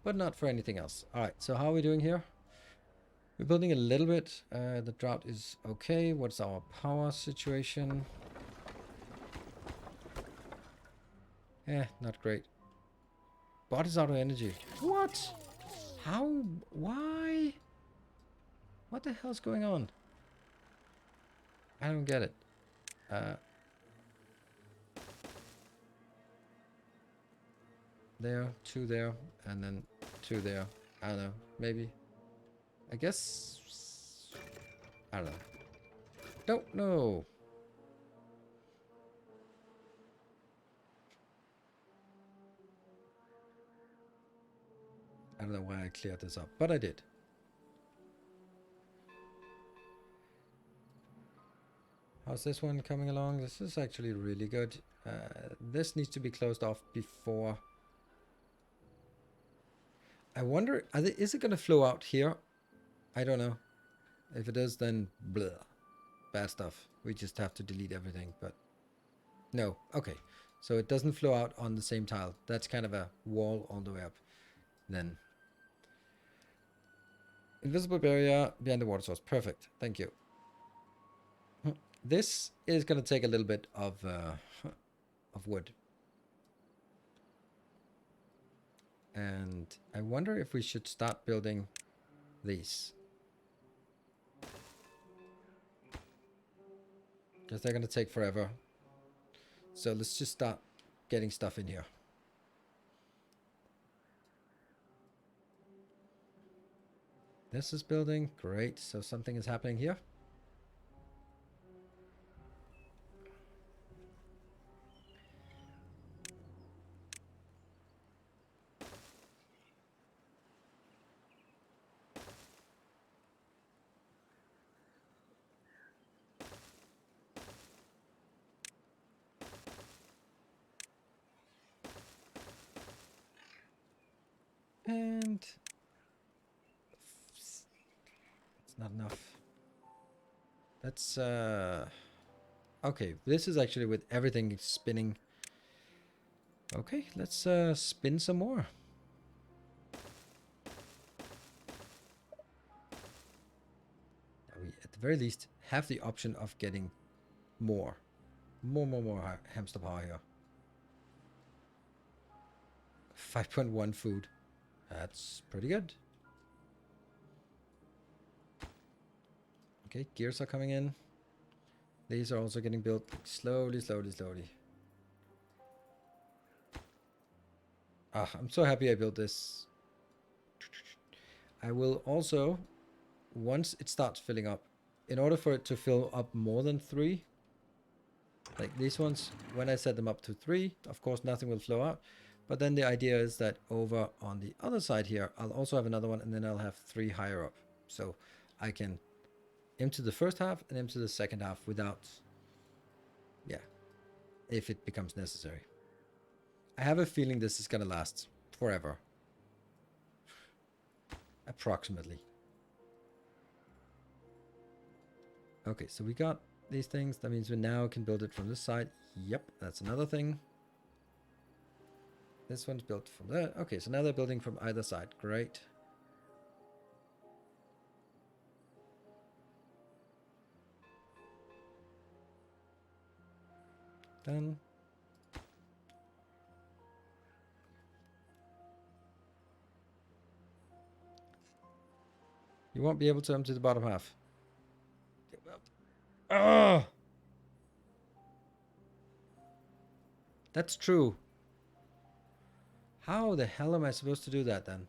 but not for anything else. All right, so how are we doing here? We're building a little bit. The drought is okay. What's our power situation? Not great. Bot is out of energy. What? How? Why? What the hell's going on? I don't get it. There, 2 there, and then 2 there. I don't know. Maybe. I guess. I don't know. Don't know. I don't know why I cleared this up, but I did. How's this one coming along? This is actually really good. This needs to be closed off before. I wonder, is it going to flow out here? I don't know. If it is, then blah. Bad stuff. We just have to delete everything, but no. Okay. So it doesn't flow out on the same tile. That's kind of a wall all the way up. Then invisible barrier behind the water source. Perfect. Thank you. This is going to take a little bit of wood. And I wonder if we should start building these. Because they're going to take forever. So let's just start getting stuff in here. This is building. Great. So something is happening here. And it's not enough. That's okay, this is actually with everything spinning. Okay, let's spin some more. We at the very least have the option of getting more hamster power here. 5.1 food. That's pretty good. Okay, gears are coming in. These are also getting built slowly. Ah, I'm so happy I built this. I will also, once it starts filling up, in order for it to fill up more than 3, like these ones, when I set them up to 3, of course nothing will flow out. But then the idea is that over on the other side here, I'll also have another one, and then I'll have 3 higher up. So I can empty the first half and empty the second half without, yeah, if it becomes necessary. I have a feeling this is going to last forever. Approximately. Okay, so we got these things. That means we now can build it from this side. Yep, that's another thing. This one's built from there. Okay, so now they're building from either side. Great. Done. You won't be able to empty the bottom half. Oh! That's true. How the hell am I supposed to do that then?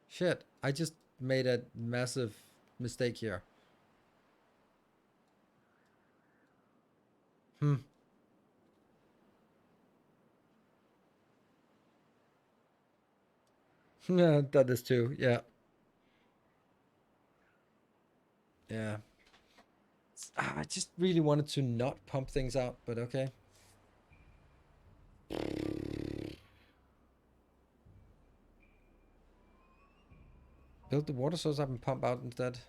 Shit, I just made a massive mistake here. Yeah, that is too. Yeah. Yeah. I just really wanted to not pump things out, but okay. Build the water source up and pump out instead.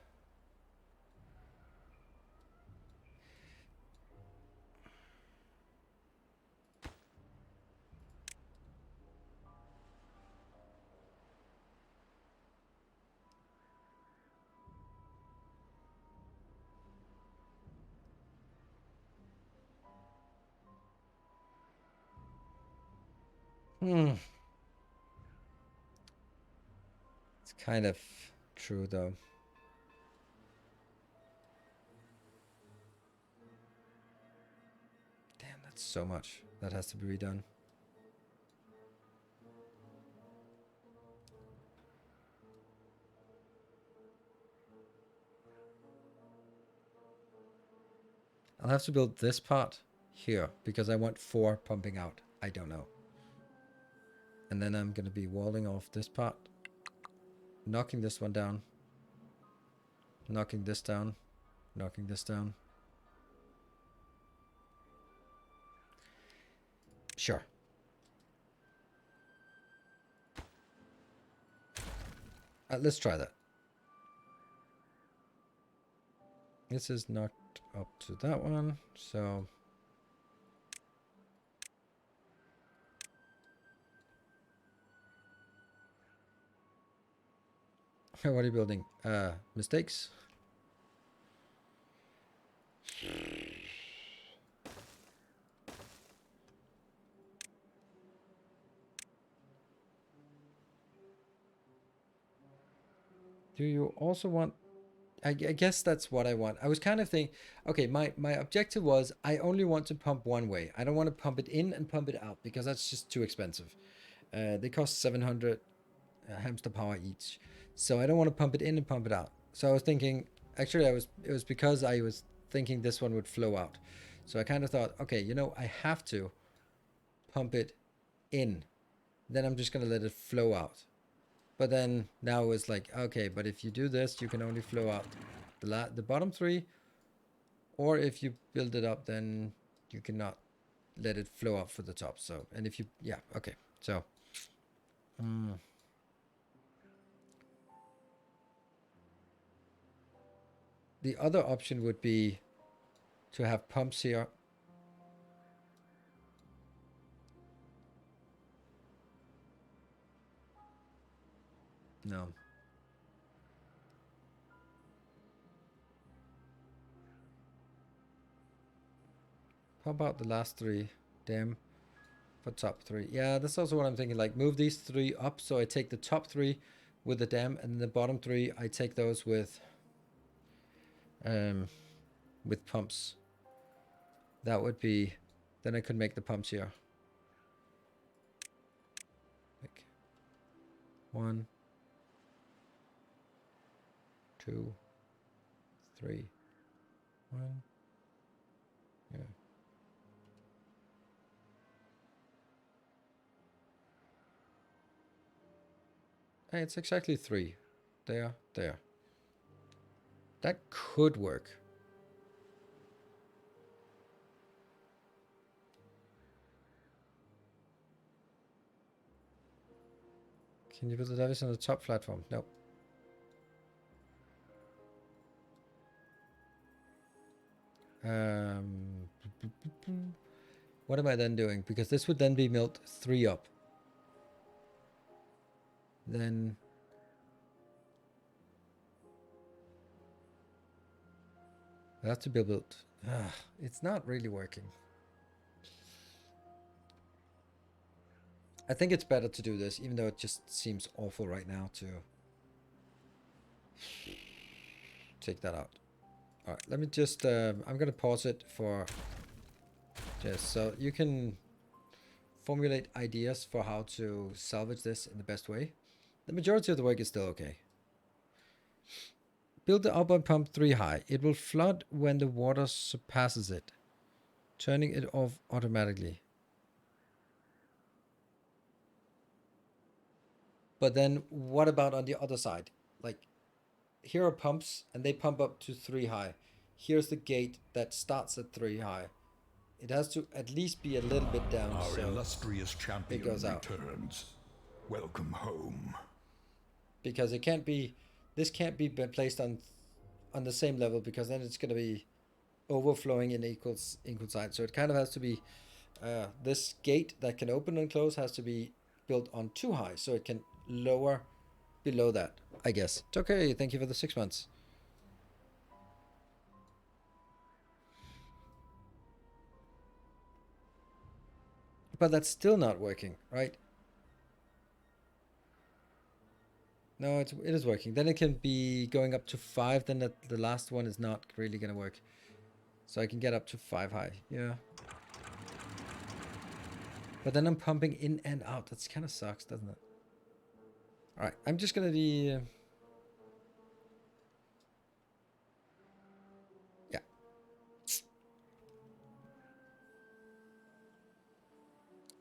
It's kind of true though. Damn, that's so much. That has to be redone. I'll have to build this part here because I want 4 pumping out. I don't know. And then I'm going to be walling off this part. Knocking this one down. Knocking this down. Knocking this down. Sure. Let's try that. This is knocked up to that one, so... What are you building? Mistakes? Do you also want... I guess that's what I want. I was kind of thinking, okay, my objective was I only want to pump one way. I don't want to pump it in and pump it out because that's just too expensive. They cost 700 hamster power each. So I don't want to pump it in and pump it out. So I was thinking, actually it was because I was thinking this one would flow out. So I kind of thought, okay, you know, I have to pump it in. Then I'm just going to let it flow out. But then now it's like, okay, but if you do this, you can only flow out the bottom three, or if you build it up, then you cannot let it flow up for the top. So, and if you, yeah, okay. So, the other option would be to have pumps here. No. How about the last three? Damn. For top three. Yeah, that's also what I'm thinking. Like, move these three up. So I take the top three with the dam, and the bottom three, I take those with pumps. That would be... Then I could make the pumps here. Like 1, 2, 3, 1. Yeah. Hey, it's exactly 3. There, there. That could work. Can you build the device on the top platform? Nope. What am I then doing? Because this would then be built 3 up. Then it has to be built. It's not really working. I think it's better to do this, even though it just seems awful right now to take that out. All right, let me just, I'm going to pause it for just so you can formulate ideas for how to salvage this in the best way. The majority of the work is still okay. Build the outboard pump 3 high. It will flood when the water surpasses it, turning it off automatically. But then what about on the other side? Like, here are pumps and they pump up to 3 high. Here's the gate that starts at 3 high. It has to at least be a little bit down. Our so illustrious champion it goes out. returns. Welcome home. Because it can't be, this can't be placed on the same level, because then it's going to be overflowing in equal sides. So it kind of has to be, this gate that can open and close has to be built on 2 high, so it can lower below that, I guess. It's okay. Thank you for the 6 months. But that's still not working, right? No, it is working. Then it can be going up to 5. Then the last one is not really going to work. So I can get up to 5 high. Yeah. But then I'm pumping in and out. That's kind of sucks, doesn't it? All right. I'm just going to be... yeah.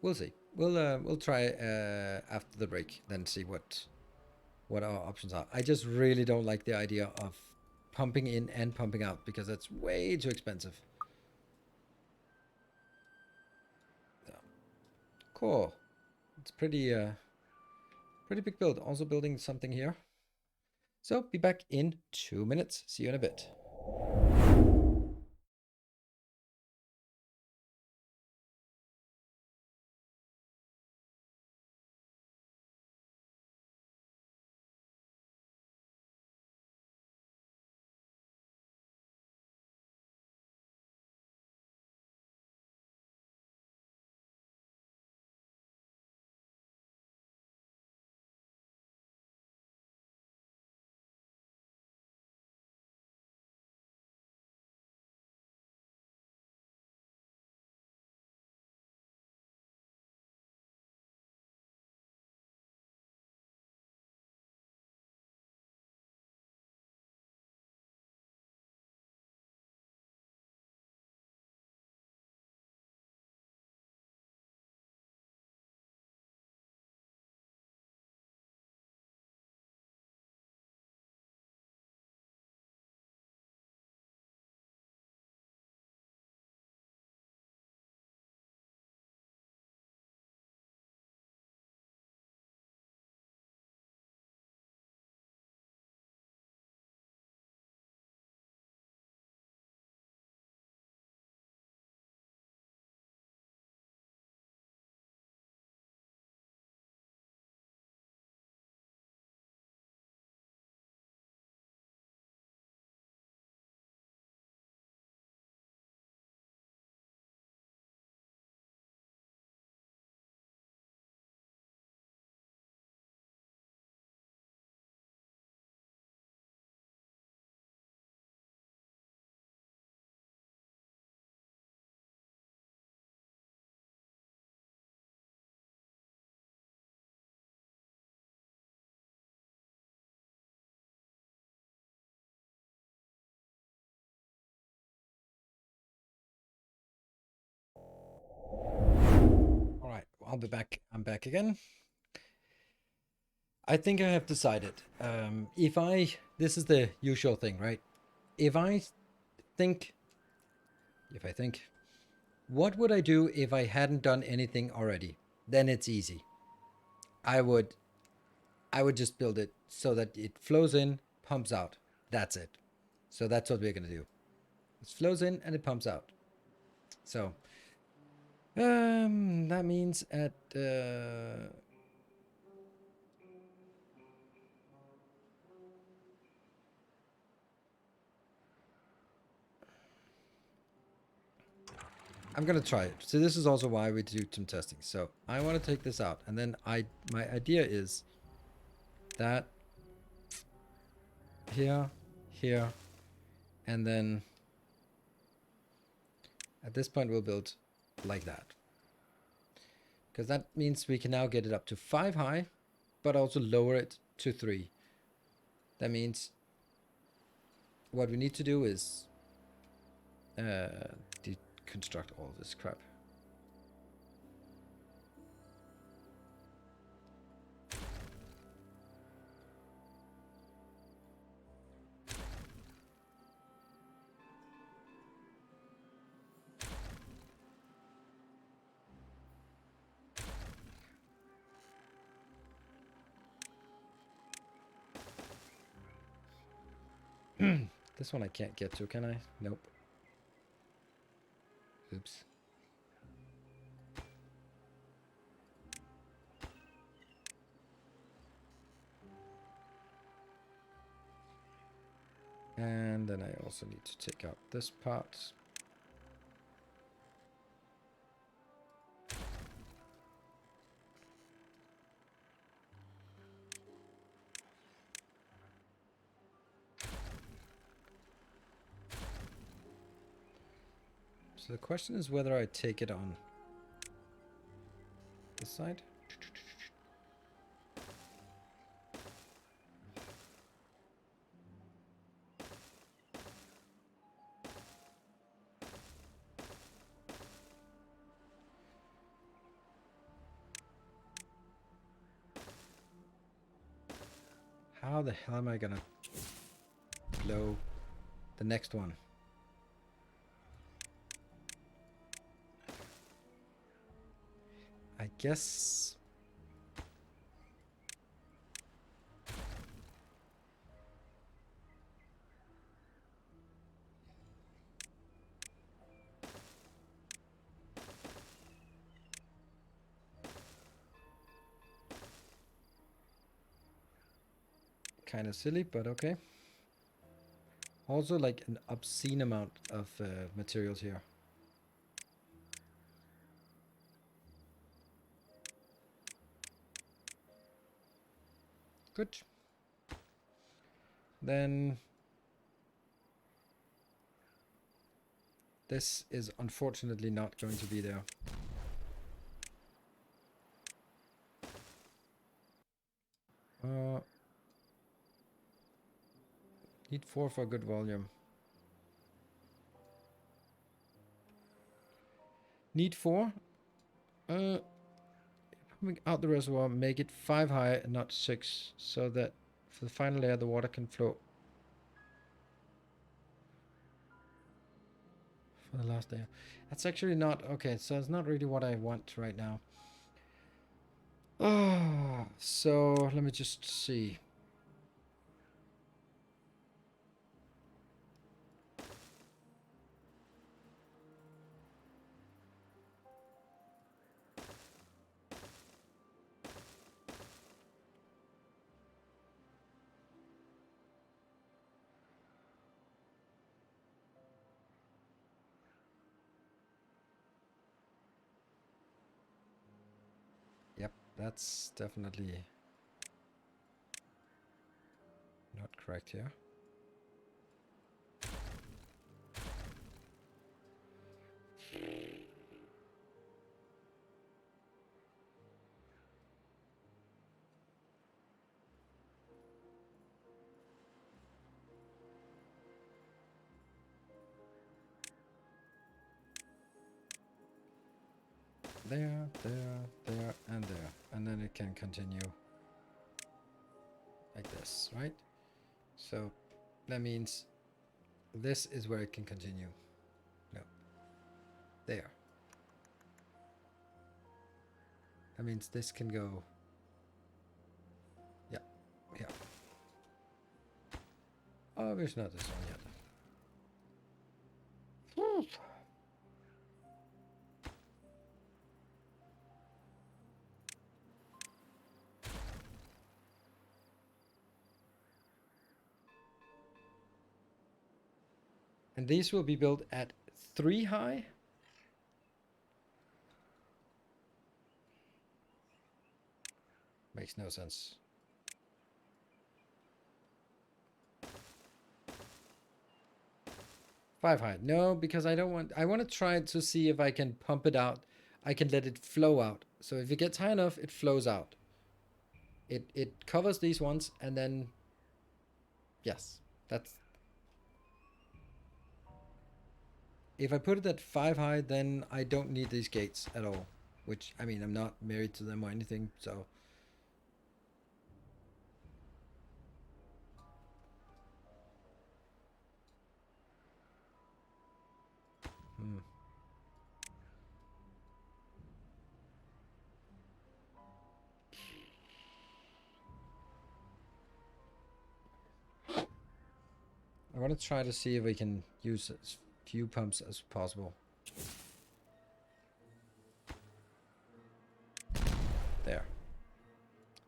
We'll see. We'll try after the break, then see what our options are. I just really don't like the idea of pumping in and pumping out, because that's way too expensive. Yeah. Cool. It's pretty big build. Also building something here. So be back in 2 minutes. See you in a bit. I'll be back. I'm back again. I think I have decided. This is the usual thing, right? If I think, what would I do if I hadn't done anything already? Then it's easy. I would just build it so that it flows in, pumps out. That's it. So that's what we're gonna do. It flows in and it pumps out. So that means at I'm gonna try it. So this is also why we do some testing. So I want to take this out, and then my idea is that here, here, and then at this point we'll build like that. Because that means we can now get it up to 5 high, but also lower it to 3. That means what we need to do is deconstruct all this crap. This one I can't get to, can I? Nope. Oops. And then I also need to take out this part. So the question is whether I take it on this side. How the hell am I gonna blow the next one? I guess kind of silly, but okay. Also like an obscene amount of materials here. Good. Then this is unfortunately not going to be there. Need 4 for a good volume. Need 4. Pumping out the reservoir, make it 5 high and not 6, so that for the final layer the water can flow. For the last layer. That's actually not... Okay, so it's not really what I want right now. So let me just see. Yep, that's definitely not correct here. there, and there. And then it can continue like this, right? So that means this is where it can continue. No. There. That means this can go. Yeah. Yeah. Oh, there's not this one yet. And these will be built at 3 high. Makes no sense. 5 high. No, because I don't want... I want to try to see if I can pump it out. I can let it flow out. So if it gets high enough, it flows out. It covers these ones, and then... Yes, that's... If I put it at 5 high, then I don't need these gates at all. Which, I mean, I'm not married to them or anything, so... I want to try to see if we can use as few pumps as possible. There.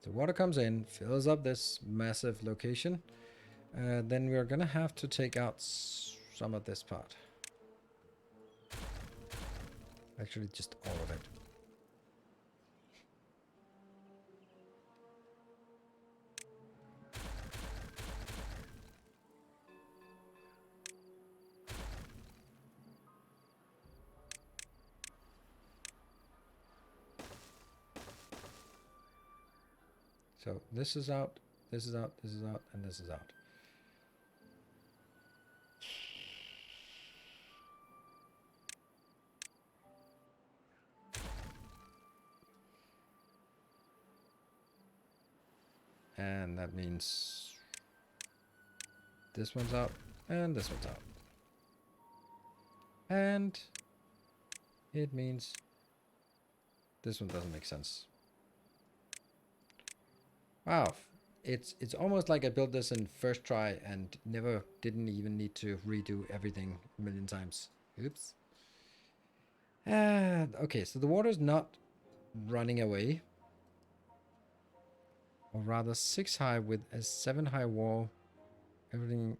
The water comes in, fills up this massive location. Then we're gonna have to take out some of this part. Actually, just all of it. So this is out, this is out, this is out, and this is out. And that means this one's out, and this one's out. And it means this one doesn't make sense. Wow, it's almost like I built this in first try and didn't even need to redo everything a million times. Oops. Okay, so the water's not running away. Or rather 6 high with a 7 high wall. Everything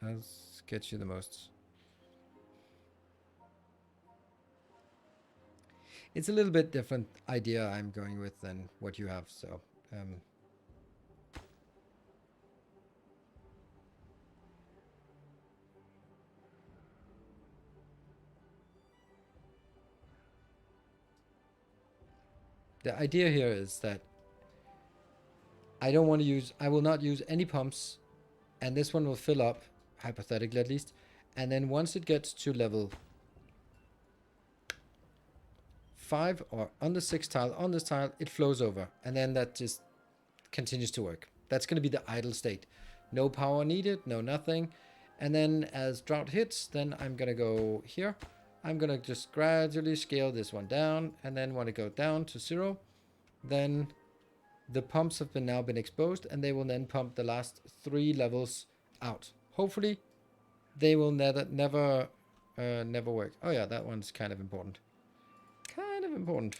else gets you the most. It's a little bit different idea I'm going with than what you have, so... The idea here is that I will not use any pumps, and this one will fill up, hypothetically at least, and then once it gets to level 5 or on the 6th tile, on this tile, it flows over, and then that just continues to work. That's going to be the idle state. No power needed, no nothing. And then as drought hits, then I'm going to go here. I'm going to just gradually scale this one down, and then when it goes down to 0, then the pumps have now been exposed, and they will then pump the last 3 levels out. Hopefully, they will never work. Oh yeah, that one's kind of important. Kind of important.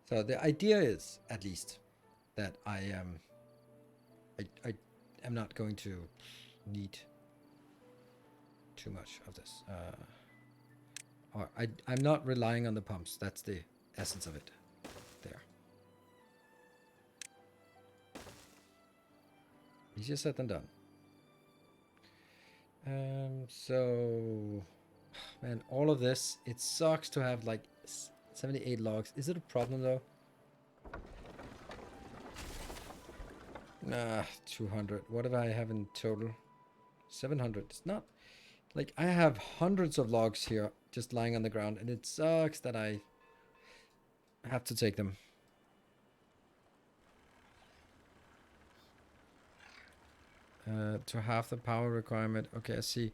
So the idea is, at least, that I am not going to need too much of this. Or I'm not relying on the pumps. That's the essence of it. There. Easier said than done. So, man, all of this, it sucks to have like 78 logs. Is it a problem though? 200. What do I have in total? 700. It's not like I have hundreds of logs here just lying on the ground, and it sucks that I have to take them. To half the power requirement. Okay, I see.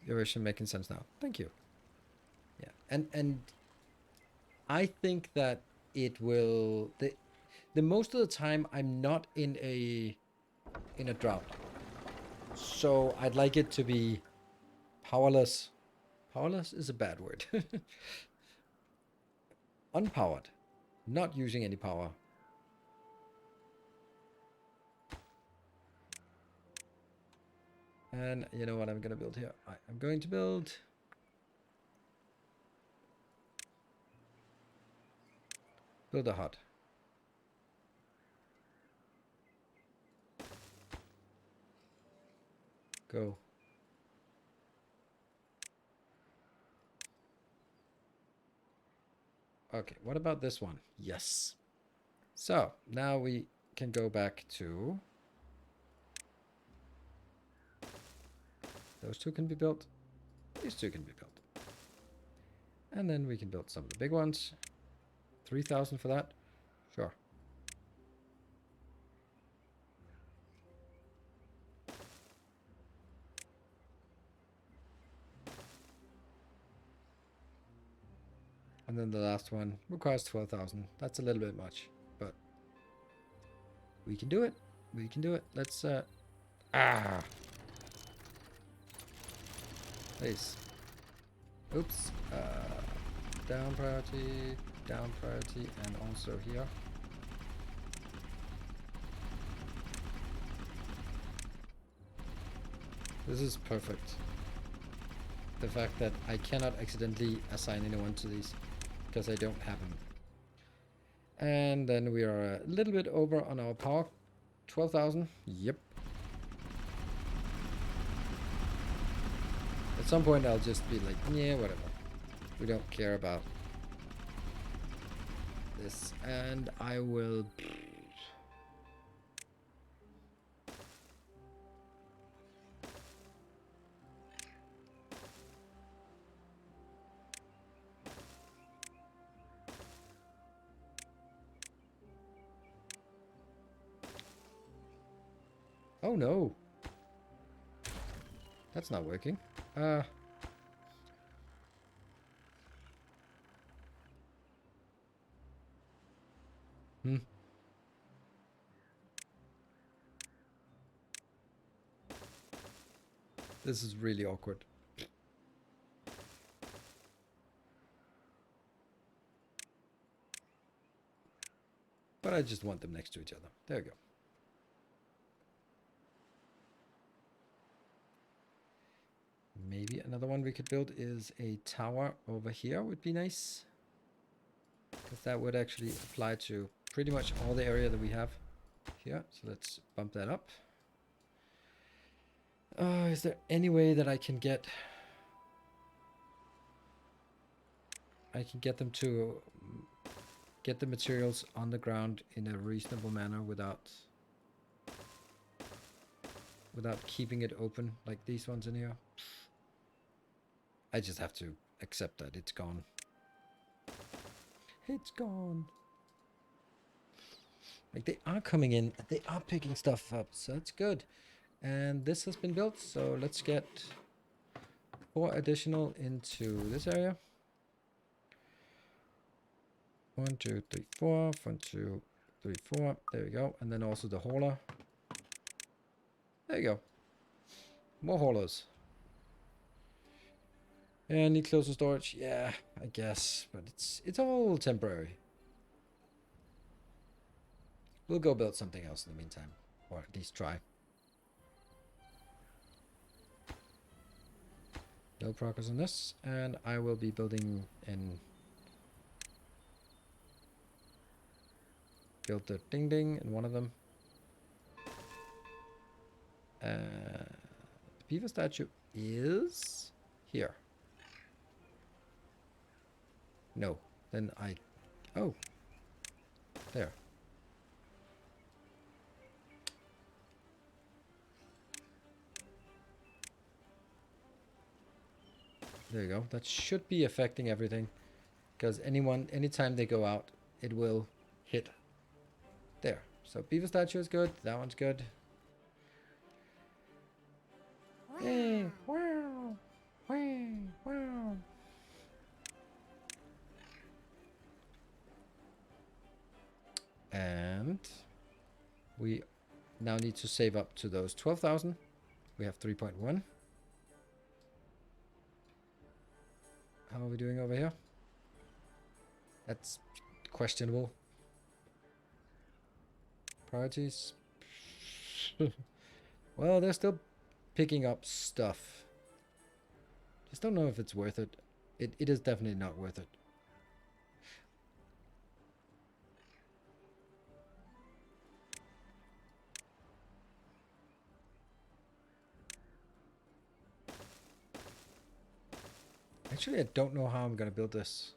Your vision making sense now. Thank you. Yeah, and I think that it will. The most of the time I'm not in a drought, so I'd like it to be powerless. Powerless is a bad word. Unpowered, not using any power. And you know what I'm gonna build here? I'm going to build a hut. Go. Okay, what about this one? Yes. So now we can go back to those two can be built. These two can be built. And then we can build some of the big ones. 3,000 for that. Sure. And then the last one requires 12,000. That's a little bit much, but we can do it. We can do it. Let's please. Oops. Down priority, and also here. This is perfect. The fact that I cannot accidentally assign anyone to these because I don't have them. And then we are a little bit over on our power. 12,000. Yep. At some point I'll just be like, yeah, whatever. We don't care about this. And I will... Oh no. That's not working. This is really awkward. But I just want them next to each other. There we go. Maybe another one we could build is a tower over here would be nice. Because that would actually apply to pretty much all the area that we have here. So let's bump that up. Is there any way that I can get them to get the materials on the ground in a reasonable manner without keeping it open like these ones in here? I just have to accept that it's gone. It's gone. Like they are coming in, they are picking stuff up, so that's good. And this has been built, so let's get 4 additional into this area. 1, 2, 3, 4. 1, 2, 3, 4. There we go. And then also the hauler. There you go. More haulers. And need closer storage. Yeah, I guess, but it's all temporary. We'll go build something else in the meantime, or at least try. No progress on this, and I will be building and build the ding ding in one of them. The beaver statue is here. No, then oh, there. There you go. That should be affecting everything. Because anytime they go out, it will hit. There. So beaver statue is good. That one's good. Hey, wow. Wow. Wow. And we now need to save up to those 12,000. We have 3.1. How are we doing over here? That's questionable. Priorities. Well, they're still picking up stuff. Just don't know if it's worth it. It is definitely not worth it. Actually, I don't know how I'm going to build this.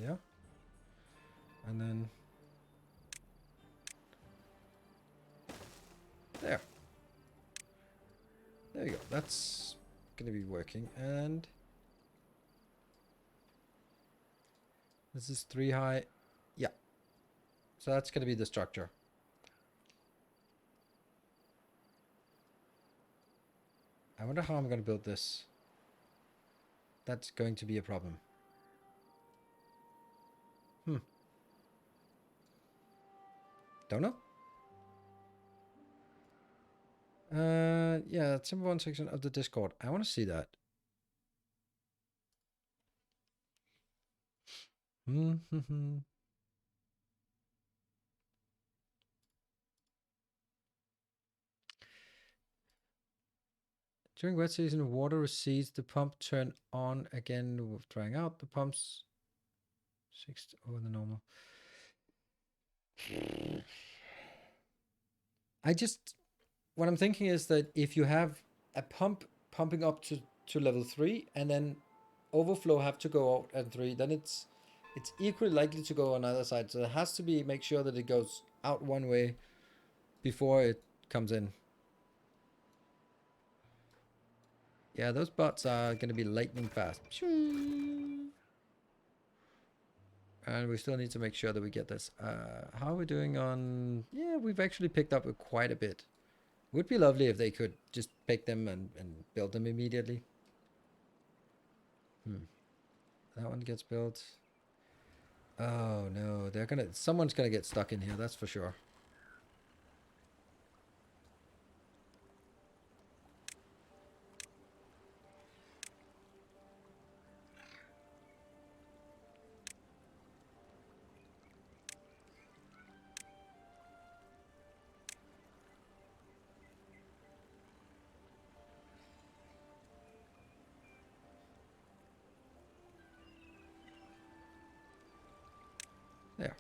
Yeah. And then... There. There you go. That's going to be working. And... This is 3 high. Yeah. So that's going to be the structure. I wonder how I'm going to build this. That's going to be a problem. Don't know. Yeah, Timberborn section of the Discord. I want to see that. During wet season, water recedes. The pump turn on again with drying out. The pumps 6 over the normal. What I'm thinking is that if you have a pump pumping up to level 3 and then overflow have to go out at 3, then it's equally likely to go on either side. So it has to be make sure that it goes out one way before it comes in. Yeah, those bots are going to be lightning fast. And we still need to make sure that we get this. How are we doing on... Yeah, we've actually picked up quite a bit. Would be lovely if they could just pick them and build them immediately. That one gets built. Oh no, someone's gonna get stuck in here, that's for sure. There.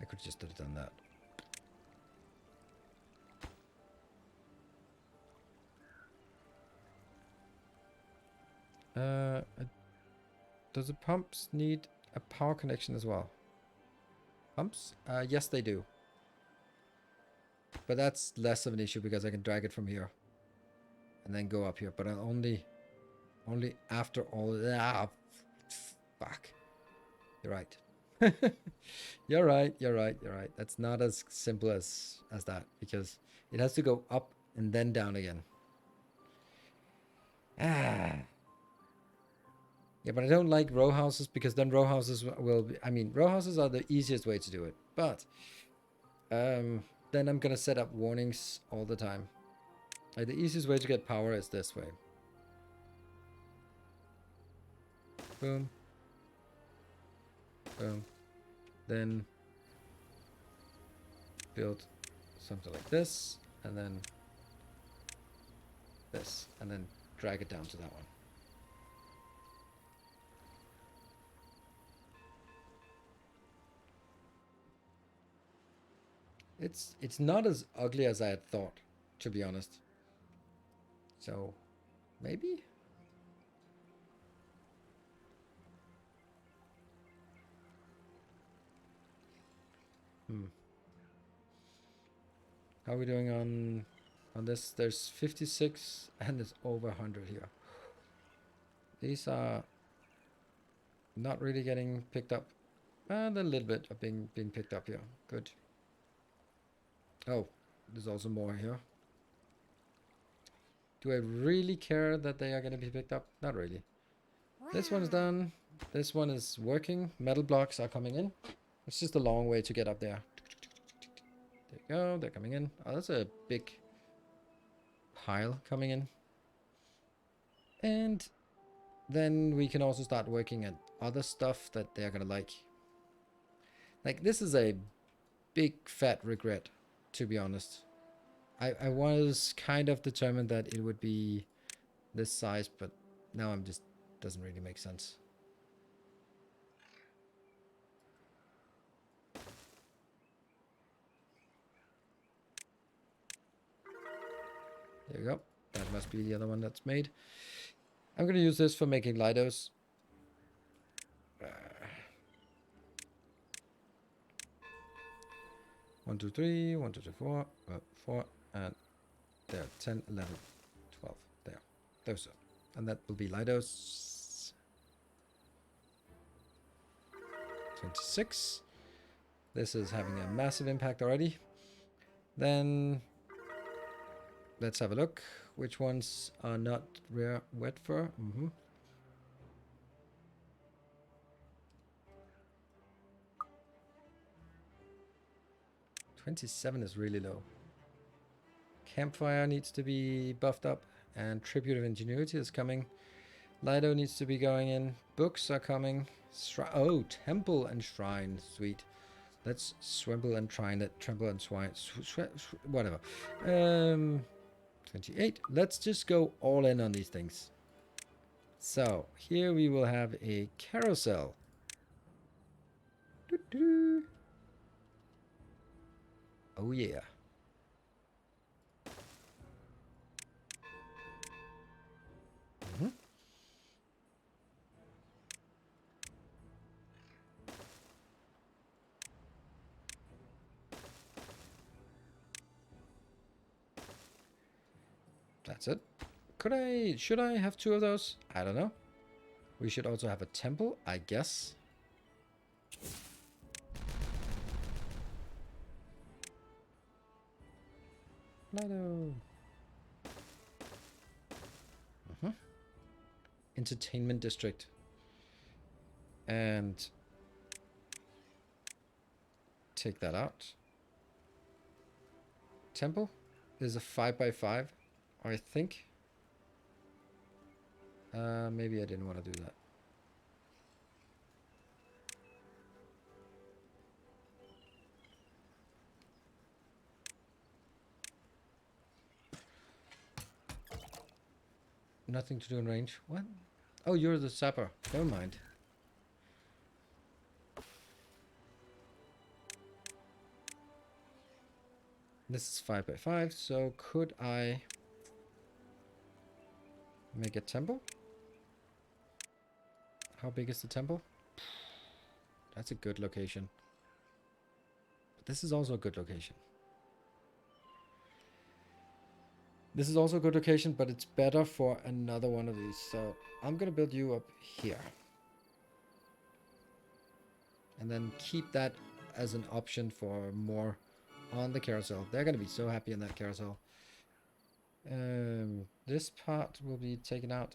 I could just have done that. Does the pumps need a power connection as well? Pumps? Yes, they do. But that's less of an issue because I can drag it from here and then go up here. But I'll only after all. Fuck. You're right. You're right. You're right. You're right. That's not as simple as that because it has to go up and then down again. Ah. Yeah, but I don't like row houses because then row houses will be, I mean, row houses are the easiest way to do it. But then I'm going to set up warnings all the time. Like the easiest way to get power is this way. Boom. Boom. Then build something like this and then this and then drag it down to that one. It's not as ugly as I had thought, to be honest. So, maybe? How are we doing on this? There's 56 and it's over 100 here. These are not really getting picked up. And a little bit of being picked up here. Good. Oh, there's also more here. Do I really care that they are going to be picked up? Not really. This one's done. This one is working. Metal blocks are coming in. It's just a long way to get up there. There you go. They're coming in. Oh, that's a big pile coming in. And then we can also start working at other stuff that they're going to like. Like, this is a big fat regret, to be honest. I was kind of determined that it would be this size, but now I'm just, doesn't really make sense. There you go. That must be the other one that's made. I'm going to use this for making Lidos. 1, 2, 3, 1, 2, 3, 4, 4, and there, 10, 11, 12. There. Those are. And that will be Lidos. 26. This is having a massive impact already. Then let's have a look. Which ones are not rare wet fur? 27 is really low. Campfire needs to be buffed up, and Tribute of Ingenuity is coming. Lido needs to be going in. Books are coming. Oh, Temple and Shrine. Sweet. Let's swimble and trine it. Tremble and swine. Whatever. 28. Let's just go all in on these things. So, here we will have a carousel. Doo-doo. Oh, yeah. That's it. Should I have 2 of those? I don't know. We should also have a temple, I guess. Lido. Entertainment district. And take that out. Temple is a 5x5, I think. Maybe I didn't want to do that. Nothing to do in range. What? Oh, you're the sapper. Never mind. This is 5x5, so could I make a temple? How big is the temple? That's a good location. But this is also a good location. This is also a good location, but it's better for another one of these. So I'm going to build you up here. And then keep that as an option for more on the carousel. They're going to be so happy in that carousel. This part will be taken out.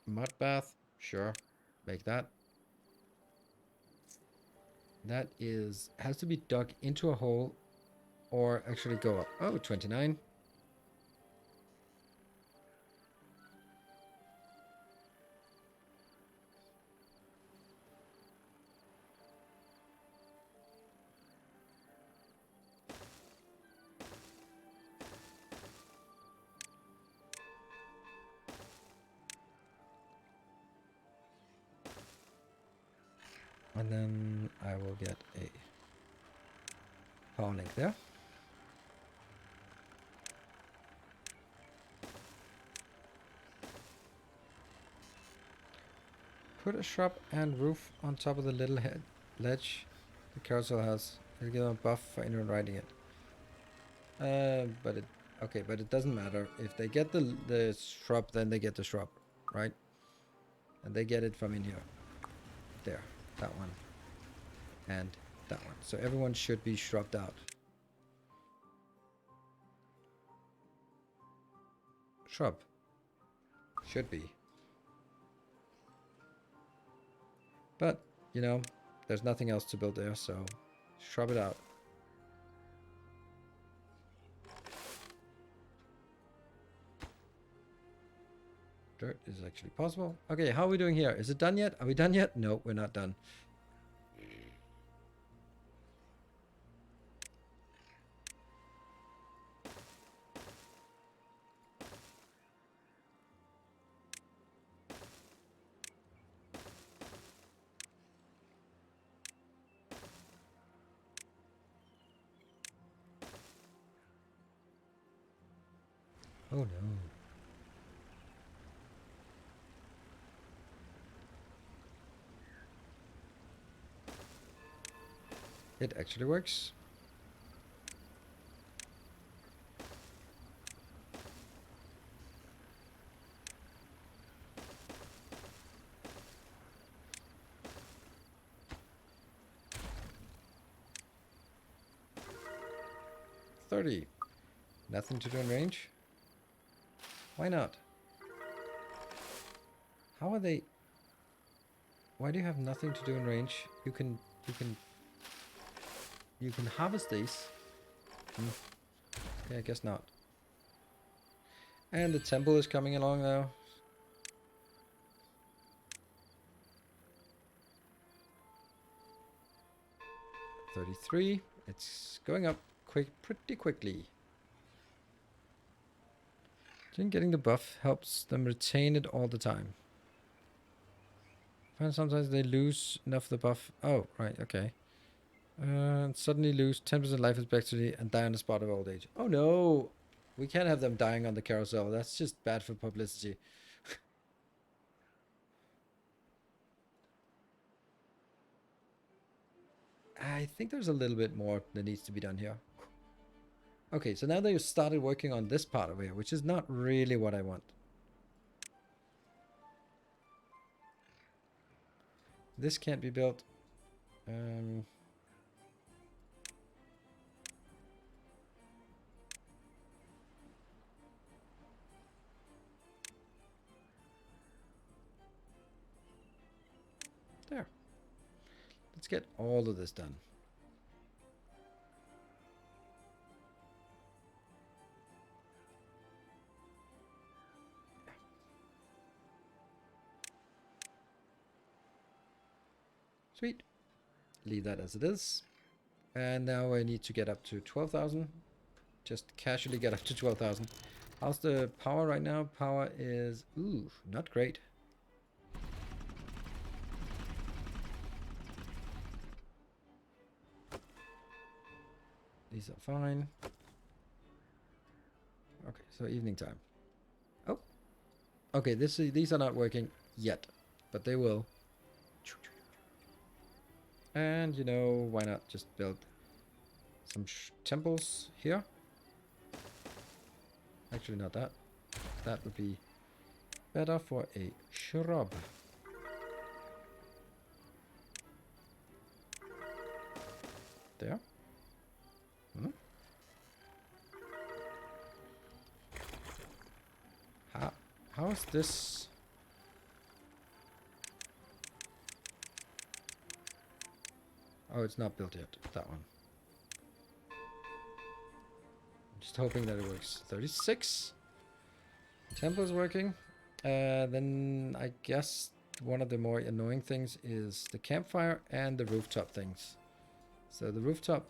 Mud bath, sure, make that. That has to be dug into a hole or actually go up. Oh, 29. And then I will get a power link there. Put a shrub and roof on top of the little ledge. The carousel has. It'll give them a buff for anyone riding it. But it... Okay, but it doesn't matter. If they get the shrub, then they get the shrub, right? And they get it from in here. There. That one. And that one. So everyone should be shrubbed out. Shrub. Should be. But, you know, there's nothing else to build there, so shrub it out. Dirt is actually possible. Okay, how are we doing here? Is it done yet? Are we done yet? No, we're not done. Oh no. It actually works. $30. Nothing to do in range. Why not? How are they? Why do you have nothing to do in range? You can harvest these. Okay, I guess not. And the temple is coming along now. $33. It's going up pretty quickly. I think getting the buff helps them retain it all the time. And sometimes they lose enough of the buff. Oh, right, okay. Suddenly lose 10% life expectancy and die on the spot of old age. Oh no! We can't have them dying on the carousel. That's just bad for publicity. I think there's a little bit more that needs to be done here. Okay, so now they've started working on this part over here, which is not really what I want. This can't be built. There. Let's get all of this done. Sweet. Leave that as it is. And now I need to get up to 12,000. Just casually get up to 12,000. How's the power right now? Power is, ooh, not great. These are fine. Okay, so evening time. Oh. Okay, these are not working yet, but they will. And, you know, why not just build some temples here? Actually, not that. That would be better for a shrub. There. How is this? Oh, it's not built yet. That one. I'm just hoping that it works. 36. Temple is working. Then I guess one of the more annoying things is the campfire and the rooftop things. So the rooftop.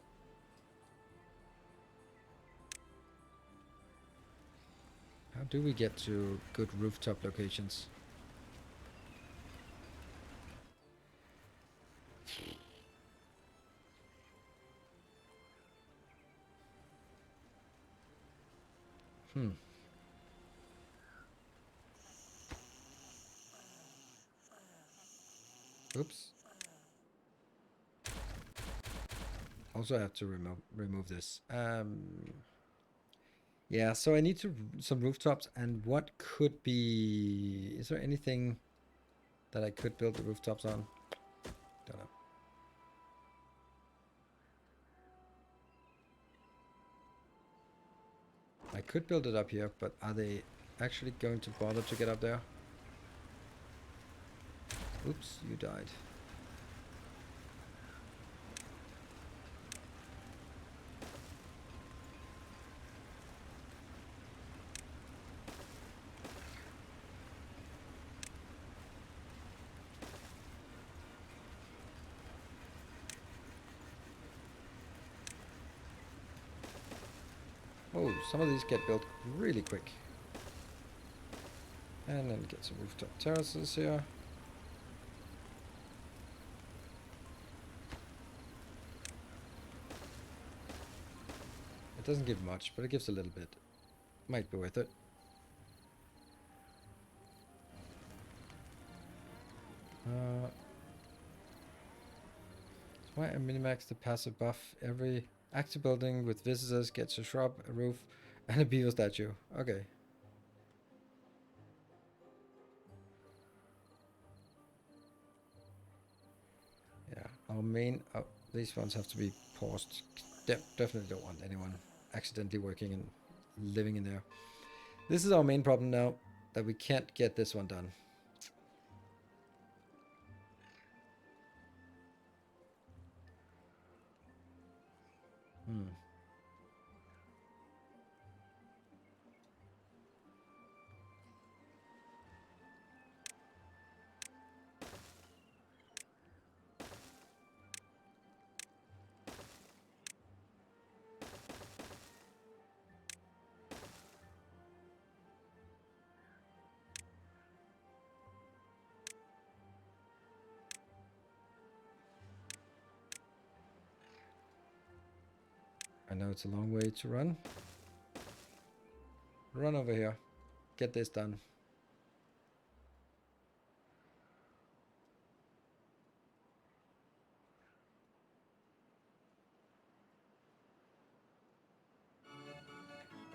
How do we get to good rooftop locations? Oops. Also have to remove this. Yeah, so I need some rooftops, and what could be... Is there anything that I could build the rooftops on? Don't know. I could build it up here, but are they actually going to bother to get up there? Oops, you died. Oh, some of these get built really quick. And then get some rooftop terraces here. It doesn't give much, but it gives a little bit. Might be worth it. Why I minimax the passive buff? Every active building with visitors gets a shrub, a roof, and a beaver statue. Okay. Yeah, our main... Oh, these ones have to be paused. Definitely don't want anyone accidentally working and living in there. This is our main problem now, that we can't get this one done. I know it's a long way to run. Run over here. Get this done.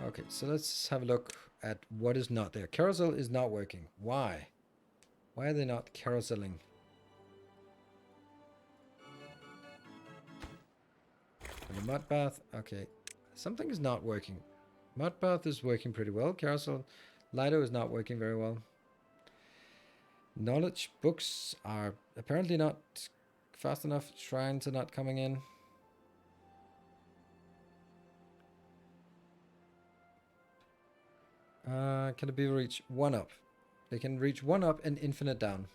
Okay, so let's have a look at what is not there. Carousel is not working. Why? Why are they not carouseling? And the mud bath, okay. Something is not working. Mud bath is working pretty well. Carousel Lido is not working very well. Knowledge books are apparently not fast enough. Shrines are not coming in. Can the beaver reach 1 up? They can reach 1 up and infinite down.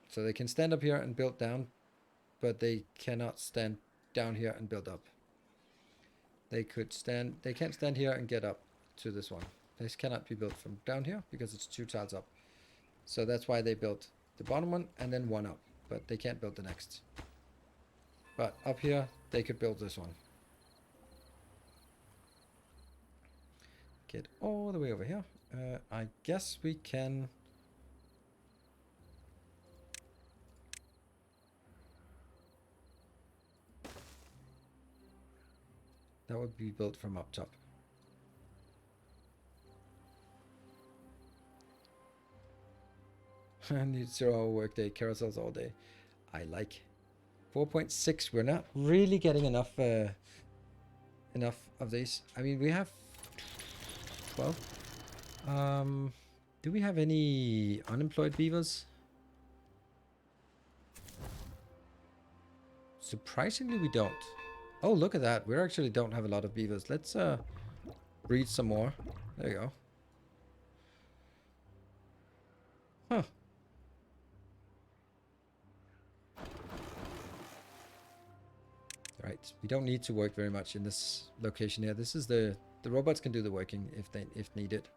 So they can stand up here and build down, but they cannot stand down here and build up. They can't stand here and get up to this one. This cannot be built from down here because it's 2 tiles up. So that's why they built the bottom one and then 1 up, but they can't build the next. But up here, they could build this one. Get all the way over here. I guess we can... That would be built from up top. Need 0-hour workday, carousels all day. I like 4.6. We're not really getting enough of these. I mean, we have 12. Do we have any unemployed beavers? Surprisingly, we don't. Oh, look at that. We actually don't have a lot of beavers. Let's breed some more. There you go. Huh. Right. We don't need to work very much in this location here. This is the robots can do the working if needed.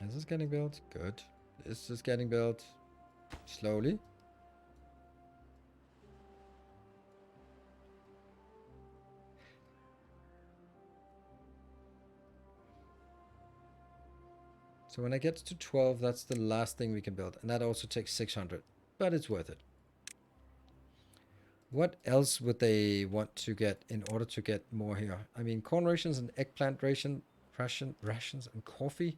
This is getting built. Good. This is getting built slowly. So when I get to 12, that's the last thing we can build. And that also takes 600. But it's worth it. What else would they want to get in order to get more here? I mean, corn rations and eggplant rations and coffee.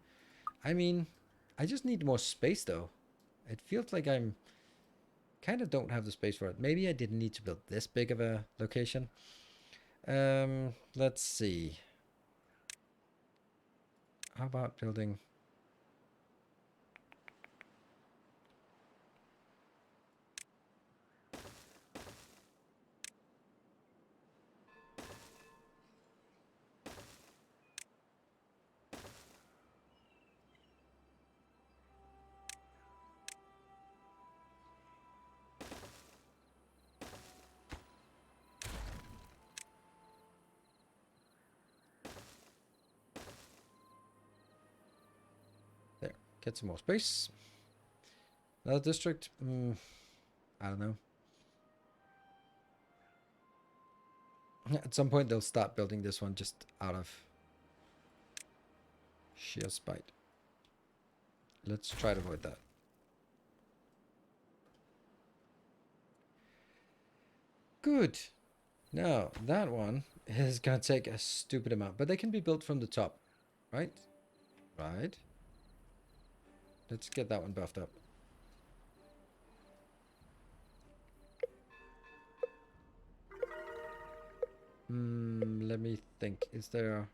I mean, I just need more space though. It feels like I'm kind of don't have the space for it. Maybe I didn't need to build this big of a location. Let's see. How about building... There, get some more space. Another district? I don't know. At some point they'll start building this one just out of sheer spite. Let's try to avoid that. Good. Now, that one is going to take a stupid amount, but they can be built from the top, right? Right. Let's get that one buffed up. Let me think. Is there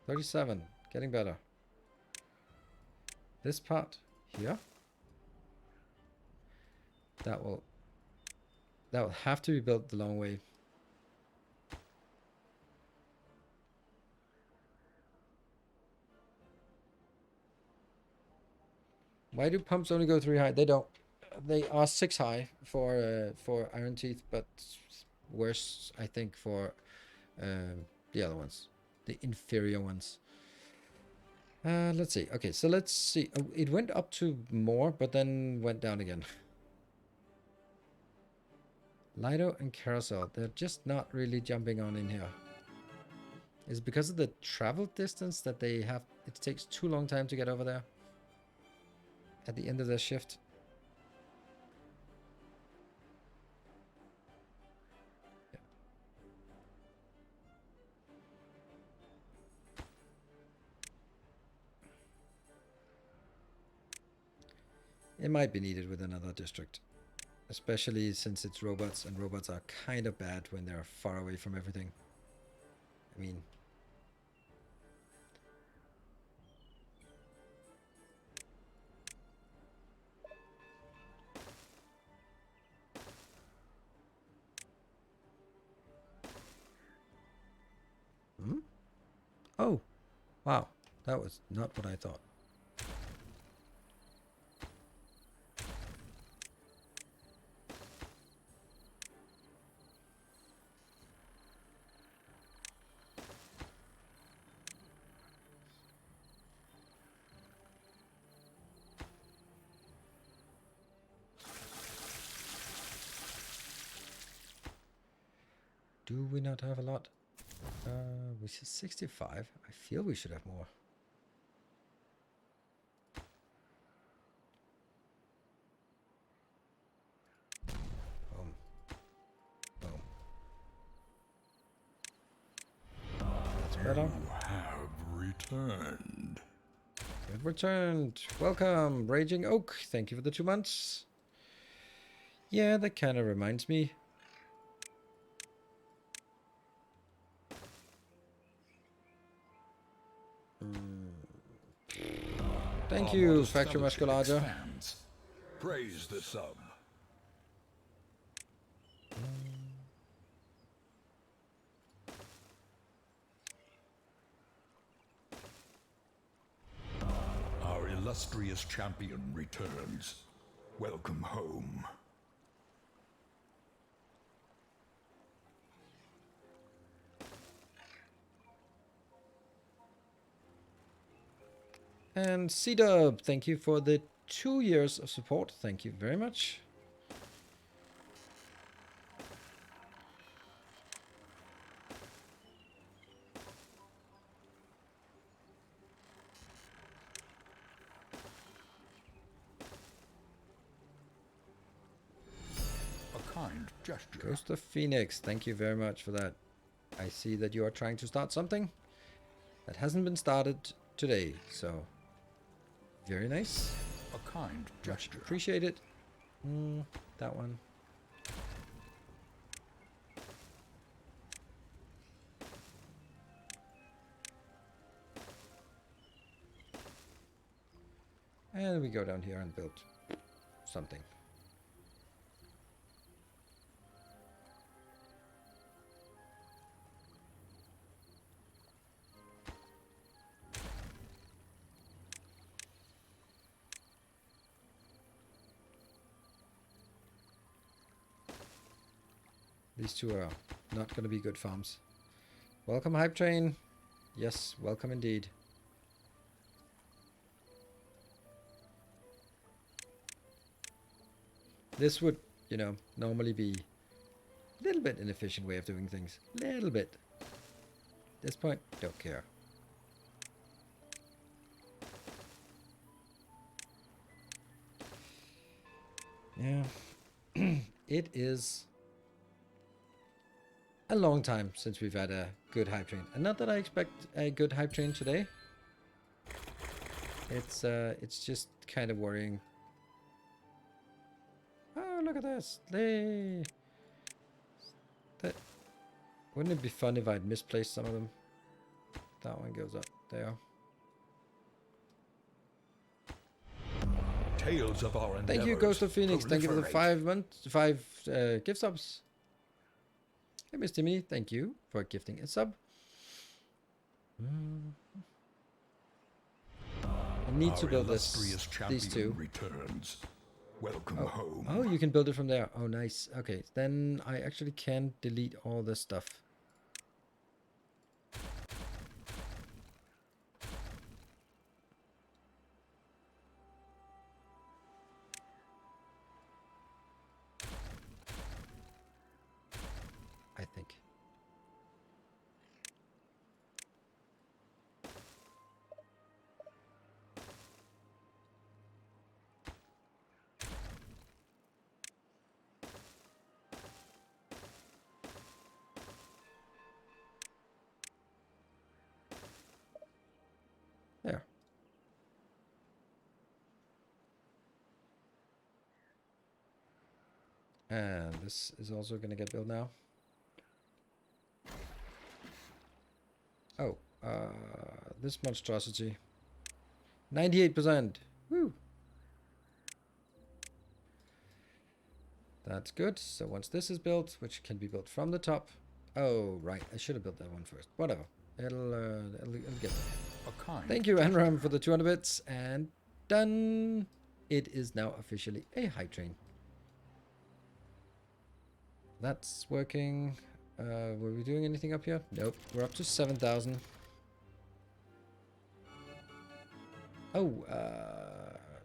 37? Getting better. This part here. That will have to be built the long way. Why do pumps only go 3 high? They don't. They are 6 high for Iron Teeth, but worse, I think, for the other ones, the inferior ones. Let's see. Okay, so let's see. It went up to more, but then went down again. Lido and Carousel, they're just not really jumping on in here. Is it because of the travel distance that they have? It takes too long time to get over there at the end of their shift. It might be needed with another district, especially since it's robots, and robots are kind of bad when they're far away from everything. I mean, oh, wow, that was not what I thought. Do we not have a lot? We should 65. I feel we should have more. Boom. Boom. That's better. You have returned. You've returned. Welcome, Raging Oak. Thank you for the 2 months. Yeah, that kind of reminds me. Thank you, Factory Musculager. Praise the sub. Our illustrious champion returns. Welcome home. And C-Dub, thank you for the 2 years of support. Thank you very much. kind gesture. Ghost of Phoenix, thank you very much for that. I see that you are trying to start something that hasn't been started today, so very nice. A kind Much gesture. appreciated. That one. And we go down here and build something. These two are not going to be good farms. Welcome, Hype Train. Yes, welcome indeed. This would, you know, normally be a little bit inefficient way of doing things. Little bit. At this point, don't care. Yeah. It is a long time since we've had a good hype train. And not that I expect a good hype train today. It's just kind of worrying. Oh, look at this. Wouldn't it be fun if I'd misplaced some of them? That one goes up there. Tales of our Thank you, Ghost of Phoenix. Thank you for the 5 months, 5 gift subs. Hey, Mr. Me, thank you for gifting a sub. I need to build these two. Returns. Welcome home. Oh, you can build it from there. Oh, nice. Okay, then I actually can delete all this stuff. I think. There. And this is also going to get built now. Oh, this monstrosity. 98%. Woo. That's good. So once this is built, which can be built from the top. Oh, right. I should have built that one first. Whatever. It'll get there. Thank you, Enram, for the 200 bits. And done. It is now officially a hype train. That's working. Were we doing anything up here? Nope. We're up to 7,000. Oh,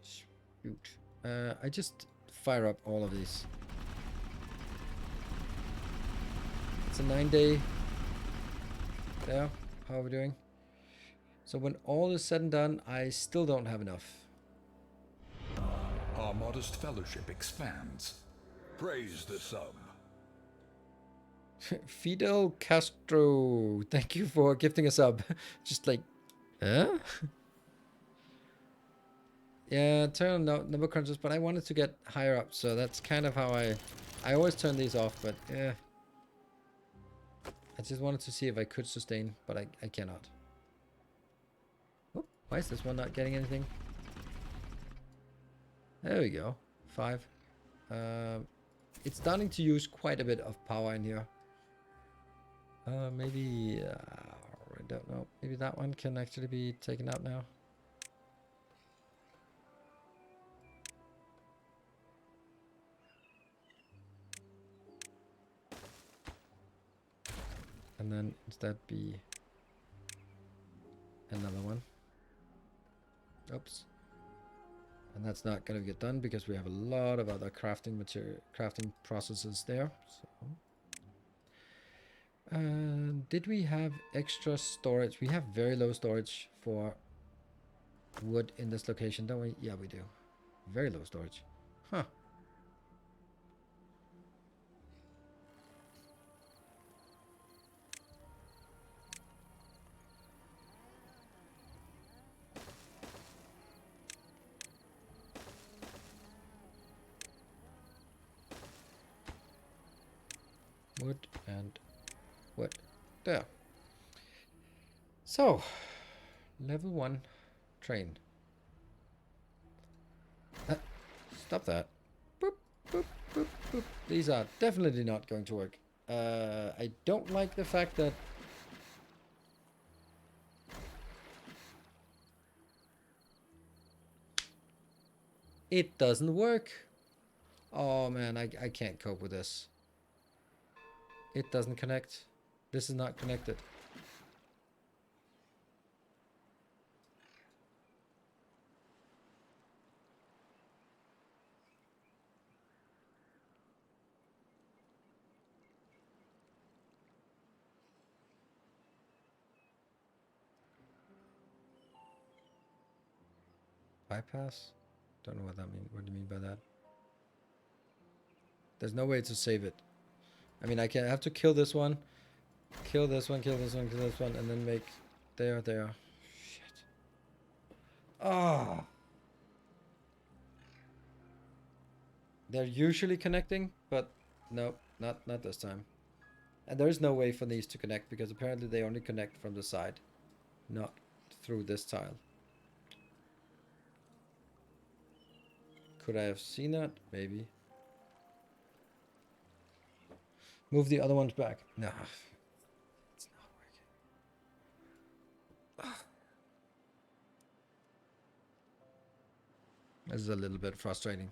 shoot. I just fire up all of these. It's a 9-day. There. How are we doing? So when all is said and done, I still don't have enough. Our modest fellowship expands. Praise the sub. Fidel Castro, thank you for gifting a sub. Just like, huh? Yeah, turn on number crunches, but I wanted to get higher up, so that's kind of how I always turn these off, but yeah. I just wanted to see if I could sustain, but I cannot. Oh, why is this one not getting anything? There we go. 5. It's starting to use quite a bit of power in here. Maybe, I don't know. Maybe that one can actually be taken out now. And then instead be another one. Oops. And that's not going to get done because we have a lot of other crafting processes there. So. Did we have extra storage? We have very low storage for wood in this location, don't we? Yeah, we do. Very low storage. Huh. Wood and wood. There. So, level 1 train. Stop that. Boop, boop, boop, boop. These are definitely not going to work. I don't like the fact that it doesn't work. Oh man, I can't cope with this. It doesn't connect. This is not connected. Bypass? Don't know what that means. What do you mean by that? There's no way to save it. I mean, I have to kill this one, kill this one, kill this one, kill this one, and then make... There. Shit. Ah. Oh. They're usually connecting, but no, not this time. And there is no way for these to connect, because apparently they only connect from the side, not through this tile. Could I have seen that? Maybe. Move the other ones back. No. It's not working. This is a little bit frustrating.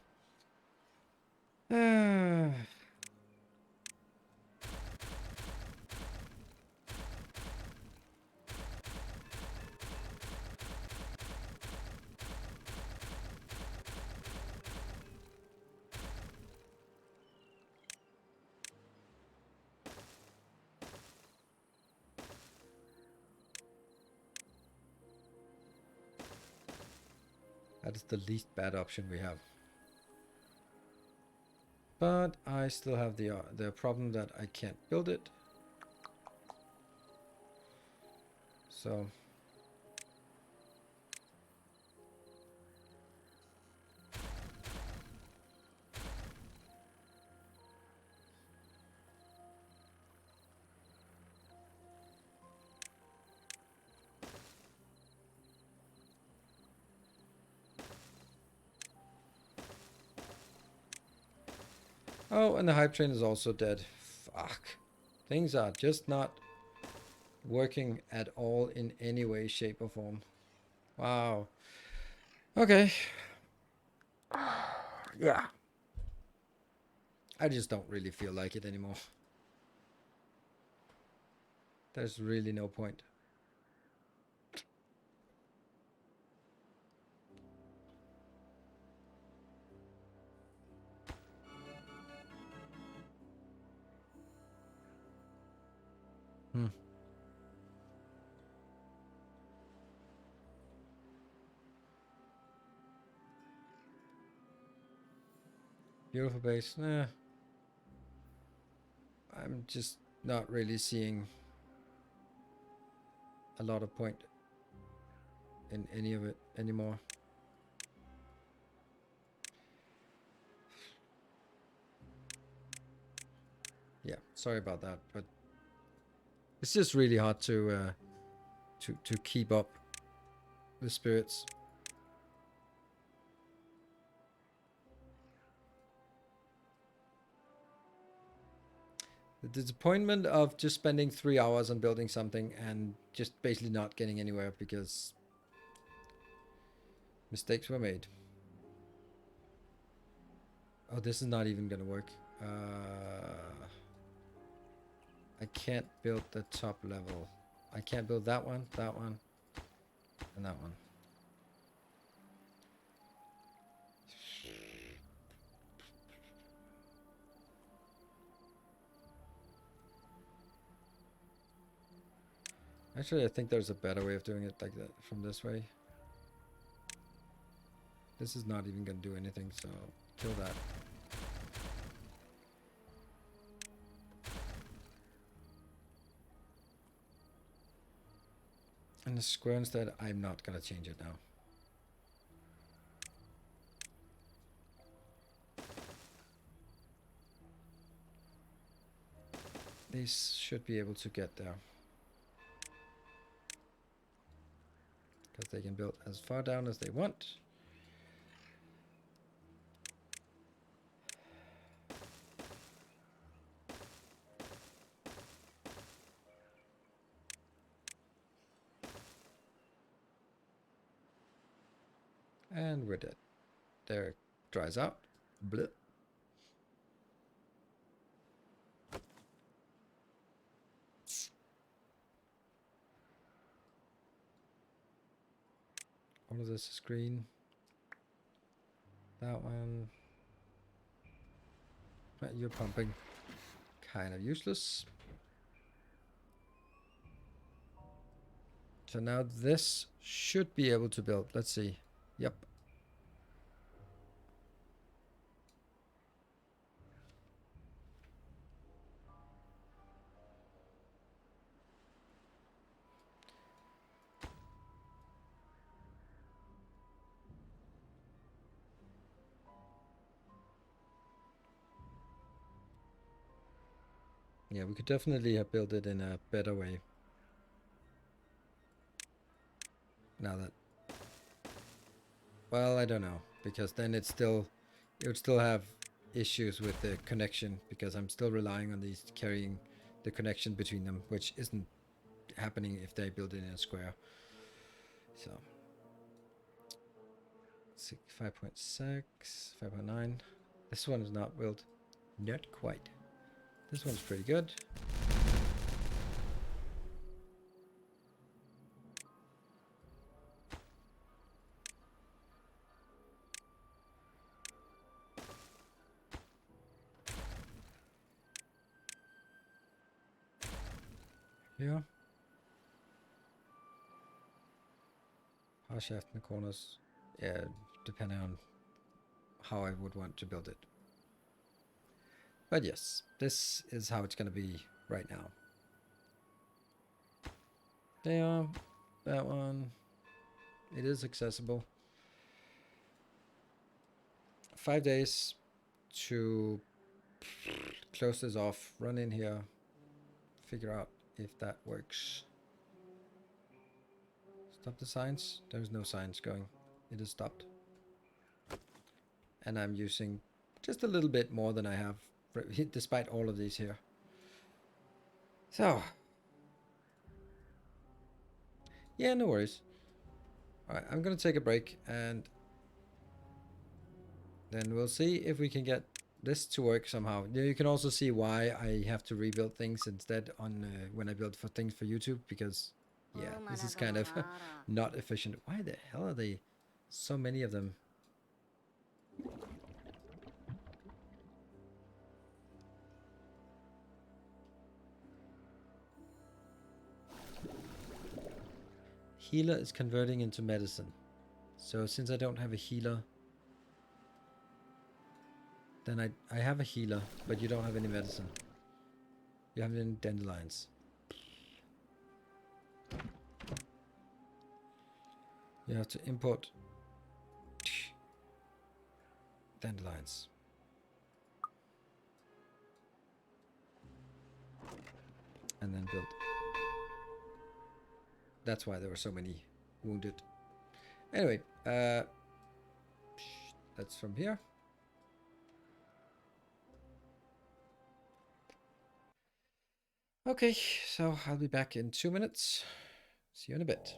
That is the least bad option we have. But I still have the problem that I can't build it. So oh, and the hype train is also dead. Fuck. Things are just not working at all in any way, shape, or form. Wow. Okay. Yeah. I just don't really feel like it anymore. There's really no point. Hmm. Beautiful base. Nah. I'm just not really seeing a lot of point in any of it anymore. Yeah, sorry about that, but it's just really hard to keep up the spirits. The disappointment of just spending 3 hours on building something and just basically not getting anywhere because mistakes were made. Oh, this is not even gonna work. I can't build the top level. I can't build that one, and that one. Actually, I think there's a better way of doing it like that, from this way. This is not even gonna do anything, so kill that. And the square instead, I'm not gonna change it now. These should be able to get there. Because they can build as far down as they want. And we're dead. There it dries out. Blech. All of this is green. That one. You're pumping. Kind of useless. So now this should be able to build. Let's see. Yep. Yeah, we could definitely have built it in a better way. Now that, well, I don't know, because then it would still have issues with the connection, because I'm still relying on these carrying the connection between them, which isn't happening if they build it in a square. So 5.6, 5.9. This one is not built, not quite. This one's pretty good. Yeah. Power shaft in the corners. Yeah, depending on how I would want to build it. But yes, this is how it's going to be right now. There, that one. It is accessible. 5 days to close this off, run in here, figure out if that works. Stop the signs. There's no signs going. It is stopped. And I'm using just a little bit more than I have, despite all of these here. So, yeah, no worries. All right, I'm going to take a break, and then we'll see if we can get this to work somehow. You can also see why I have to rebuild things instead on when I build for things for YouTube, because yeah, this is kind of not efficient. Why the hell are they so many of them? Healer is converting into medicine. So since I don't have a healer, then I have a healer, but you don't have any medicine. You have any dandelions. You have to import dandelions. And then build. That's why there were so many wounded. Anyway, that's from here. Okay, so I'll be back in 2 minutes. See you in a bit.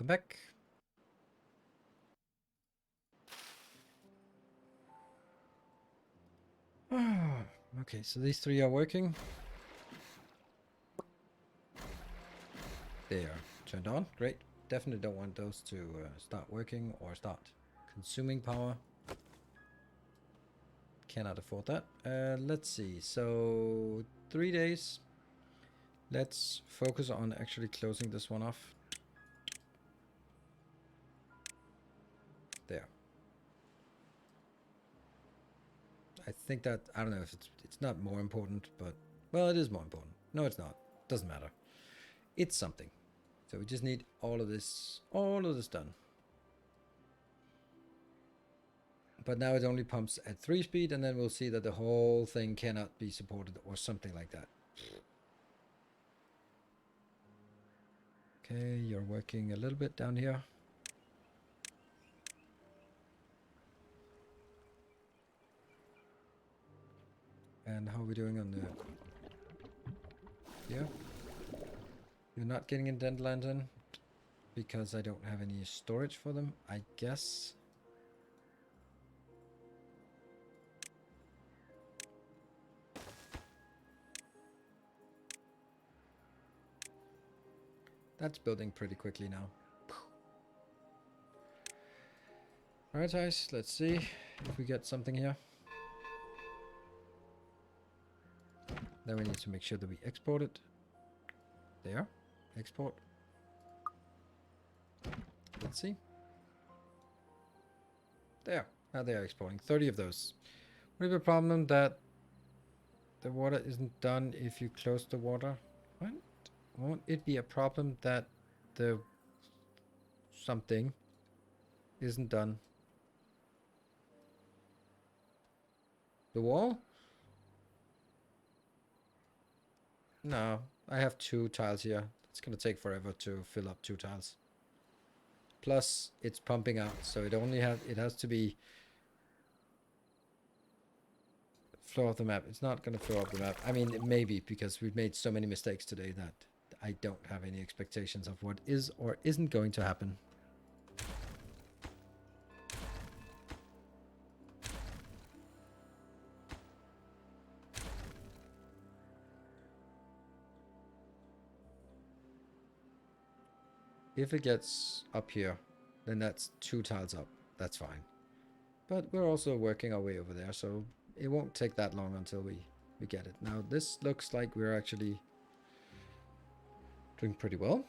I'm back. Okay, so these three are working. They are turned on. Great. Definitely don't want those to start working or start consuming power. Cannot afford that. Let's see. So 3 days. Let's focus on actually closing this one off. There. I think that, I don't know if it's not more important, but, well, it is more important. No, it's not. Doesn't matter. It's something. So we just need all of this done. But now it only pumps at 3 speed, and then we'll see that the whole thing cannot be supported or something like that. Okay, you're working a little bit down here. And how are we doing on the... Yeah. You're not getting a dent lantern because I don't have any storage for them, I guess. That's building pretty quickly now. Alright guys, let's see if we get something here. Then we need to make sure that we export it. There. Export. Let's see. There. Now they are exporting 30 of those. We have a problem that the water isn't done if you close the water. What? Won't it be a problem that the something isn't done? The wall? No, I have 2 tiles here. It's gonna take forever to fill up 2 tiles. Plus, it's pumping out, so it has to be floor of the map. It's not gonna floor up the map. I mean, maybe because we've made so many mistakes today that I don't have any expectations of what is or isn't going to happen. If it gets up here, then that's 2 tiles up. That's fine. But we're also working our way over there, so it won't take that long until we get it. Now, this looks like we're actually doing pretty well.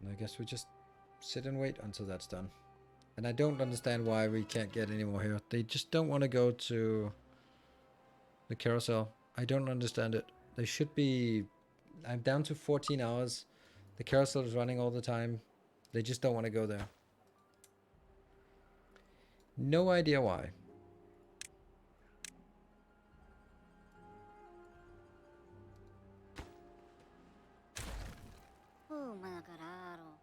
And I guess we just sit and wait until that's done. And I don't understand why we can't get any more here. They just don't want to go to the carousel. I don't understand it. They should be... I'm down to 14 hours. The carousel is running all the time. They just don't want to go there. No idea why. Oh, ma carajo.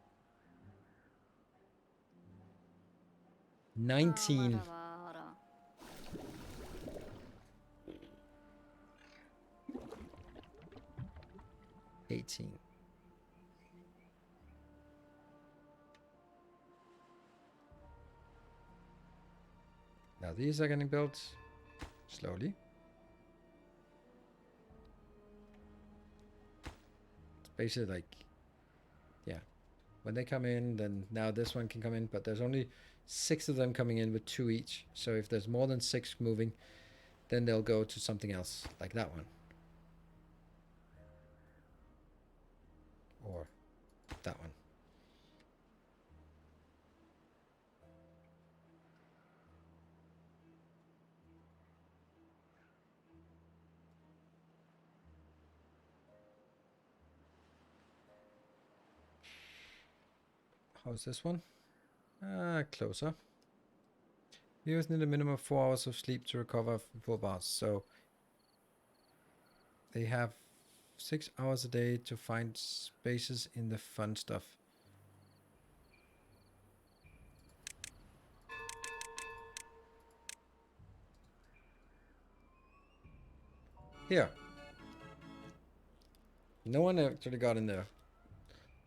19. 18. Now these are getting built slowly. It's basically like, yeah, when they come in, then now this one can come in, but there's only 6 of them coming in with 2 each. So if there's more than 6 moving, then they'll go to something else, like that one. Or that one. How's this one? Closer. Viewers need a minimum of 4 hours of sleep to recover from full bars. So they have 6 hours a day to find spaces in the fun stuff. Here. No one actually got in there.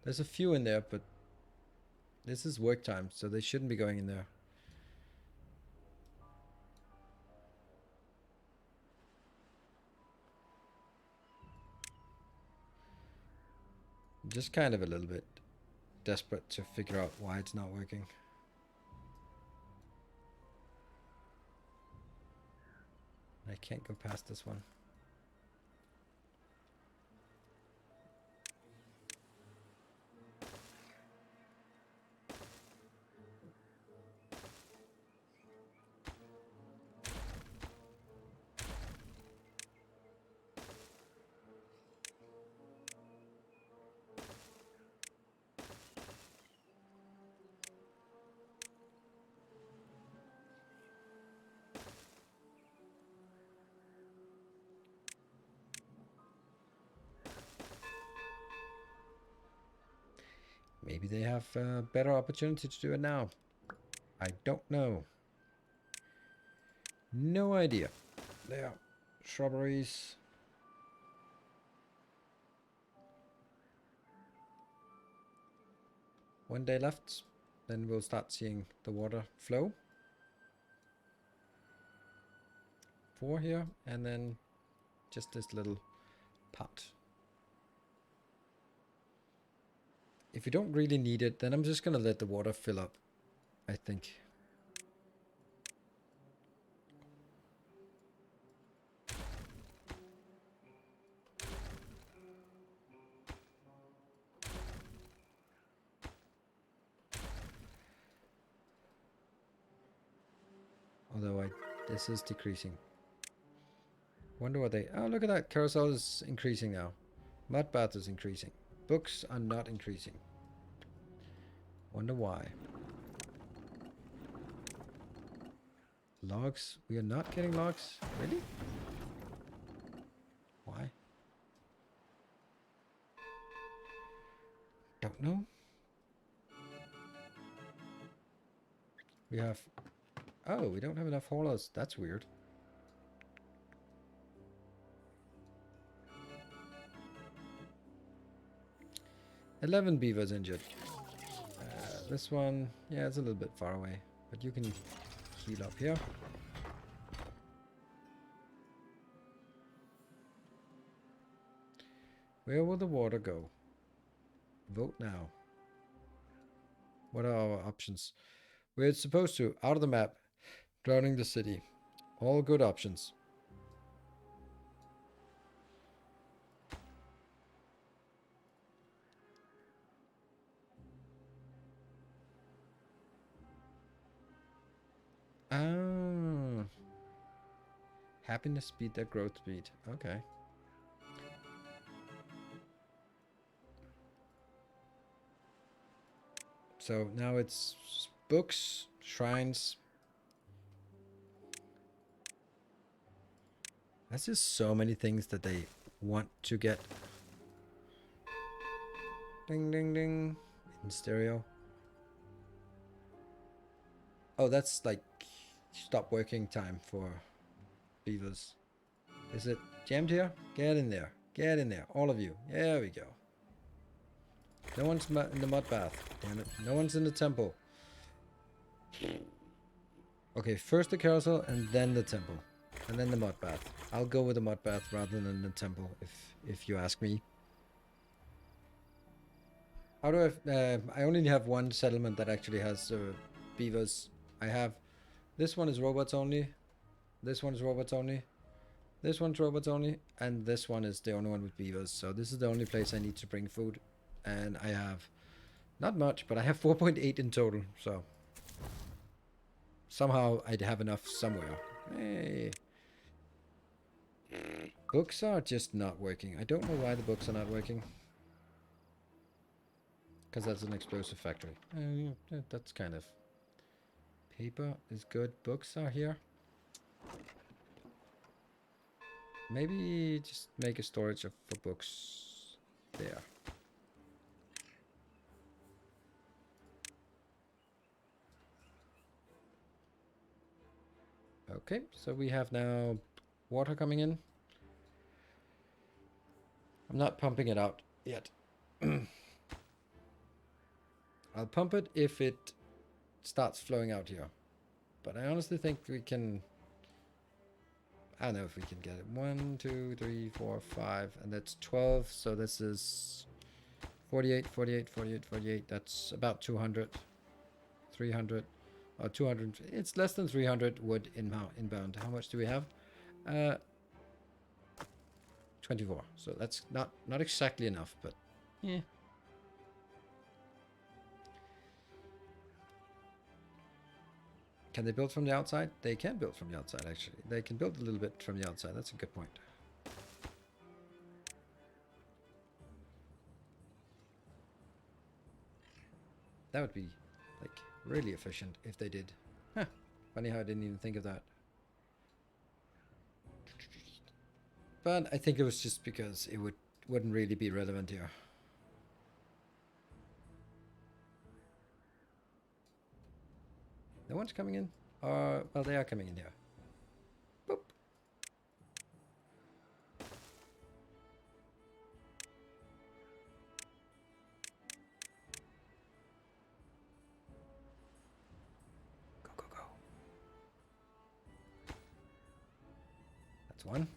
There's a few in there, but this is work time, so they shouldn't be going in there. I'm just kind of a little bit desperate to figure out why it's not working. I can't go past this one. Maybe they have a better opportunity to do it now. I don't know. No idea. There. Shrubberies. One day left. Then we'll start seeing the water flow. 4 here. And then just this little pot. If you don't really need it, then I'm just going to let the water fill up, I think. Although this is decreasing. Wonder what they... Oh, look at that. Carousel is increasing now. Mud bath is increasing. Books are not increasing. Wonder why. Logs? We are not getting logs? Really? Why? Don't know. We have... Oh, we don't have enough haulers. That's weird. $11 beavers injured. This one, yeah, it's a little bit far away, but you can heal up here. Where will the water go? Vote now. What are our options? Where it's supposed to. Out of the map. Drowning the city. All good options. Ah. Happiness speed their growth speed. Okay. So now it's books, shrines. That's just so many things that they want to get. Ding, ding, ding. In stereo. Oh, that's like stop working time for beavers. Is it jammed here? Get in there. Get in there. All of you. There we go. No one's in the mud bath. Damn it. No one's in the temple. Okay, first the carousel and then the temple. And then the mud bath. I'll go with the mud bath rather than the temple if you ask me. How do I only have one settlement that actually has beavers. I have... This one is robots only. This one is robots only. This one's robots only. And this one is the only one with beavers. So this is the only place I need to bring food. And I have... Not much, but I have 4.8 in total. So... Somehow I'd have enough somewhere. Hey. Books are just not working. I don't know why the books are not working. Because that's an explosive factory. That's kind of... Paper is good. Books are here. Maybe just make a storage for books there. Okay, so we have now water coming in. I'm not pumping it out yet. I'll pump it if it starts flowing out here. But I honestly think we can... I don't know if we can get it. 1, 2, 3, 4, 5, and that's 12. So this is 48, 48, 48, 48. That's about 200, 300, or 200. It's less than 300 wood inbound. How much do we have? 24. So that's not exactly enough, but yeah. Can they build from the outside? They can build from the outside, actually. They can build a little bit from the outside. That's a good point. That would be, like, really efficient if they did. Huh. Funny how I didn't even think of that. But I think it was just because it wouldn't really be relevant here. No one's coming in? Well, they are coming in here. Boop. Go, go, go. That's one.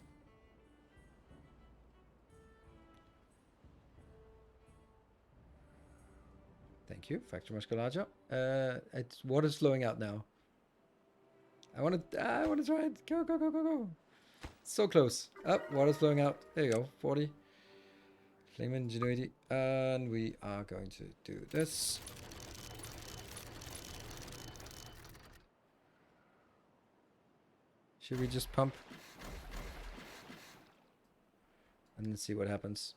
Thank you, Factor Musculature. It's water's flowing out now. I want to try it. Go, go, go, go, go. So close. Up, water's flowing out. There you go. 40. Flame Ingenuity. And we are going to do this. Should we just pump? And then see what happens.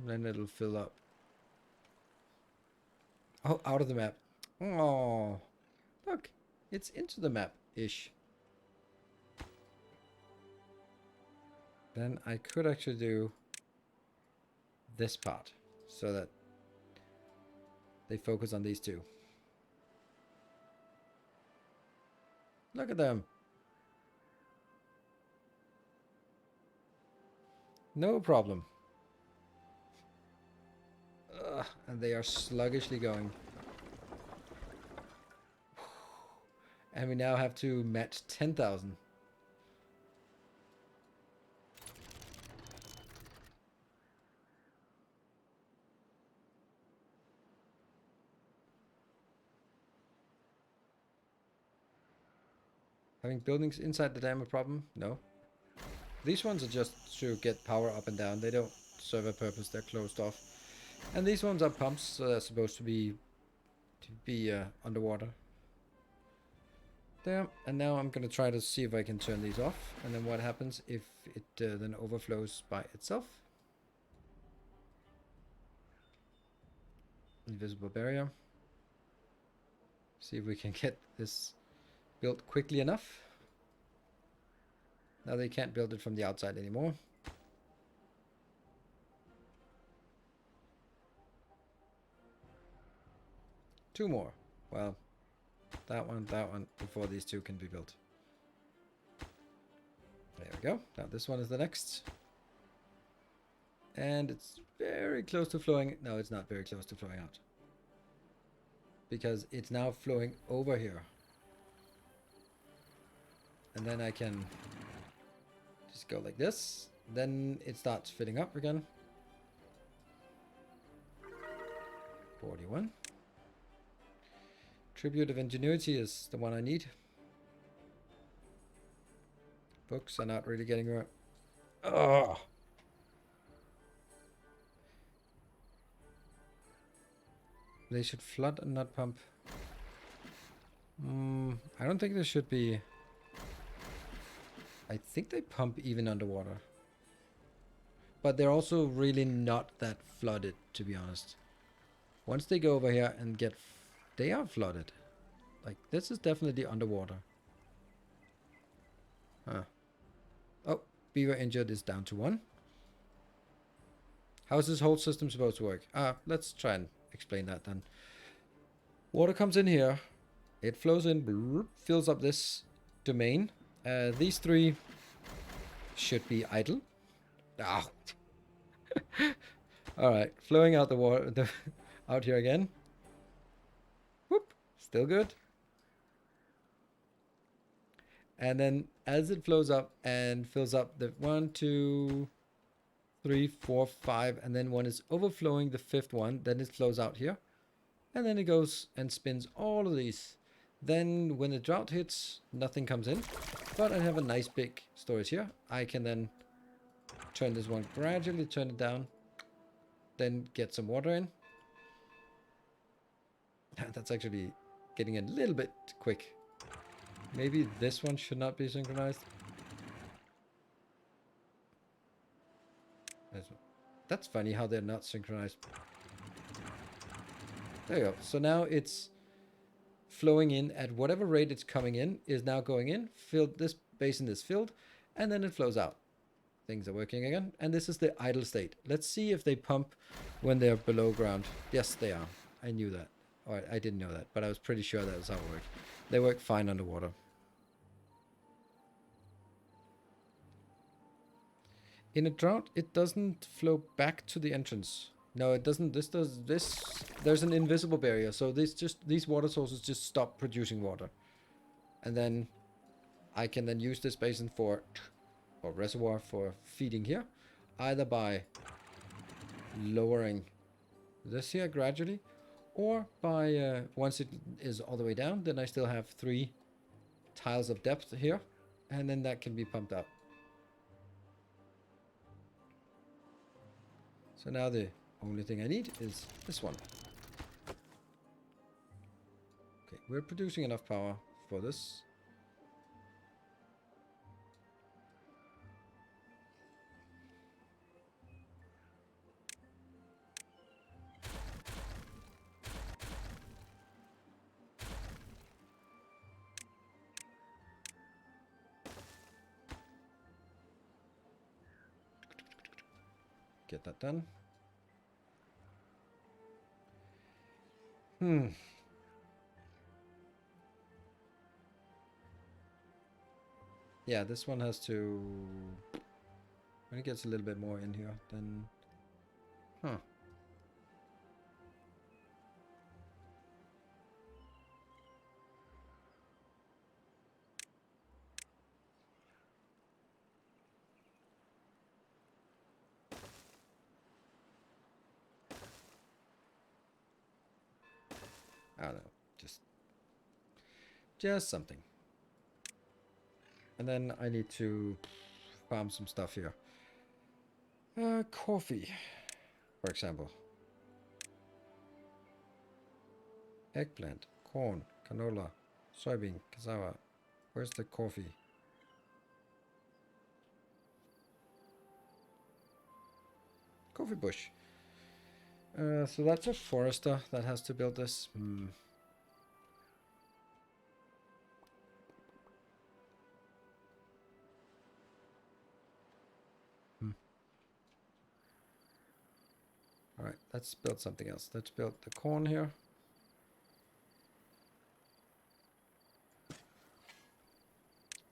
Then it'll fill up. Oh, out of the map. Oh, look. It's into the map-ish. Then I could actually do this part so that they focus on these two. Look at them. No problem. And they are sluggishly going. And we now have to match 10,000. Having buildings inside the dam a problem? No. These ones are just to get power up and down. They don't serve a purpose. They're closed off. And these ones are pumps, so they're supposed to be underwater. There. And now I'm going to try to see if I can turn these off. And then what happens if it then overflows by itself. Invisible barrier. See if we can get this built quickly enough. Now they can't build it from the outside anymore. Two more. Well, that one, before these two can be built. There we go. Now this one is the next. And it's very close to flowing. No, it's not very close to flowing out. Because it's now flowing over here. And then I can just go like this. Then it starts filling up again. 41. Tribute of Ingenuity is the one I need. Books are not really getting around. Oh. They should flood and not pump. I don't think there should be. I think they pump even underwater. But they're also really not that flooded, to be honest. Once they go over here and get... They are flooded. Like, this is definitely underwater. Huh. Oh, Beaver Injured is down to 1. How is this whole system supposed to work? Let's try and explain that then. Water comes in here. It flows in, fills up this domain. These three should be idle. All right, flowing out the water, out here again. Whoop, still good. And then as it flows up and fills up the 1, 2, 3, 4, 5, and then when it's overflowing the fifth one, then it flows out here. And then it goes and spins all of these. Then when the drought hits, nothing comes in. But I have a nice big storage here. I can then turn this one gradually, turn it down. Then get some water in. That's actually getting a little bit quick. Maybe this one should not be synchronized. That's funny how they're not synchronized. There you go. So now it's flowing in at whatever rate it's coming in is now going in. Filled. This basin is filled, and then it flows out. Things are working again, and this is the idle state. Let's see if they pump when they're below ground. Yes, they are. I knew that. Or I didn't know that, but I was pretty sure that was how it worked. They work fine underwater. In a drought, it doesn't flow back to the entrance. No, it doesn't. This does this. There's an invisible barrier, so these water sources just stop producing water, and then I can then use this basin for or reservoir for feeding here, either by lowering this here gradually, or by once it is all the way down, then I still have 3 tiles of depth here, and then that can be pumped up. So now the only thing I need is this one. Okay, we're producing enough power for this. Get that done. Yeah, this one has to... When it gets a little bit more in here, then... Huh. I don't know. Just something. And then I need to farm some stuff here. Coffee, for example. Eggplant, corn, canola, soybean, cassava. Where's the coffee? Coffee bush. So that's a forester that has to build this. Alright, let's build something else. Let's build the corn here.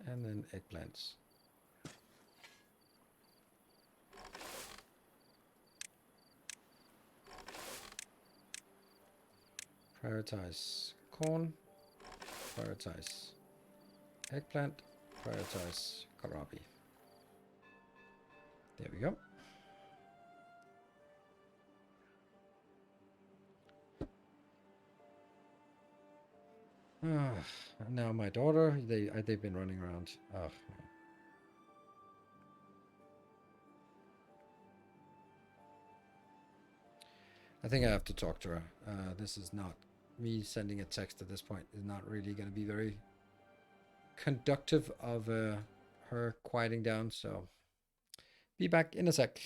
And then eggplants. Prioritize corn. Prioritize eggplant. Prioritize kohlrabi. There we go. Now my daughter, they've been running around. I think I have to talk to her. This is not me sending a text at this point. Is not really going to be very conductive of her quieting down. So be back in a sec.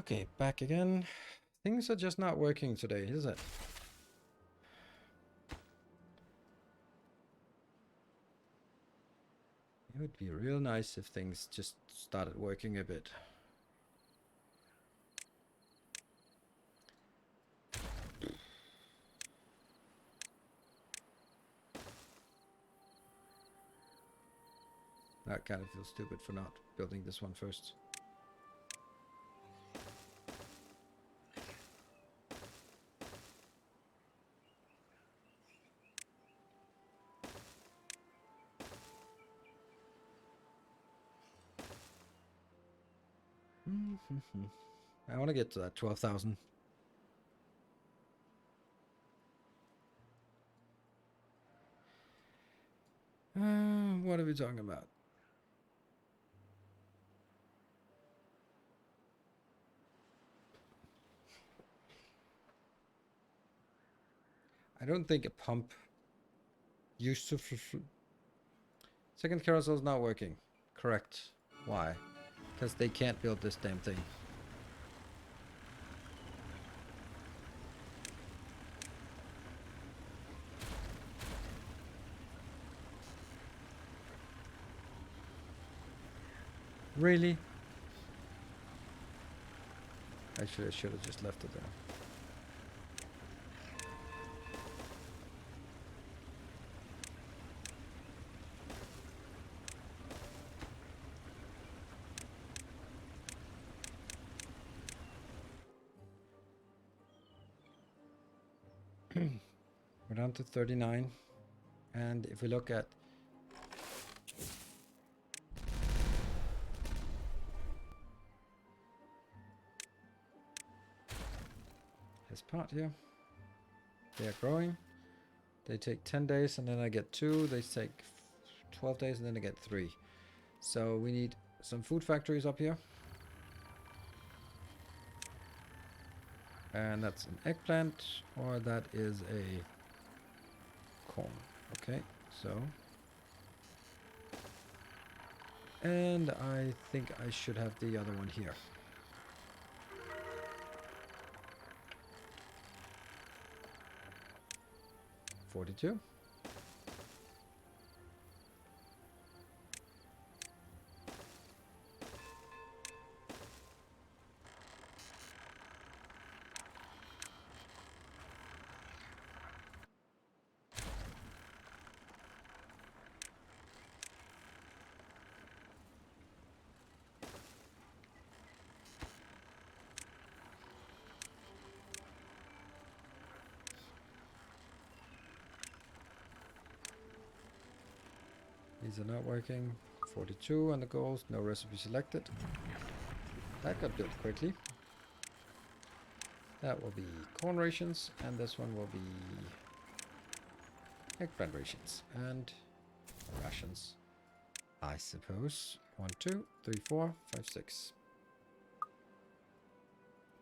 Okay, back again. Things are just not working today, is it? It would be real nice if things just started working a bit. I kind of feel stupid for not building this one first. I want to get to that 12,000. What are we talking about? I don't think a pump used to... Second carousel is not working. Correct. Why? Because they can't build this damn thing. Really? Actually, I should have just left it there. We're down to 39. And if we look at this part here, they are growing. They take 10 days and then I get 2. They take 12 days and then I get 3. So we need some food factories up here. And that's an eggplant, or that is a corn. Okay, so. And I think I should have the other one here. $42. These are not working. 42 on the goals, no recipe selected. That got built quickly. That will be corn rations, and this one will be eggplant rations and rations, I suppose. 1, 2, 3, 4, 5, 6.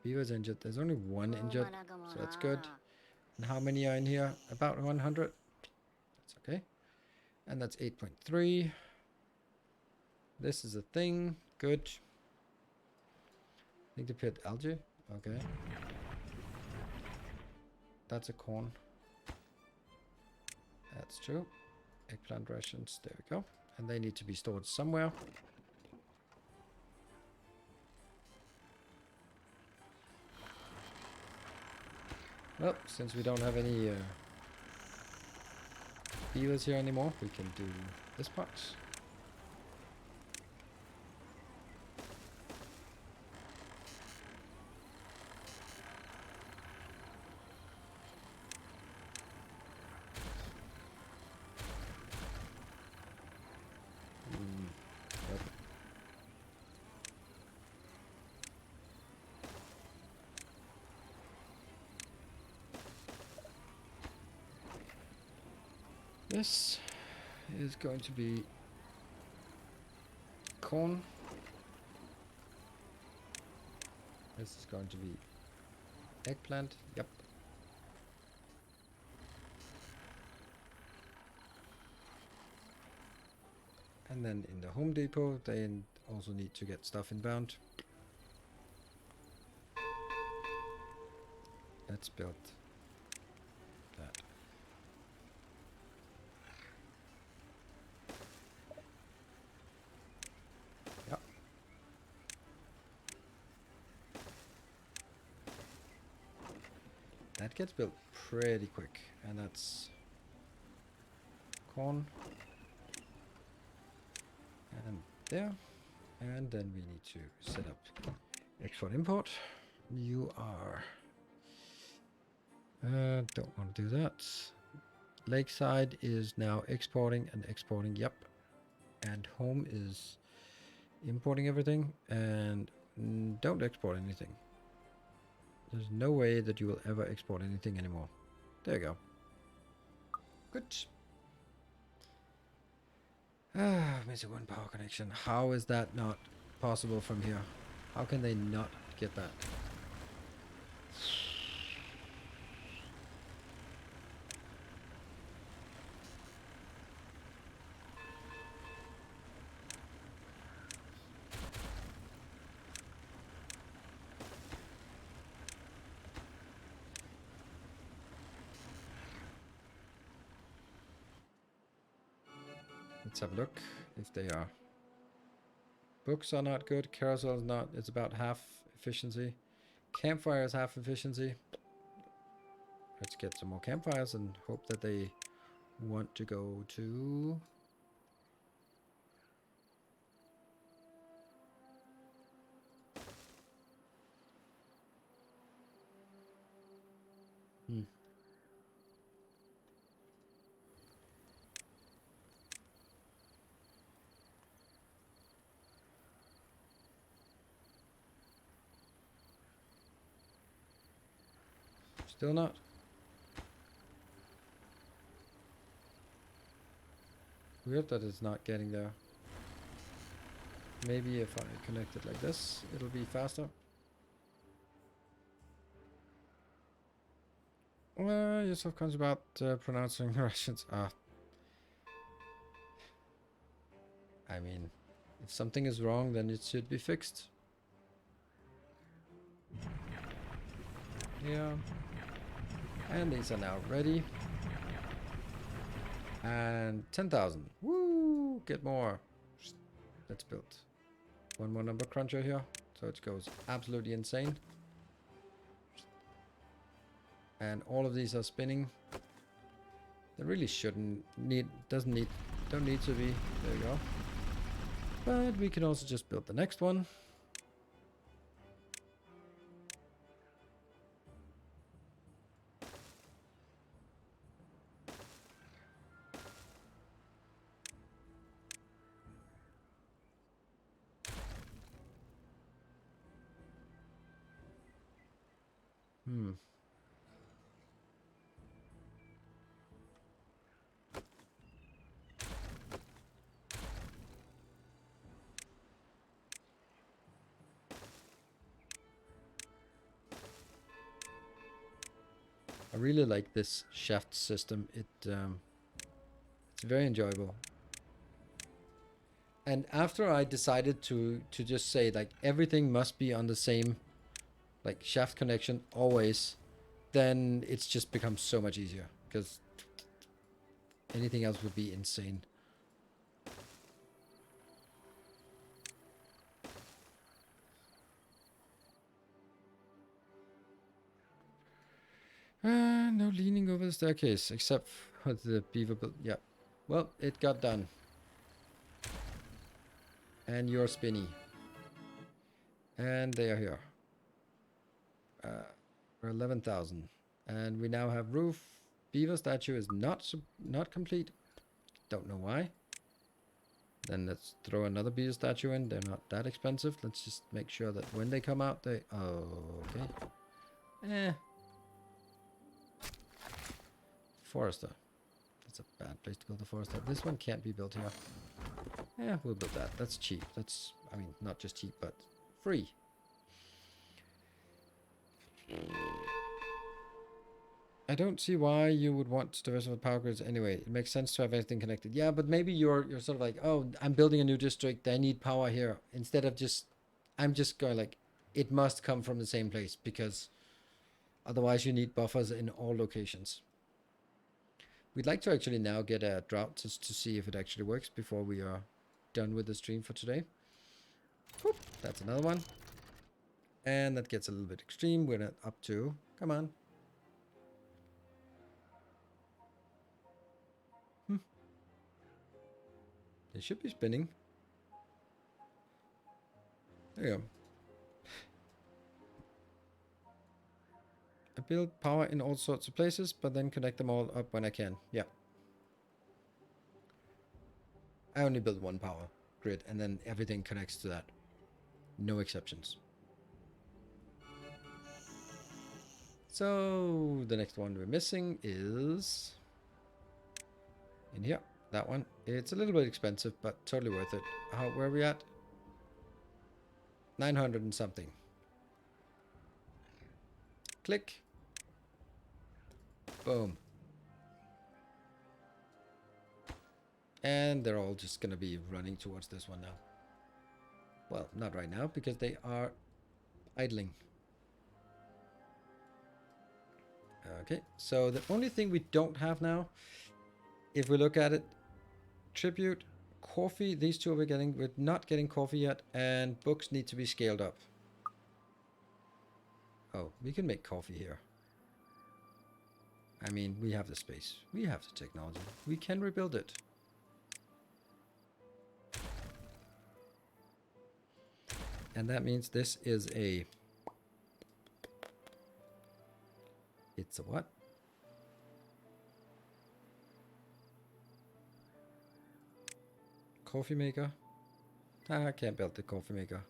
Beaver's injured. There's only one injured, so that's good. And how many are in here? About 100. That's okay. And that's 8.3. This is a thing. Good. I think they put algae. Okay. That's a corn. That's true. Eggplant rations. There we go. And they need to be stored somewhere. Well, since we don't have any beavers here anymore, we can do this part. Yep. This is going to be corn. This is going to be eggplant. Yep. And then in the Home Depot, they also need to get stuff inbound. let's build that. Yep. That gets built pretty quick, and that's corn. And there. And then we need to set up export import. You are... don't want to do that. Lakeside is now exporting and exporting, yep. And home is importing everything, and don't export anything. There's no way that you will ever export anything anymore. There you go. Good. Missing one power connection. How is that not possible from here? How can they not get that? Let's have a look if they are. Books are not good. Carousel is not. It's about half efficiency. Campfire is half efficiency. Let's get some more campfires and hope that they want to go to... Still not. Weird that it's not getting there. Maybe if I connect it like this, it'll be faster. Your self-conscious about pronouncing Russians. I mean, if something is wrong, then it should be fixed. Yeah. And these are now ready. And 10,000. Woo! Get more. Let's build one more number cruncher here. So it goes absolutely insane. And all of these are spinning. They really shouldn't need, don't need to be. There you go. But we can also just build the next one. I really like this shaft system. It's very enjoyable. And after I decided to just say like everything must be on the same like shaft connection always, then it's just become so much easier because anything else would be insane. No leaning over the staircase, except for the beaver build. Yeah. Well, it got done. And you're spinny. And they are here. We're 11,000. And we now have roof. Beaver statue is not complete. Don't know why. Then let's throw another beaver statue in. They're not that expensive. Let's just make sure that when they come out, they... Oh, okay. Forester. That's a bad place to build a forester. This one can't be built here. Yeah, we'll build that. That's cheap. That's, I mean, not just cheap, but free. I don't see why you would want to diversify power grids anyway. It makes sense to have everything connected. Yeah, but maybe you're sort of like, oh, I'm building a new district. I need power here. Instead of just, I'm just going like, it must come from the same place because Otherwise, you need buffers in all locations. We'd like to actually now get a drought just to see if it actually works before we are done with the stream for today. Whoop, that's another one. And that gets a little bit extreme. We're not up to... Come on. They should be spinning. There you go. I build power in all sorts of places, but then connect them all up when I can. Yeah. I only build one power grid, and then everything connects to that. No exceptions. So, the next one we're missing is... in here. That one. It's a little bit expensive, but totally worth it. Where are we at? 900 and something. Click. Boom. And they're all just going to be running towards this one now. Well, not right now, because they are idling. Okay, so the only thing we don't have now, if we look at it, tribute, coffee, these two we're getting. We're not getting coffee yet, and books need to be scaled up. Oh, we can make coffee here. I mean, we have the space. We have the technology. We can rebuild it. And that means this is a... It's a what? Coffee maker? Ah, I can't build the coffee maker.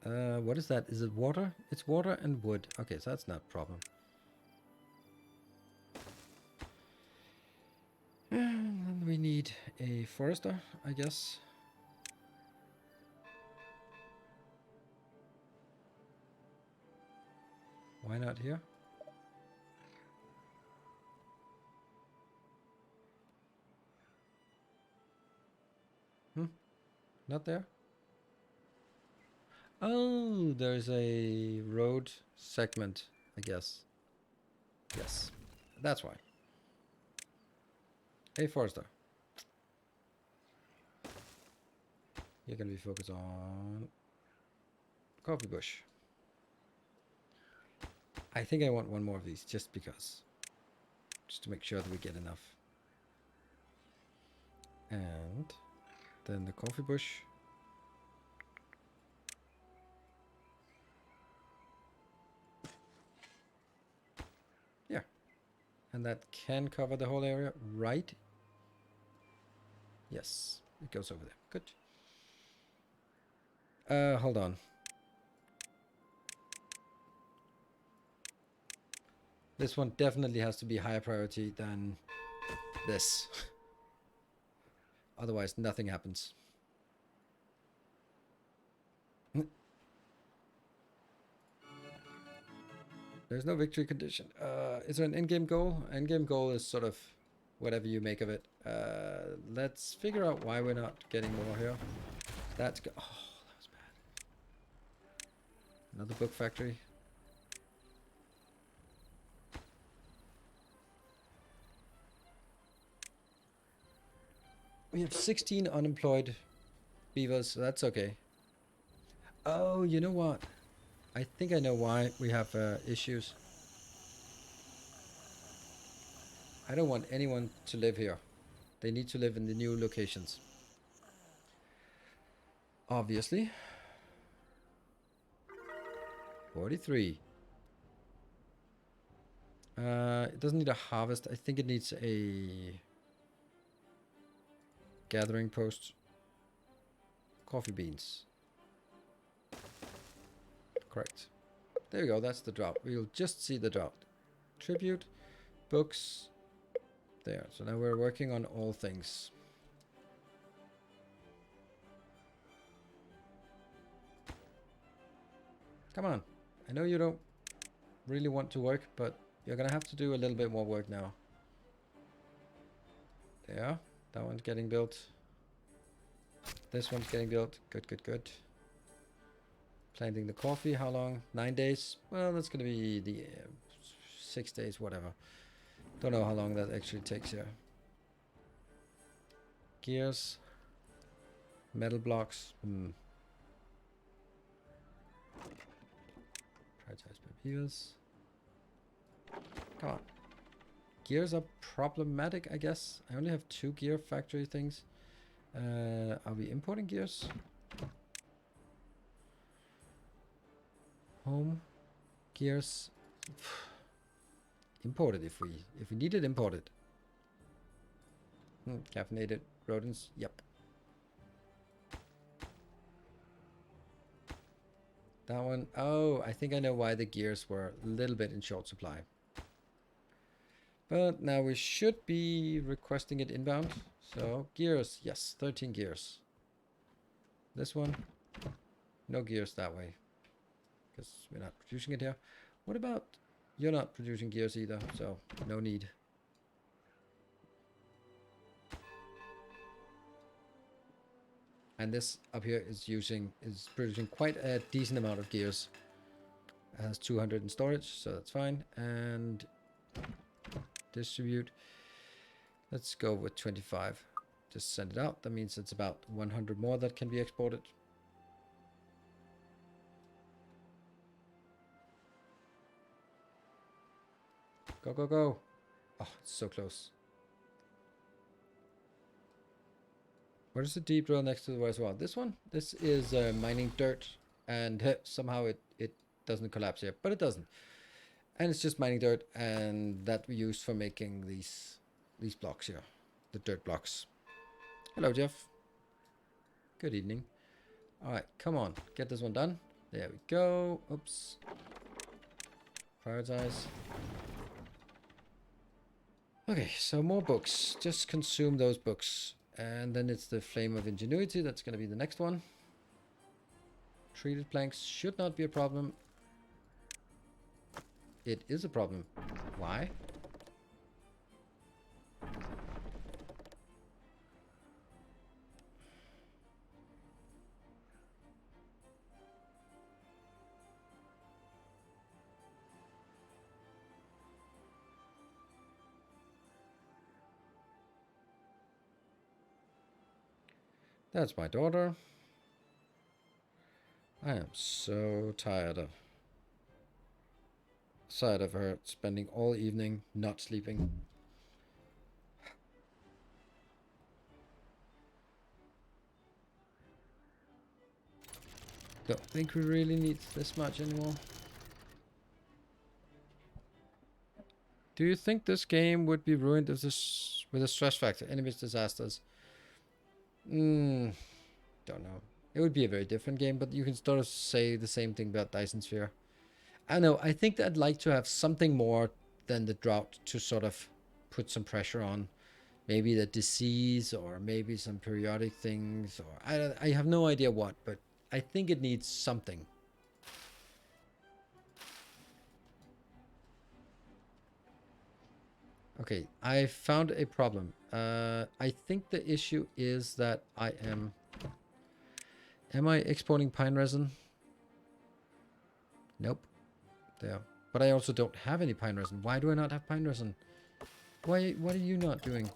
What is that? Is it water? It's water and wood. Okay, so that's not a problem. And then we need a forester, I guess. Why not here? Not there? Oh, there's a road segment, I guess. Yes, that's why. Hey, forester. You're gonna be focused on coffee bush. I think I want one more of these just because. Just to make sure that we get enough. And then the coffee bush. Yeah. And that can cover the whole area, right? Yes, it goes over there. Good. Hold on. This one definitely has to be higher priority than this. Otherwise, nothing happens. There's no victory condition. Is there an end-game goal? End-game goal is sort of whatever you make of it. Let's figure out why we're not getting more here. That's oh, that was bad. Another book factory. We have 16 unemployed beavers, so that's okay. Oh, you know what? I think I know why we have issues. I don't want anyone to live here. They need to live in the new locations. Obviously. 43. It doesn't need a harvest. I think it needs a gathering post. Coffee beans. Correct. There we go. That's the drought. We'll just see the drought. Tribute. Books. There. So now we're working on all things. Come on. I know you don't really want to work, but you're gonna have to do a little bit more work now. There. That one's getting built. This one's getting built. Good, good, good. Planting the coffee, how long? 9 days? Well, that's gonna be the 6 days, whatever. Don't know how long that actually takes here. Gears. Metal blocks. Prioritize papers. Come on. Gears are problematic, I guess. I only have 2 gear factory things. Are we importing gears? Home. Gears. Import it if we need it, import it. Caffeinated rodents. Yep. That one. Oh, I think I know why the gears were a little bit in short supply. But now we should be requesting it inbound. So gears, yes, 13 gears. This one, no gears that way, because we're not producing it here. What about, you're not producing gears either, so no need. And this up here is producing quite a decent amount of gears. It has 200 in storage, so that's fine. And distribute. Let's go with 25. Just send it out. That means it's about 100 more that can be exported. Go, go, go. Oh, it's so close. Where's the deep drill next to the reservoir? This one? This is mining dirt, and somehow it doesn't collapse here, but it doesn't. And it's just mining dirt, and that we use for making these blocks here, the dirt blocks. Hello, Jeff. Good evening. All right, come on, get this one done. There we go. Oops. Prioritize. Okay, so more books. Just consume those books. And then it's the Flame of Ingenuity. That's going to be the next one. Treated planks should not be a problem. It is a problem. Why? That's my daughter. I am so tired of her spending all evening not sleeping. Don't think we really need this much anymore. Do you think this game would be ruined if this with a stress factor, enemies, disasters? Don't know. It would be a very different game, but you can sort of say the same thing about Dyson Sphere. I don't know. I think that I'd like to have something more than the drought to sort of put some pressure on. Maybe the disease, or maybe some periodic things, or I have no idea what, but I think it needs something. Okay, I found a problem. I think the issue is that I am I exporting pine resin? Nope. There. But I also don't have any pine resin. Why do I not have pine resin? What are you not doing?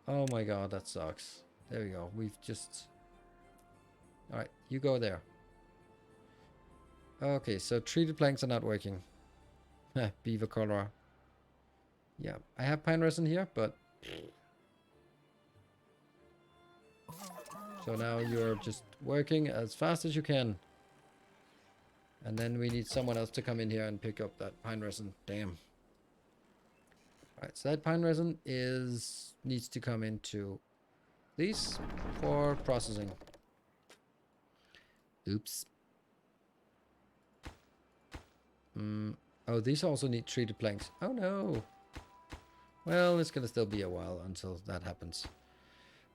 Oh my god, that sucks. There we go. We've just... Alright, you go there. Okay, so treated planks are not working. Beaver cholera. Yeah, I have pine resin here, but... So now you're just working as fast as you can. And then we need someone else to come in here and pick up that pine resin. Damn. Alright, so that pine resin needs to come into these for processing. Oops. Oh, these also need treated planks. Oh no. Well, it's gonna still be a while until that happens.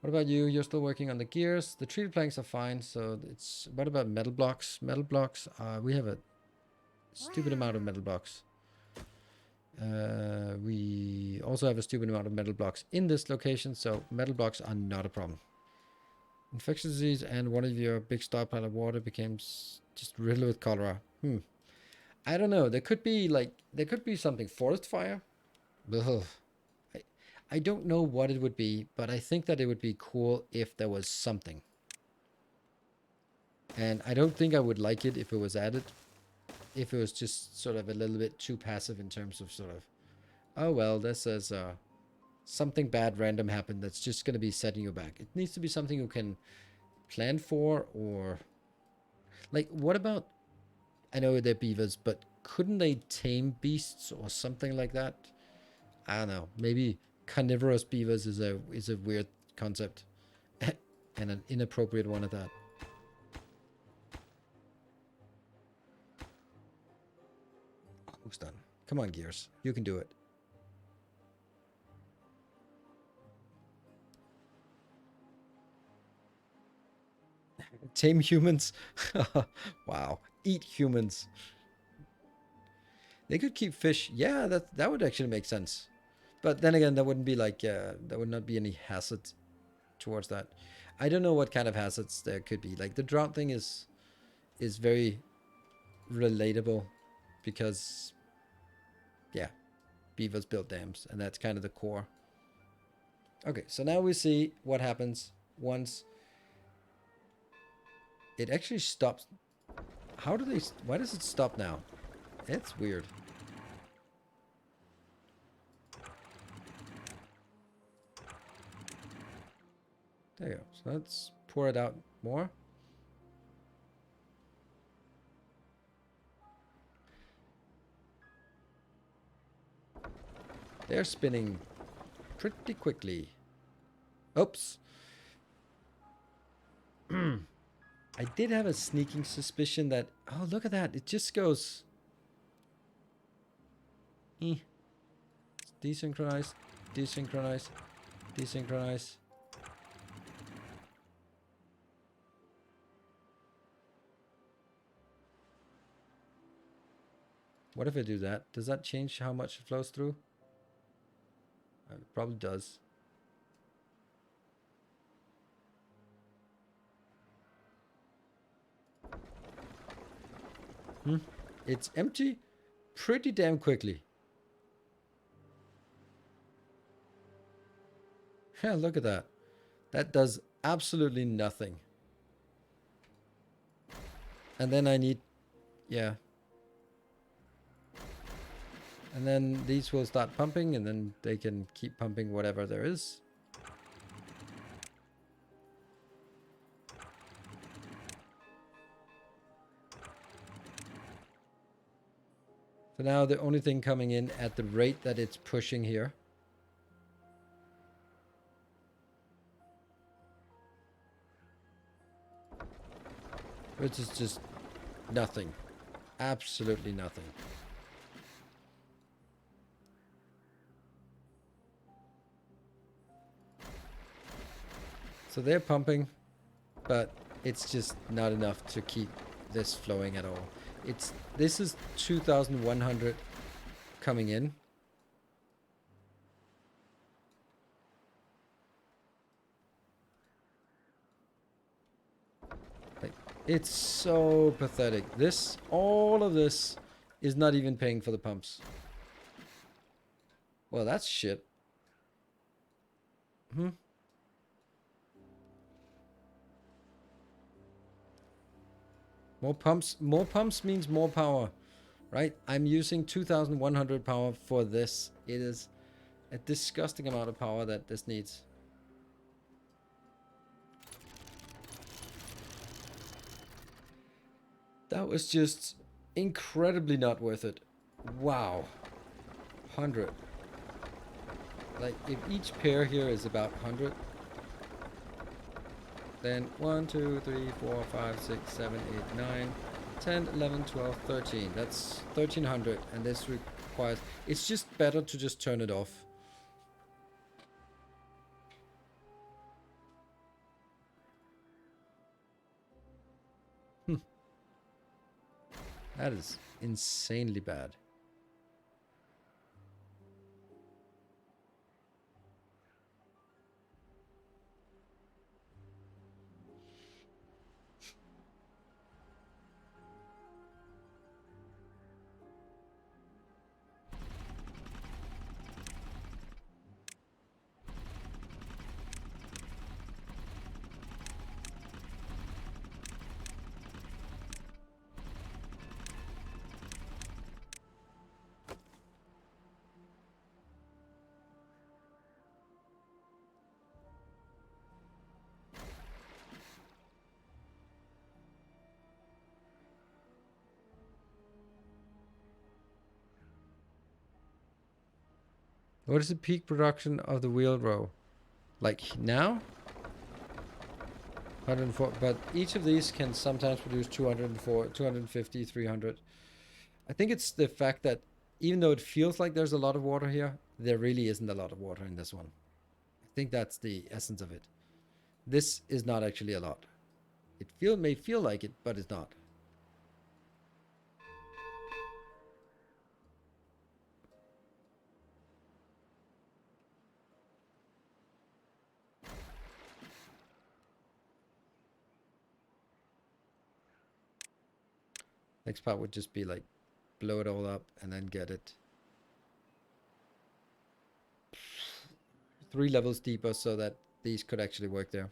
What about you? You're still working on the gears. The treated planks are fine, so it's... What about metal blocks? Metal blocks, we have a stupid amount of metal blocks. We also have a stupid amount of metal blocks in this location, so metal blocks are not a problem. Infectious disease and one of your big stockpile of water became just riddled with cholera. I don't know. There could be something. Forest fire? Ugh. I, I don't know what it would be, but I think that it would be cool if there was something. And I don't think I would like it if it was added. If it was just sort of a little bit too passive in terms of sort of, oh well, this is something bad random happened that's just going to be setting you back. It needs to be something you can plan for, or like, what about, I know they're beavers, but couldn't they tame beasts or something like that? I don't know. Maybe carnivorous beavers is a weird concept and an inappropriate one at that. Who's done? Come on, Gears. You can do it. Tame humans? Wow. Eat humans. They could keep fish. Yeah, that would actually make sense. But then again, that wouldn't be like, there would not be any hazard towards that. I don't know what kind of hazards there could be. Like the drought thing is very relatable because, yeah, beavers build dams, and that's kind of the core. Okay, so now we see what happens once it actually stops. Why does it stop now? It's weird. There you go. So let's pour it out more. They're spinning pretty quickly. Oops. I did have a sneaking suspicion that, oh, look at that. It just goes desynchronize, desynchronize, desynchronize. What if I do that? Does that change how much it flows through? It probably does. It's empty pretty damn quickly. Yeah, look at that. That does absolutely nothing. And then I need, yeah. And then these will start pumping, and then they can keep pumping whatever there is. So now the only thing coming in at the rate that it's pushing here, which is just nothing. Absolutely nothing. So they're pumping, but it's just not enough to keep this flowing at all. This is 2,100 coming in. Like, it's so pathetic. All of this is not even paying for the pumps. Well, that's shit. More pumps means more power, right? I'm using 2,100 power for this. It is a disgusting amount of power that this needs. That was just incredibly not worth it. Wow. 100. Like, if each pair here is about 100, then 1, 2, 3, 4, 5, 6, 7, 8, 9, 10, 11, 12, 13. That's 1,300, and this requires... It's just better to just turn it off. That is insanely bad. What is the peak production of the wheel row? Like now? 104, but each of these can sometimes produce 204, 250, 300. I think it's the fact that even though it feels like there's a lot of water here, there really isn't a lot of water in this one. I think that's the essence of it. This is not actually a lot. It may feel like it, but it's not. Next part would just be like blow it all up and then get it 3 levels deeper so that these could actually work there.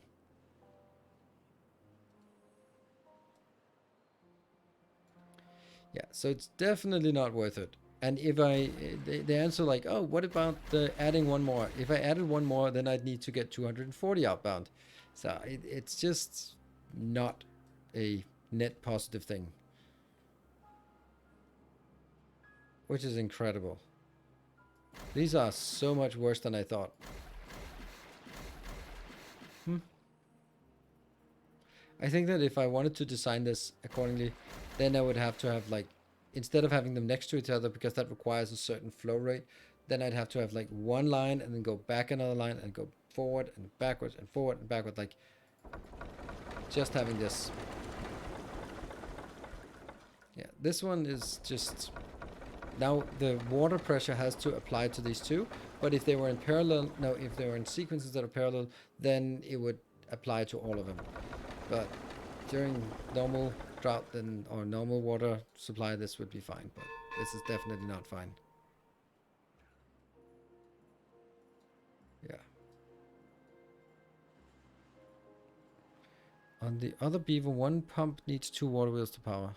Yeah, so it's definitely not worth it. And if they answer like, oh, what about adding one more? If I added one more, then I'd need to get 240 outbound. So it's just not a net positive thing. Which is incredible. These are so much worse than I thought. I think that if I wanted to design this accordingly, then I would have to have like, instead of having them next to each other, because that requires a certain flow rate, then I'd have to have like one line and then go back another line and go forward and backwards and forward and backward. Like just having this. Yeah, this one is just, now the water pressure has to apply to these two, but if they were in parallel, no, if they were in sequences that are parallel, then it would apply to all of them. But during normal drought then, or normal water supply, this would be fine, but this is definitely not fine. Yeah. On the other beaver, one pump needs 2 water wheels to power.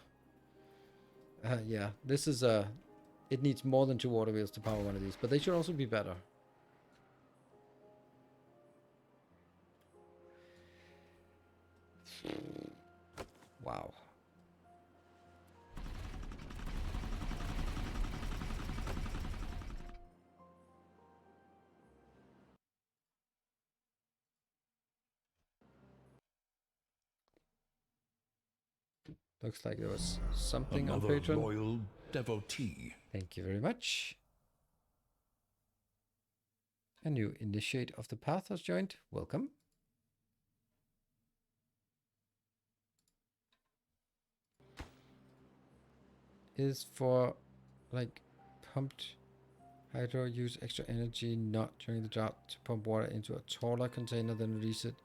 Yeah, this is it needs more than 2 water wheels to power one of these, but they should also be better. Wow. Looks like there was something Another on Patreon. loyal devotee. Thank you very much. A new initiate of the path has joined. Welcome. Is for like pumped hydro, use extra energy not during the drought to pump water into a taller container, then release it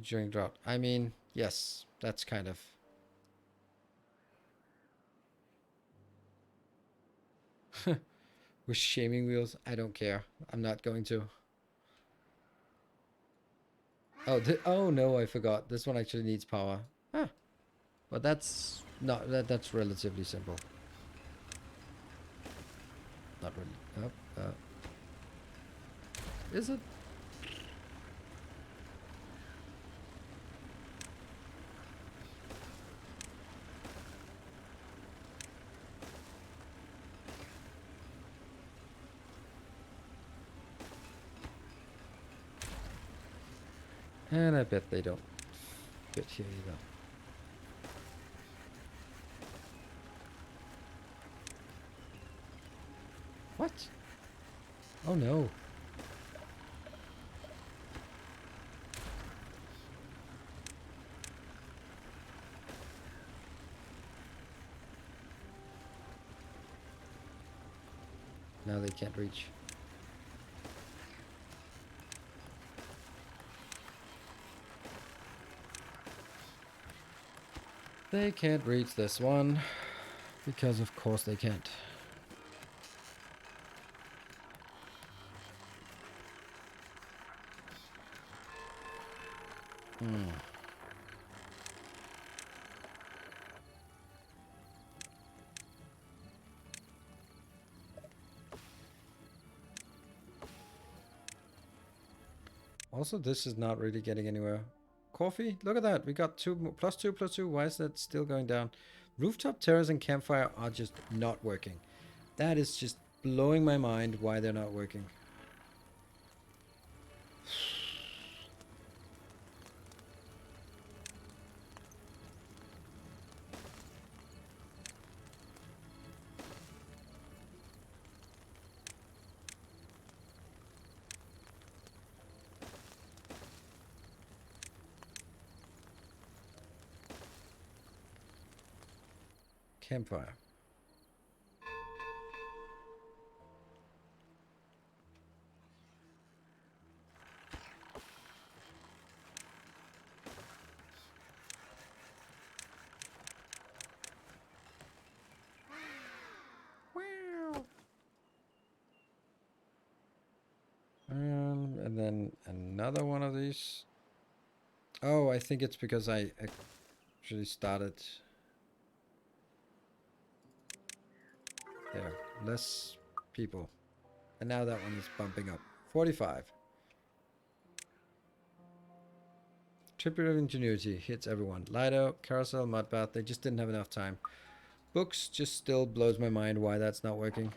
during drought. I mean, yes, that's kind of. With shaming wheels, I don't care. I'm not going to. Oh, oh no, I forgot. This one actually needs power. Huh. But that's not that's relatively simple. Not really. Oh, is it? And I bet they don't fit here either. What? Oh no. Now they can't reach. They can't reach this one, because of course they can't. Also, this is not really getting anywhere. Coffee, look at that. We got 2 plus 2 plus 2. Why is that still going down? Rooftop terrace and campfire are just not working. That is just blowing my mind why they're not working. Campfire. And then another one of these. Oh, I think it's because I actually started. There, less people. And now that one is bumping up. 45. Triple of Ingenuity hits everyone. Lido, Carousel, Mudbath, they just didn't have enough time. Books just still blows my mind why that's not working.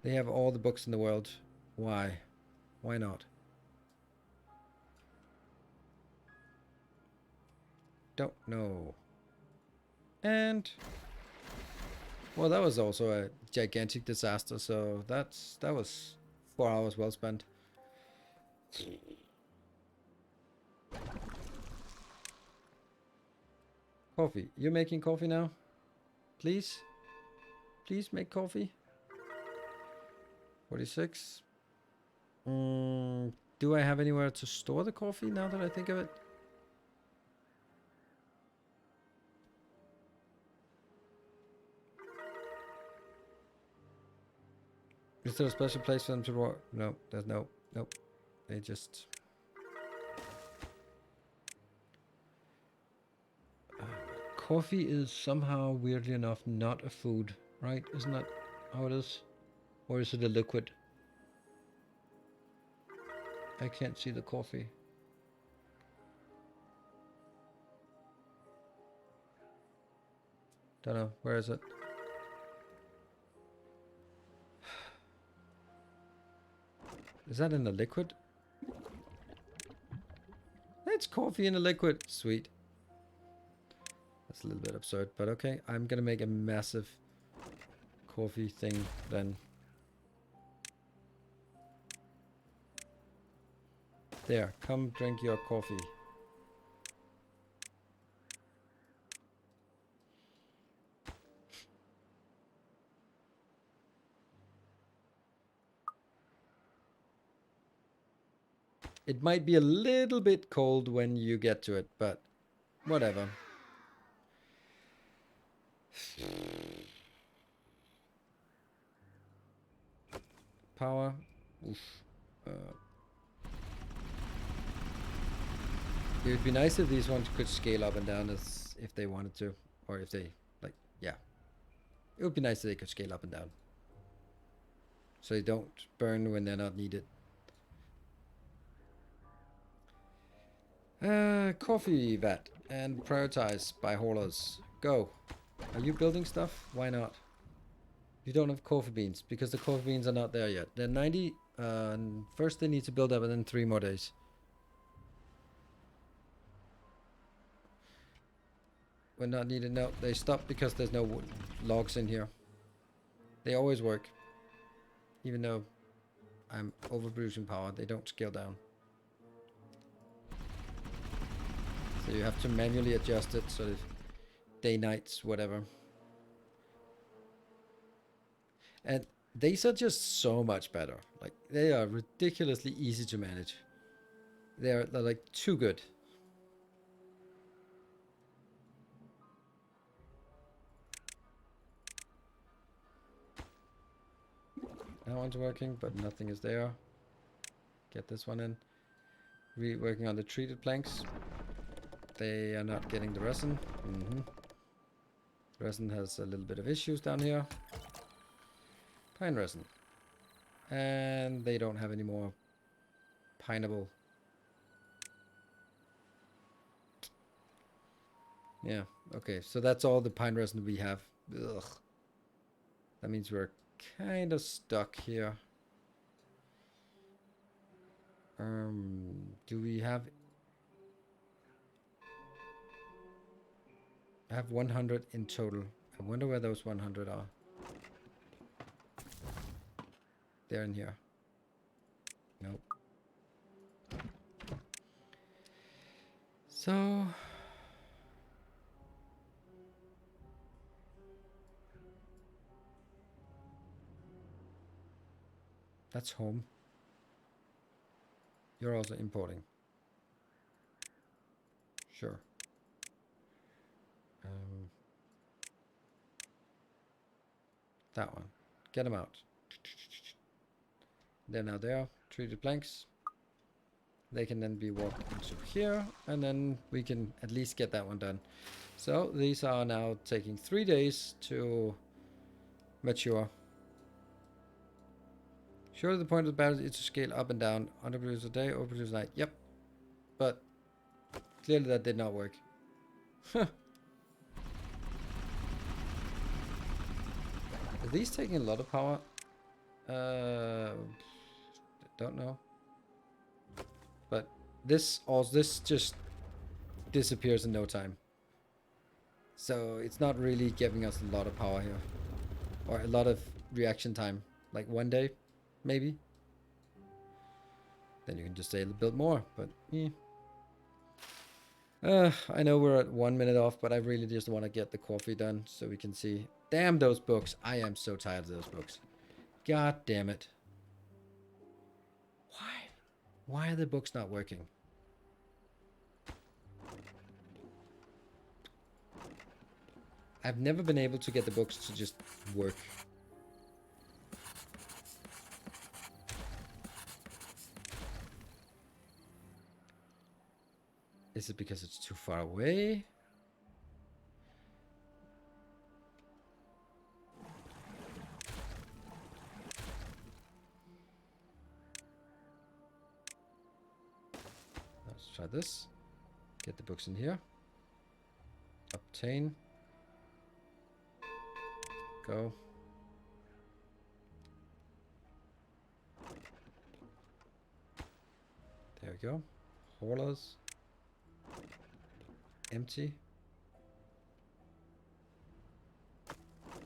They have all the books in the world. Why? Why not? Don't know. And well, that was also a gigantic disaster, so that was 4 hours well spent. Coffee. You're making coffee now? Please? Please make coffee? 46. Do I have anywhere to store the coffee now that I think of it? Is there a special place for them to work? No, there's no. Nope. They just... coffee is somehow, weirdly enough, not a food, right? Isn't that how it is? Or is it a liquid? I can't see the coffee. Don't know. Where is it? Is that in a liquid? It's coffee in a liquid. Sweet. That's a little bit absurd, but okay. I'm gonna make a massive coffee thing then. There, come drink your coffee. It might be a little bit cold when you get to it, but whatever. Power. Oof. It would be nice if these ones could scale up and down as if they wanted to, or if they like, yeah. It would be nice if they could scale up and down, so they don't burn when they're not needed. Coffee vat and prioritize by haulers. Go. Are you building stuff? Why not? You don't have coffee beans because the coffee beans are not there yet. They're 90. First they need to build up and then 3 more days. When not needed, no. They stop because there's no wood logs in here. They always work. Even though I'm overproducing power, they don't scale down. So you have to manually adjust it so if day, nights, whatever. And these are just so much better. Like, they are ridiculously easy to manage. They're like too good. That one's working, but nothing is there. Get this one in. Working on the treated planks. They are not getting the resin. Resin has a little bit of issues down here. Pine resin. And they don't have any more pineable. Yeah, okay. So that's all the pine resin we have. Ugh. That means we're kind of stuck here. Do we have... I have 100 in total. I wonder where those 100 are. They're in here. Nope. So... That's home. You're also importing. Sure. That one. Get them out. They're now there. Treated planks. They can then be walked into here. And then we can at least get that one done. So these are now taking 3 days to mature. Surely the point of the battle is to scale up and down. Underproduce a day, overproduce a night. Yep. But clearly that did not work. Are these taking a lot of power? Don't know. But this just disappears in no time. So it's not really giving us a lot of power here. Or a lot of reaction time. Like 1 day, maybe. Then you can just say build more, but yeah. I know we're at 1 minute off, but I really just want to get the coffee done so we can see. Damn those books. I am so tired of those books. God damn it. Why are the books not working? I've never been able to get the books to just work. Is it because it's too far away? Let's try this. Get the books in here. Obtain. Go. There we go. Haulers. Empty.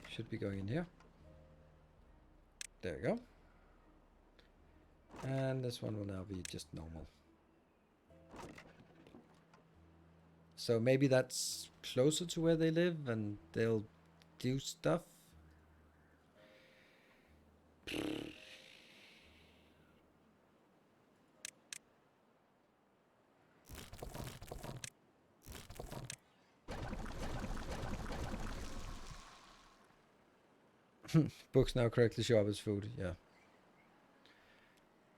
Should be going in here. There we go. And this one will now be just normal. So maybe that's closer to where they live and they'll do stuff. Books now correctly show up as food. Yeah.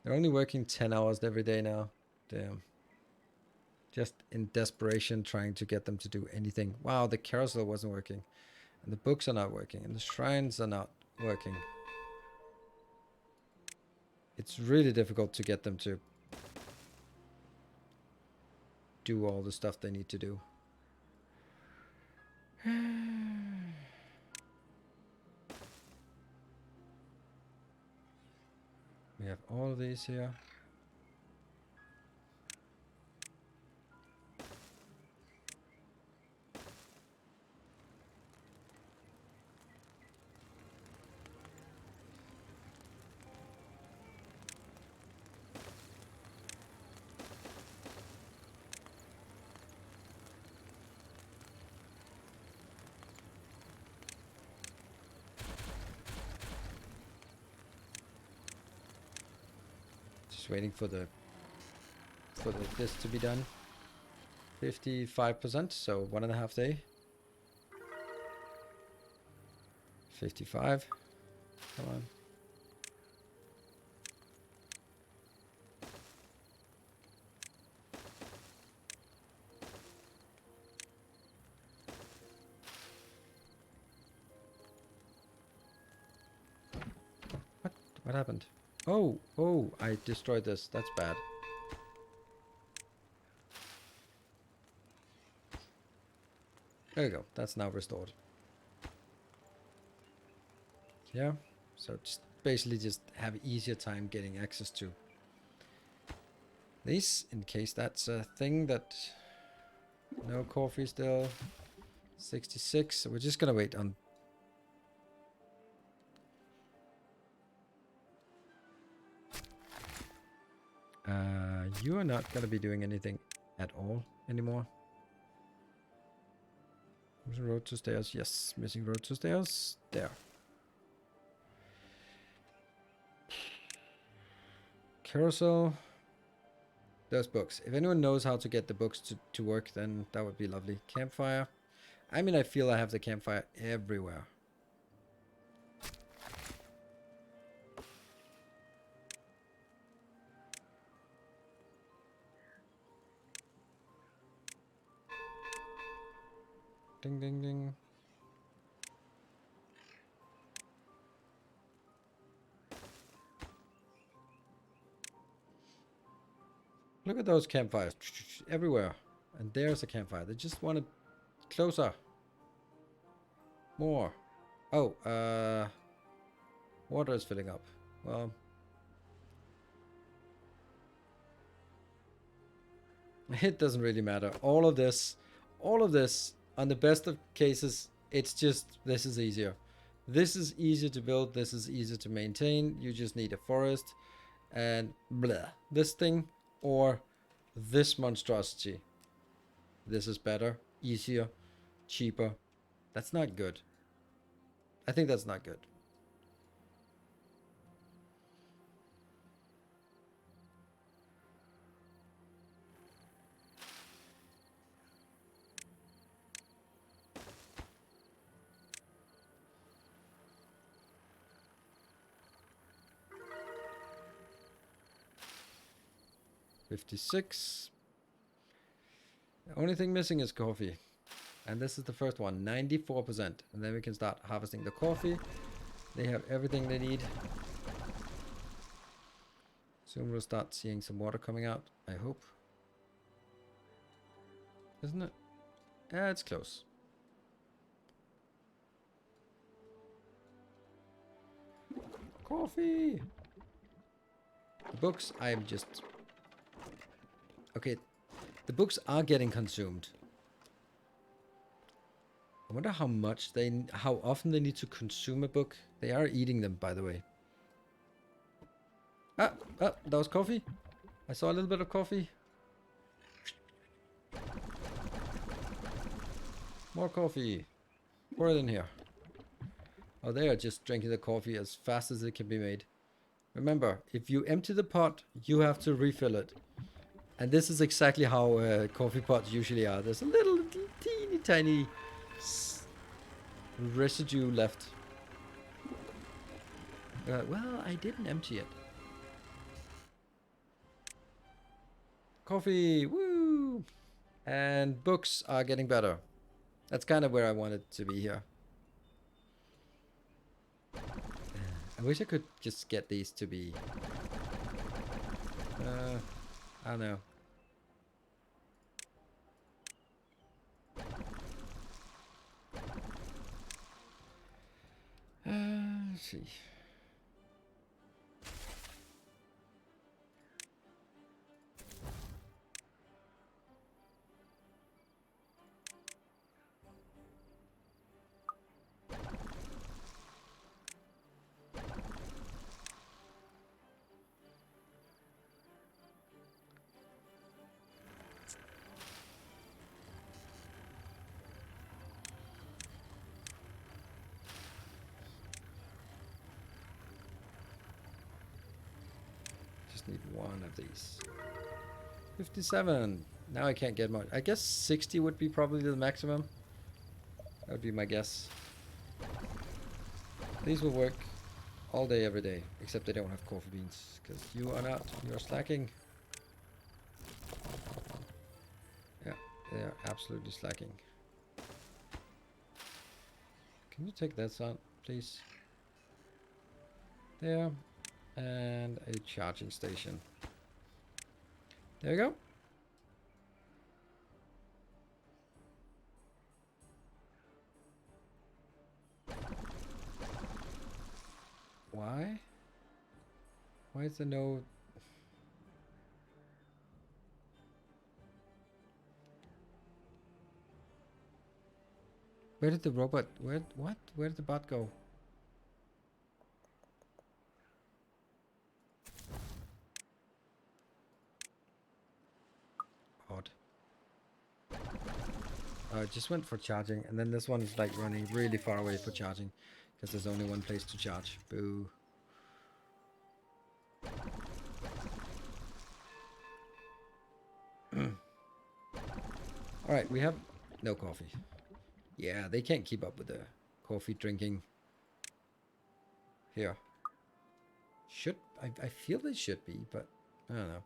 They're only working 10 hours every day now. Damn. Just in desperation trying to get them to do anything. Wow, the carousel wasn't working. And the books are not working. And the shrines are not working. It's really difficult to get them to do all the stuff they need to do. We have all of these here. Just waiting for this to be done. 55%, so 1.5 day. 55. Come on. What happened? Oh, I destroyed this. That's bad. There you go. That's now restored. Yeah, so just basically just have easier time getting access to these in case that's a thing. That no coffee still. 66. So we're just gonna wait on. You are not gonna be doing anything at all anymore. Missing road to stairs. Yes, missing road to stairs. There. Carousel. Those books. If anyone knows how to get the books to work, then that would be lovely. Campfire. I mean, I feel I have the campfire everywhere. Ding, ding, ding. Look at those campfires. Everywhere. And there's a campfire. They just want it closer. More. Oh, water is filling up. Well, it doesn't really matter. All of this, on the best of cases, it's just, this is easier. This is easier to build. This is easier to maintain. You just need a forest and blah. This thing or this monstrosity. This is better, easier, cheaper. That's not good. I think that's not good. $56. The only thing missing is coffee. And this is the first one, 94%. And then we can start harvesting the coffee. They have everything they need. Soon we'll start seeing some water coming out, I hope. Isn't it? Yeah, it's close. Coffee! The books, I'm just... Okay, the books are getting consumed. I wonder how often they need to consume a book. They are eating them, by the way. Ah, that was coffee. I saw a little bit of coffee. More coffee. Pour it in here. Oh, they are just drinking the coffee as fast as it can be made. Remember, if you empty the pot, you have to refill it. And this is exactly how coffee pots usually are. There's a little teeny tiny residue left. Well, I didn't empty it. Coffee, woo! And books are getting better. That's kind of where I wanted to be here. I wish I could just get these to be... I don't know. Let's see. Need one of these. 57. Now I can't get much. I guess 60 would be probably the maximum. That would be my guess. These will work all day, every day. Except they don't have coffee beans. Because you are not. You are slacking. Yeah, they are absolutely slacking. Can you take that out, please? There. And a charging station. There you go. Why is there no... Where did the robot... What? Where did the bot go? Odd. It just went for charging, and then this one is like running really far away for charging, because there's only one place to charge. Boo. Alright, we have no coffee. Yeah, they can't keep up with the coffee drinking here. I feel they should be, but I don't know.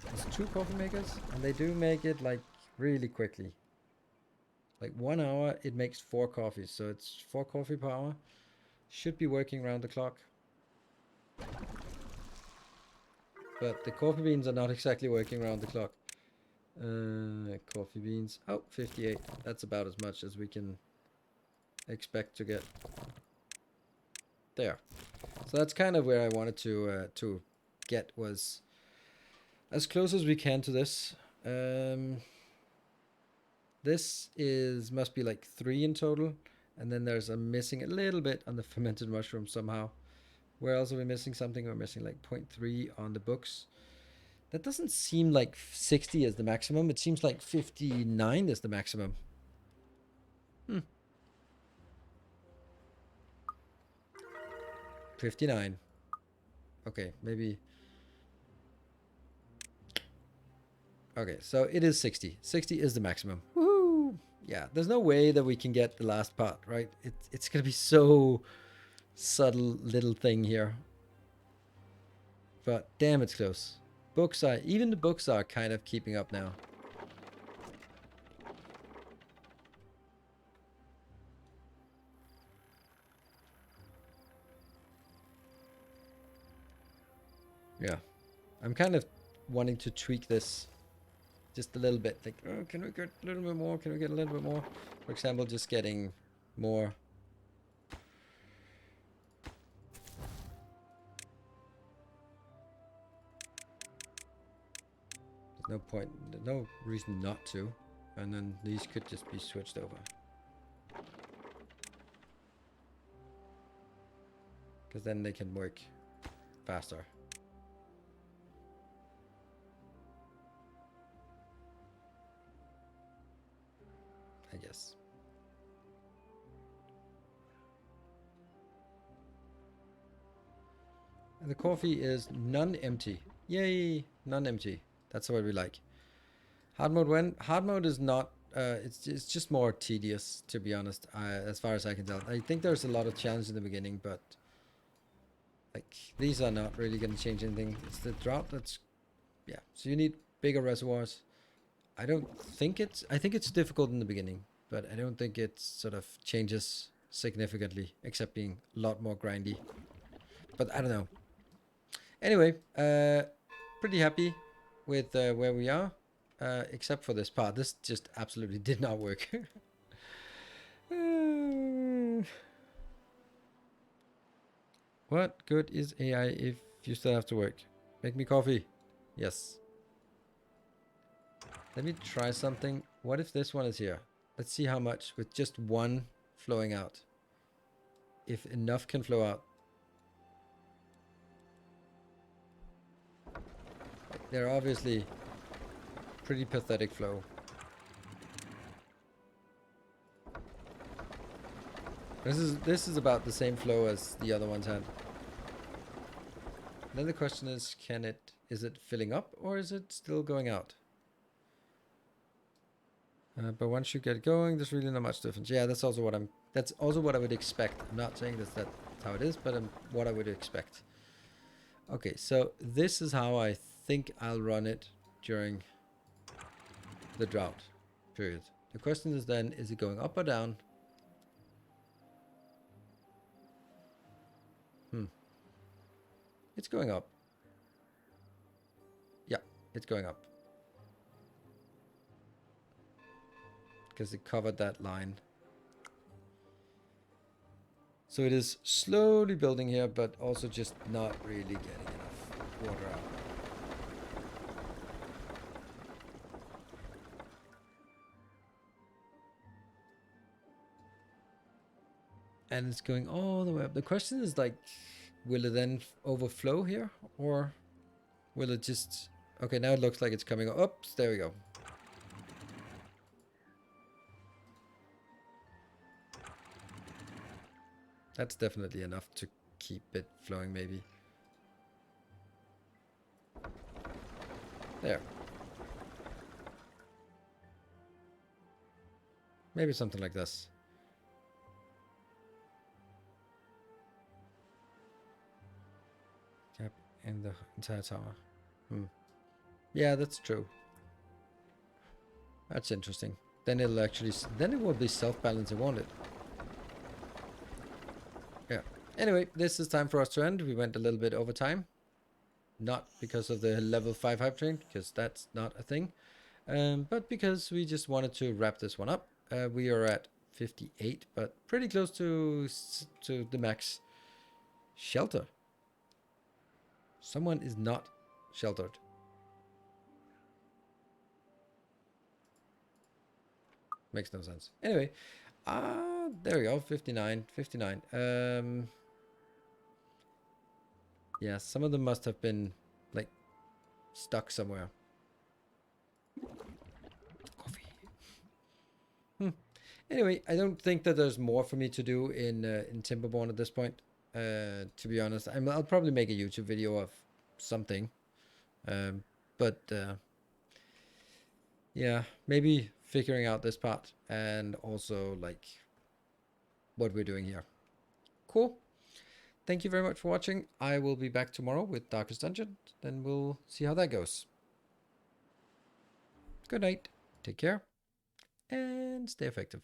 There's 2 coffee makers, and they do make it like really quickly. Like 1 hour, it makes 4 coffees, so it's 4 coffee per hour. Should be working round the clock. But the coffee beans are not exactly working round the clock. Coffee beans. Oh, 58. That's about as much as we can expect to get. There. So that's kind of where I wanted to get, was as close as we can to this. This must be like 3 in total, and then there's a missing a little bit on the fermented mushroom somehow. Where else are we missing something? We're missing like 0.3 on the books. That doesn't seem like 60 is the maximum. It seems like 59 is the maximum. 59. Okay, maybe. Okay, so it is 60. 60 is the maximum. Woohoo! Yeah, there's no way that we can get the last part, right? It's going to be so subtle little thing here. But damn, it's close. Even the books are kind of keeping up now. Yeah. I'm kind of wanting to tweak this just a little bit. Like, oh, can we get a little bit more? Can we get a little bit more? For example, just getting more. There's no point. There's no reason not to. And then these could just be switched over. Because then they can work faster. I guess. And the coffee is non-empty. Yay! Non-empty. That's what we like. Hard mode hard mode is not... it's just more tedious, to be honest, as far as I can tell. I think there's a lot of challenge in the beginning, but... like, these are not really going to change anything. It's the drought that's... yeah, so you need bigger reservoirs. I think it's difficult in the beginning, but I don't think it sort of changes significantly, except being a lot more grindy. But I don't know. Anyway, pretty happy with where we are, except for this part. This just absolutely did not work. What good is AI if you still have to work? Make me coffee. Yes. Let me try something. What if this one is here? Let's see how much with just one flowing out. If enough can flow out. They're obviously pretty pathetic flow. This is about the same flow as the other ones had. Then the question is, is it filling up or is it still going out? But once you get going, there's really not much difference. Yeah, that's also what I would expect. I'm not saying that's how it is, but what I would expect. Okay, so this is how I think I'll run it during the drought period. The question is then, is it going up or down? It's going up. Yeah, it's going up. Because it covered that line. So it is slowly building here, but also just not really getting enough water out. And it's going all the way up. The question is like, will it then overflow here? Or will it just... Okay, now it looks like it's coming up. Oops, there we go. That's definitely enough to keep it flowing, maybe. There. Maybe something like this. Gap in the entire tower. Yeah, that's true. That's interesting. Then it'll actually... Then it will be self-balancing, won't it? Yeah. Anyway, this is time for us to end. We went a little bit over time. Not because of the level 5 hype train, because that's not a thing. But because we just wanted to wrap this one up. We are at 58, but pretty close to the max. Shelter. Someone is not sheltered. Makes no sense. Anyway, there we go. 59, 59. Yeah, some of them must have been like stuck somewhere. Coffee. Anyway, I don't think that there's more for me to do in Timberborn at this point. To be honest, I'll probably make a YouTube video of something. But yeah, maybe figuring out this part and also like what we're doing here. Cool. Thank you very much for watching. I will be back tomorrow with Darkest Dungeon. Then we'll see how that goes. Good night. Take care and stay effective.